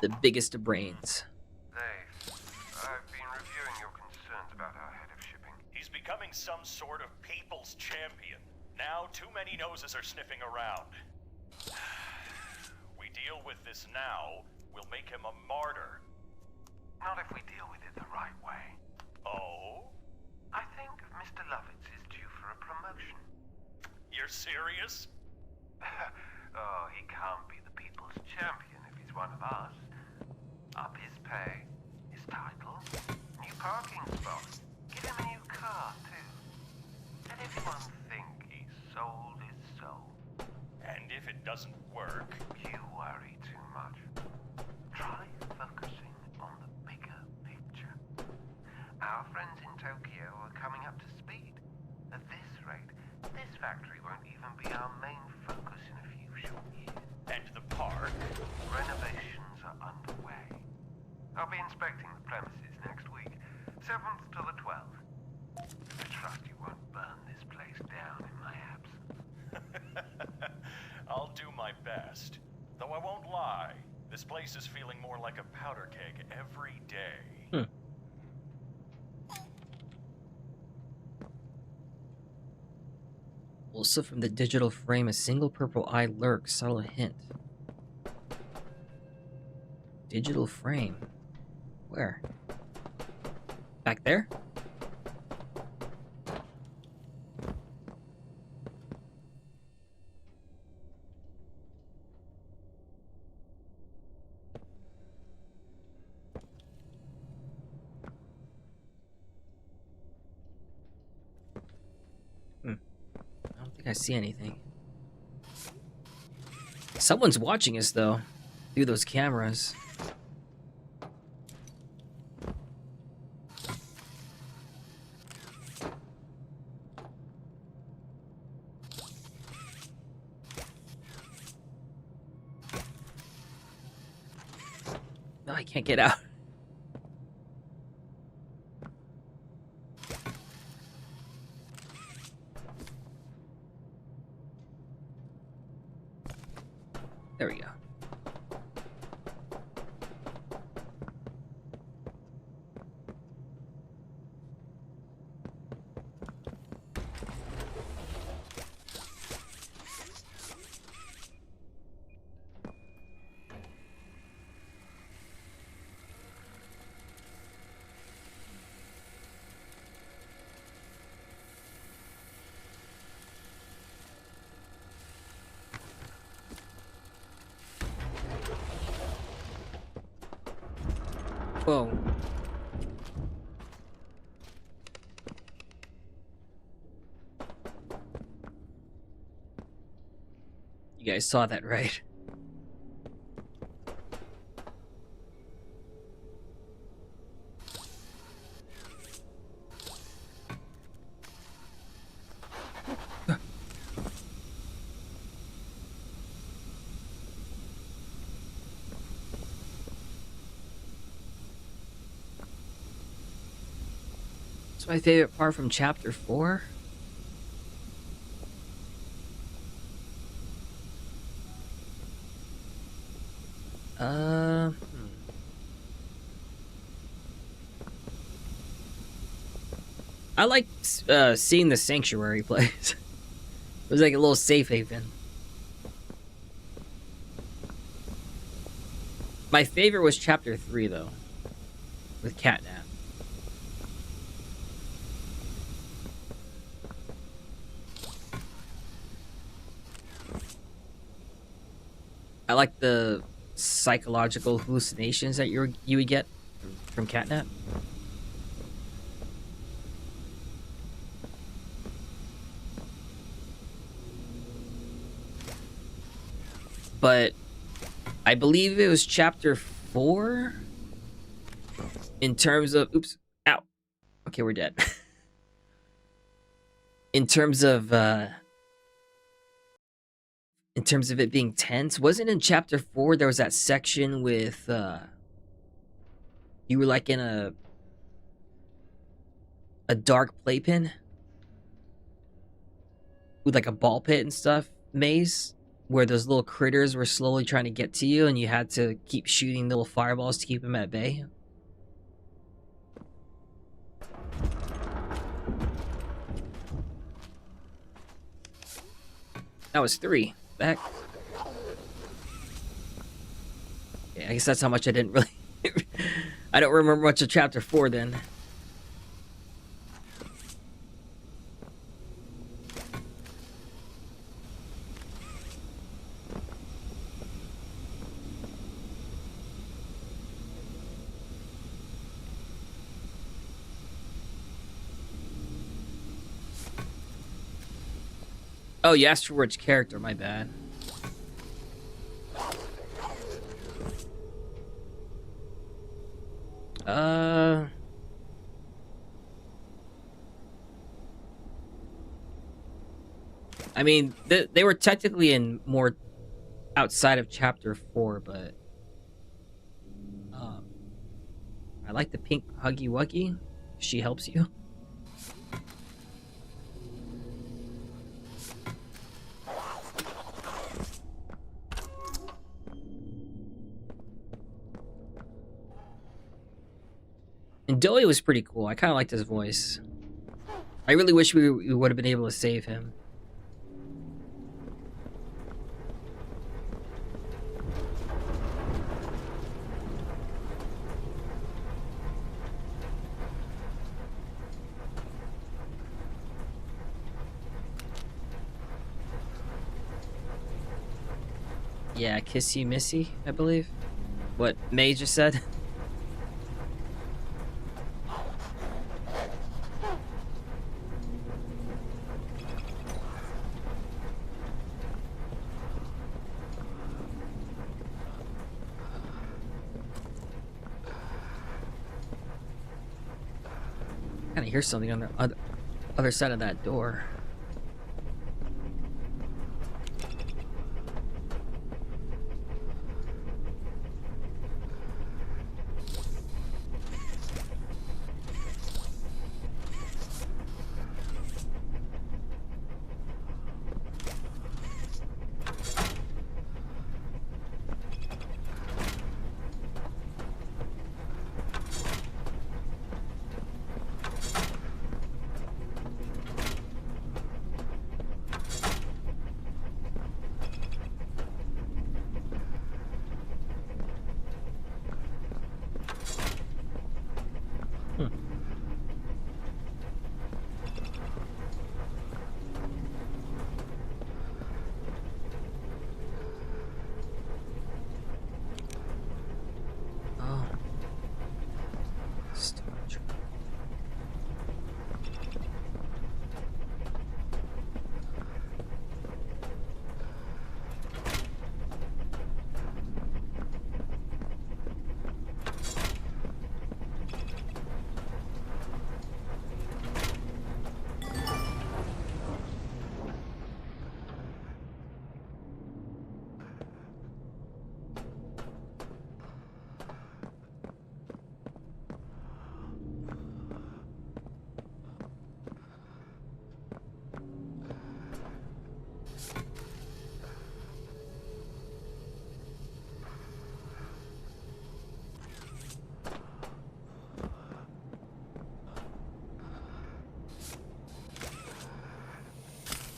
The biggest of brains. Dave, I've been reviewing your concerns about our head of shipping. He's becoming some sort of people's champion. Now too many noses are sniffing around. We deal with this now, we'll make him a martyr. Not if we deal with it the right way. Oh? I think Mr. Lovitz is due for a promotion. You're serious? Oh, he can't be the people's champion if he's one of us. Up his pay, his title, new parking spot, get him a new car too. Let everyone think he sold his soul. And if it doesn't work? You worry too much. Try focusing on the bigger picture. Our friends in Tokyo are coming up to speed. At this rate, this factory won't even be our main focus in a few short years. And the park? Renovations are underway. I'll be inspecting the premises next week, 7th to the 12th. I trust you won't burn this place down in my absence. I'll do my best. Though I won't lie, this place is feeling more like a powder keg every day. Also from the digital frame, a single purple eye lurks, subtle hint. Digital frame. Where? Back there? I don't think I see anything. Someone's watching us, though, through those cameras. No, I can't get out. There we go. Whoa. You guys saw that, right? It's my favorite part from chapter 4. I like seeing the sanctuary place. It was like a little safe haven. My favorite was chapter 3, though, with Catnap. I like the psychological hallucinations that you would get from Catnap. But I believe it was chapter 4 in terms of oops, ow. Okay, we're dead. in terms of it being tense, wasn't in chapter 4 there was that section with you were like in a dark playpen with like a ball pit and stuff maze where those little critters were slowly trying to get to you and you had to keep shooting little fireballs to keep them at bay? That was 3. Back. Yeah, I guess that's how much I didn't really I don't remember much of chapter 4 then. Oh, you asked for which character, my bad. I mean, they were technically in more outside of chapter 4, but I like the pink Huggy Wuggy. She helps you. And Dowie was pretty cool. I kind of liked his voice. I really wish we would have been able to save him. Yeah, Kissy Missy, I believe. What May just said. I kind of hear something on the other side of that door.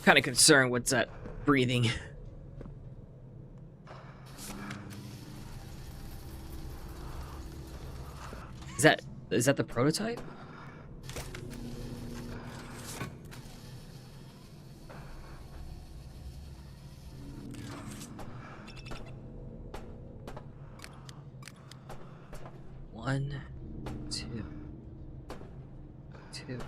Kind of concerned. What's that breathing? Is that the prototype? 1, 2, 2.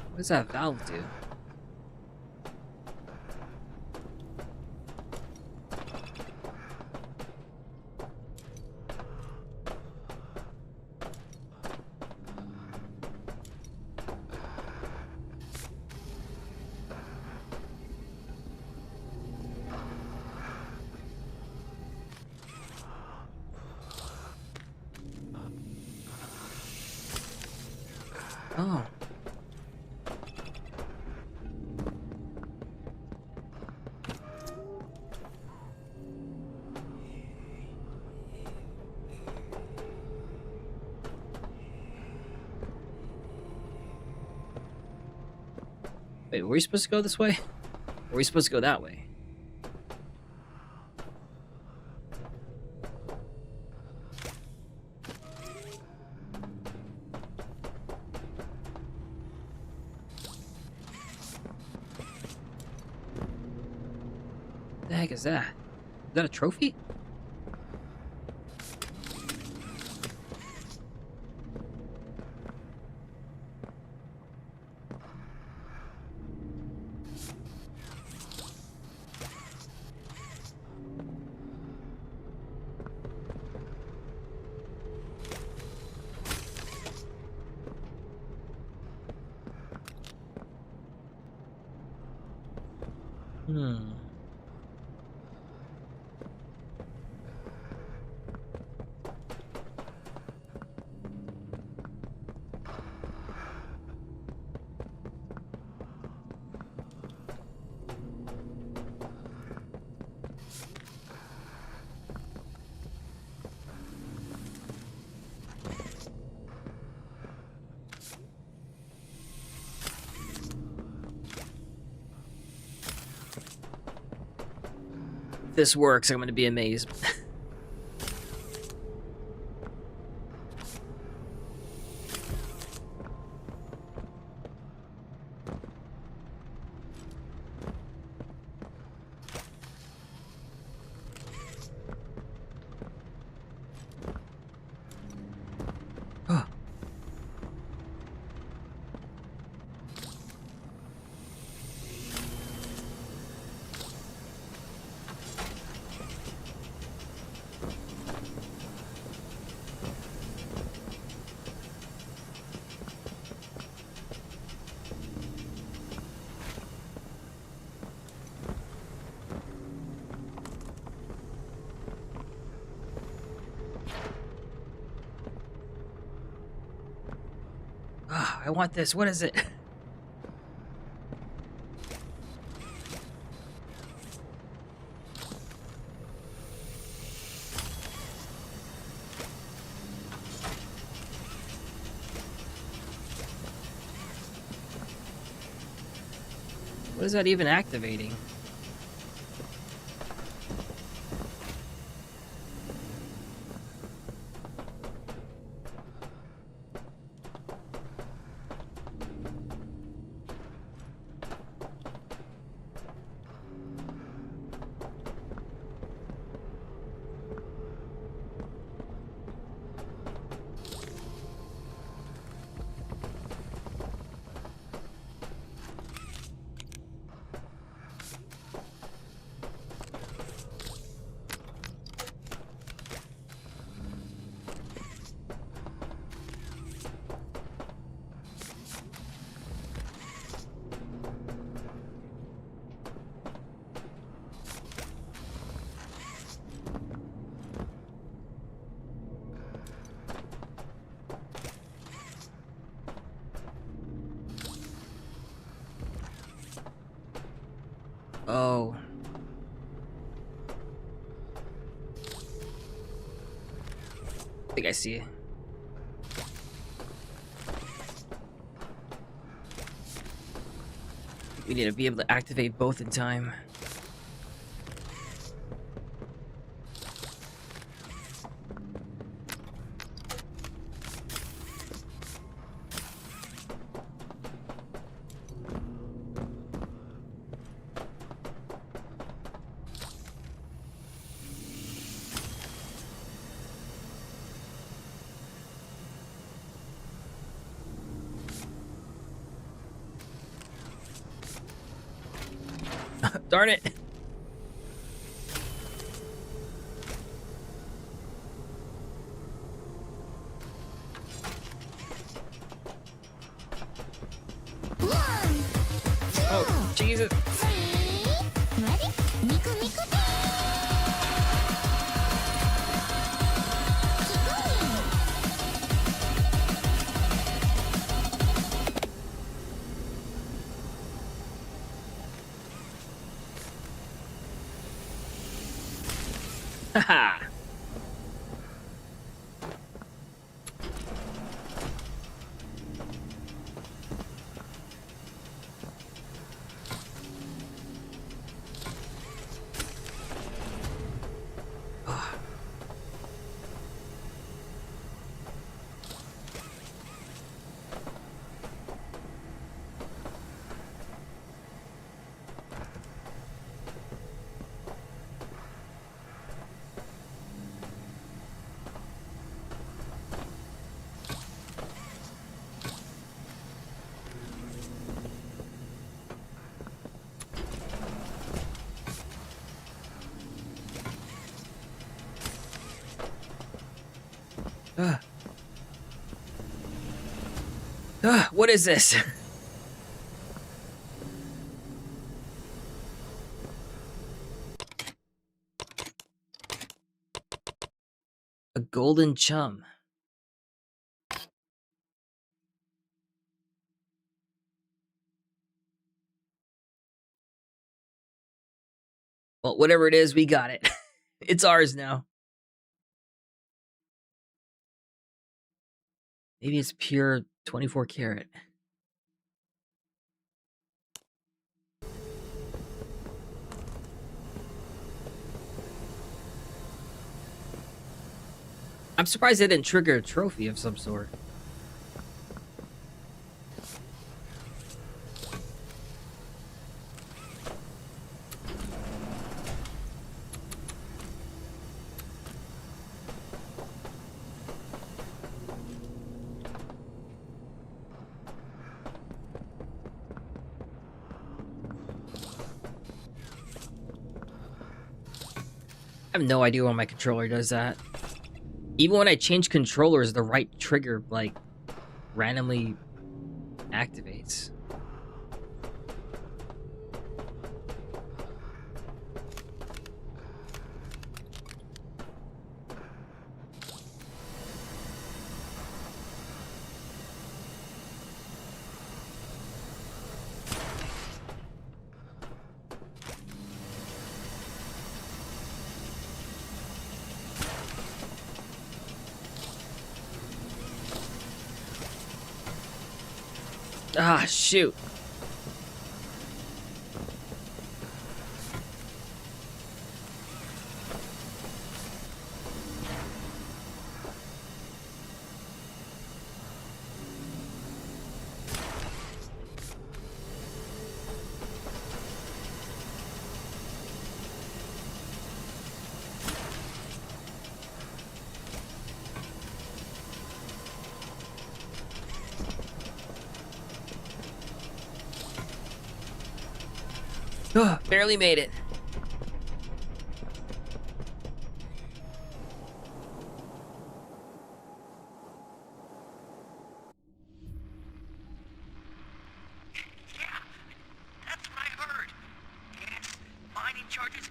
What does that valve do? Oh. Wait, were we supposed to go this way? Or were we supposed to go that way? What the heck is that? Is that a trophy? Hmm. If this works, I'm going to be amazed. Oh. I want this. What is it? What is that even activating? Oh. I think I see it. We need to be able to activate both in time. Darn it! Oh, Jesus! Haha! What is this? A golden chum. Well, whatever it is, we got it. It's ours now. Maybe it's pure 24 karat. I'm surprised they didn't trigger a trophy of some sort. I have no idea why my controller does that. Even when I change controllers, the right trigger, like, randomly activates. Ah, shoot. Oh, barely made it. Yeah, that's what I heard. Gas, mining charges.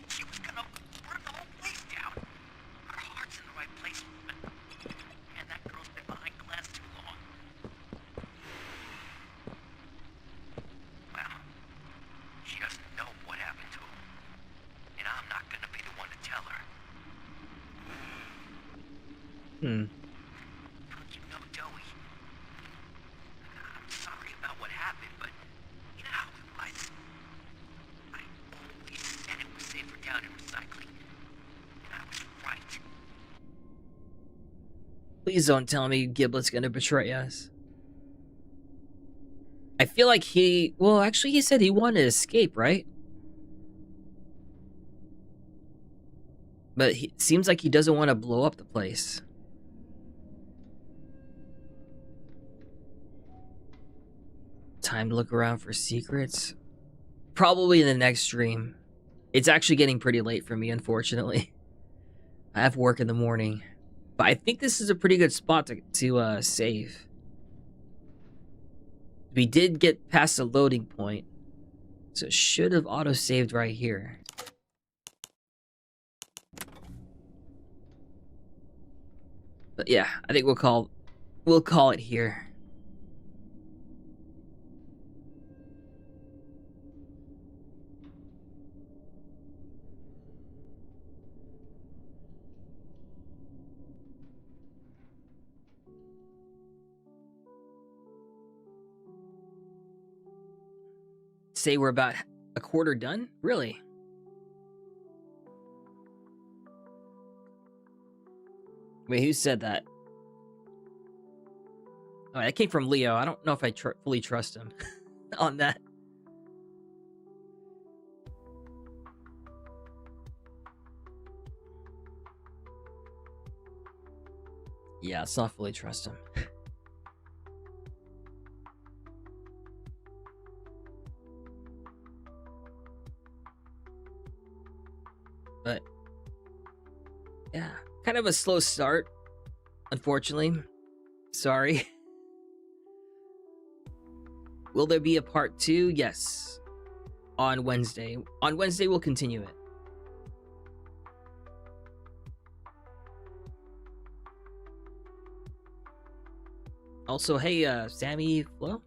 She was gonna burn the whole place down. Her heart's in the right place, but man, that girl's been behind glass too long. Well, she doesn't Please don't tell me Giblet's gonna betray us. I feel like he... Well, actually, he said he wanted to escape, right? But it seems like he doesn't want to blow up the place. Time to look around for secrets. Probably in the next stream. It's actually getting pretty late for me, unfortunately. I have work in the morning. But I think this is a pretty good spot to save. We did get past the loading point. So it should have auto-saved right here. But yeah, I think we'll call it here. Say we're about a quarter done? Really? Wait, who said that? Oh, that came from Leo. I don't know if I fully trust him on that. Yeah, let's not fully trust him. But yeah, kind of a slow start, unfortunately. Sorry. Will there be a part 2? Yes. On Wednesday. On Wednesday, we'll continue it. Also, hey, Sammy Flo?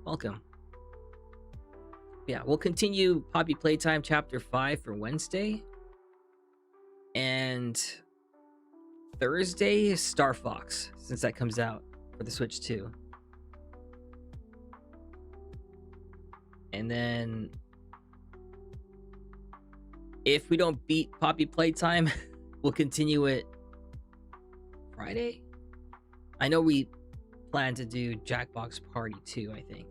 Welcome. Yeah, we'll continue Poppy Playtime Chapter 5 for Wednesday. And Thursday, Star Fox, since that comes out for the Switch 2. And then if we don't beat Poppy Playtime, we'll continue it Friday. I know we plan to do Jackbox Party 2, I think.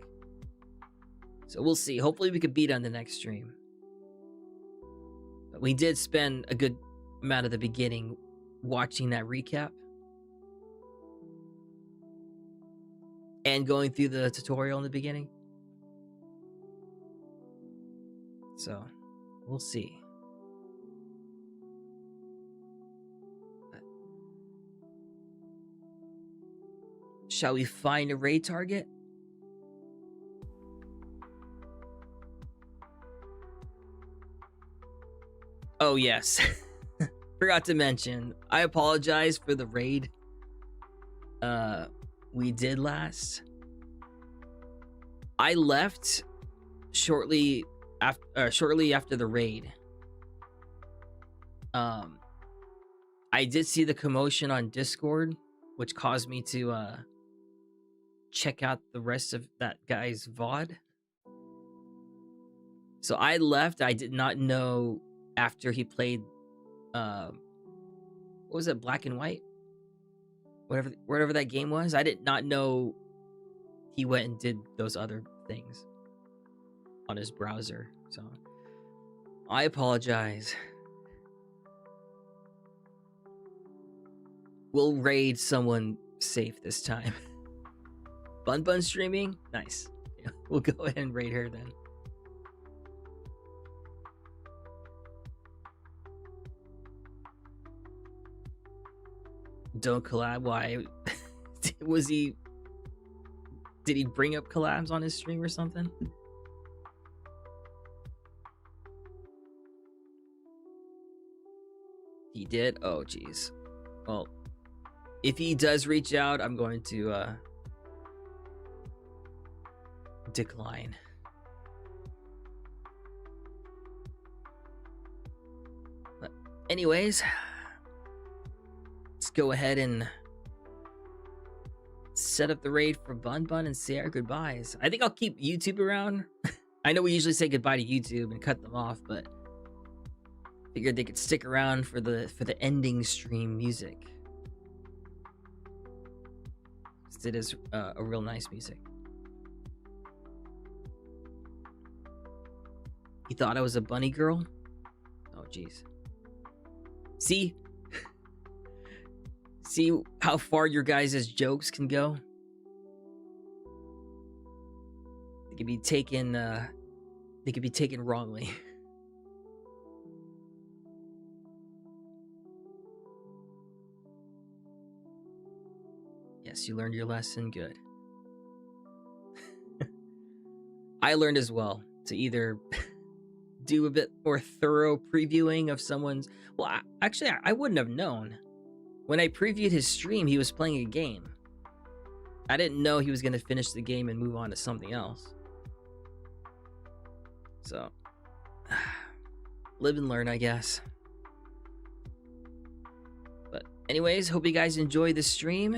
So we'll see. Hopefully we could beat on the next stream. But we did spend a good amount of the beginning watching that recap. And going through the tutorial in the beginning. So, we'll see. Shall we find a raid target? Oh, yes. Forgot to mention, I apologize for the raid we did last. I left shortly after the raid. I did see the commotion on Discord, which caused me to check out the rest of that guy's VOD. So I left. I did not know after he played what was it, Black and White? Whatever that game was. I did not know he went and did those other things on his browser. So I apologize. We'll raid someone safe this time. Bun streaming? Nice. Yeah, we'll go ahead and raid her then. Don't collab? Why? Did he bring up collabs on his stream or something? He did? Oh, jeez. Well, if he does reach out, I'm going to decline. But anyways, let's go ahead and set up the raid for Bun and say our goodbyes. I think I'll keep YouTube around. I know we usually say goodbye to YouTube and cut them off, but figured they could stick around for the ending stream music. because it is a real nice music. You thought I was a bunny girl? Oh, jeez. See? See how far your guys' jokes can go? They could be taken wrongly. Yes, you learned your lesson. Good. I learned as well to either do a bit more thorough previewing of someone's... Well, actually, I wouldn't have known. When I previewed his stream, he was playing a game. I didn't know he was going to finish the game and move on to something else. So, live and learn, I guess. But anyways, hope you guys enjoyed the stream.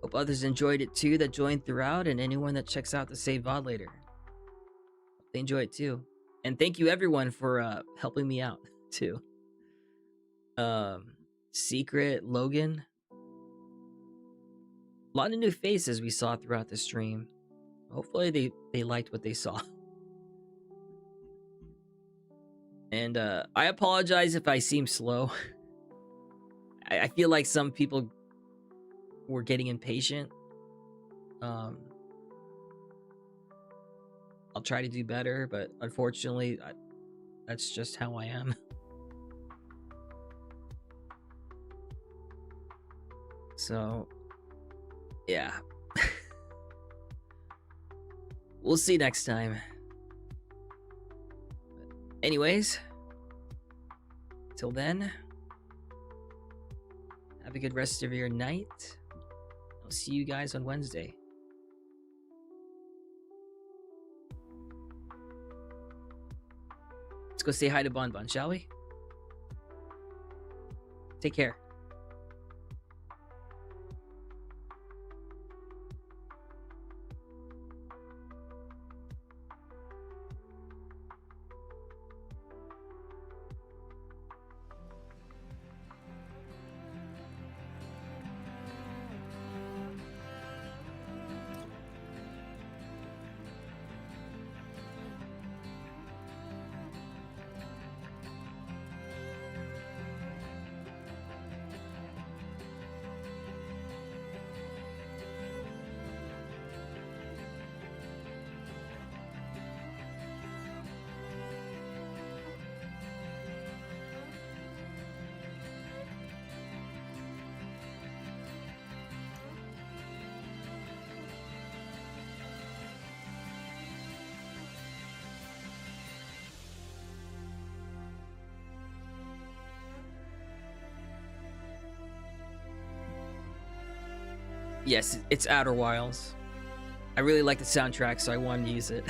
Hope others enjoyed it too that joined throughout, and anyone that checks out the save VOD later. Hope they enjoy it too. And thank you everyone for helping me out too. Secret, Logan. A lot of new faces we saw throughout the stream. Hopefully they liked what they saw. And I apologize if I seem slow. I feel like some people were getting impatient. I'll try to do better, but unfortunately, that's just how I am. So, yeah. We'll see next time. But anyways, till then, have a good rest of your night. I'll see you guys on Wednesday. Let's go say hi to Bon Bon, shall we? Take care. Yes, it's Outer Wilds. I really like the soundtrack, so I wanted to use it.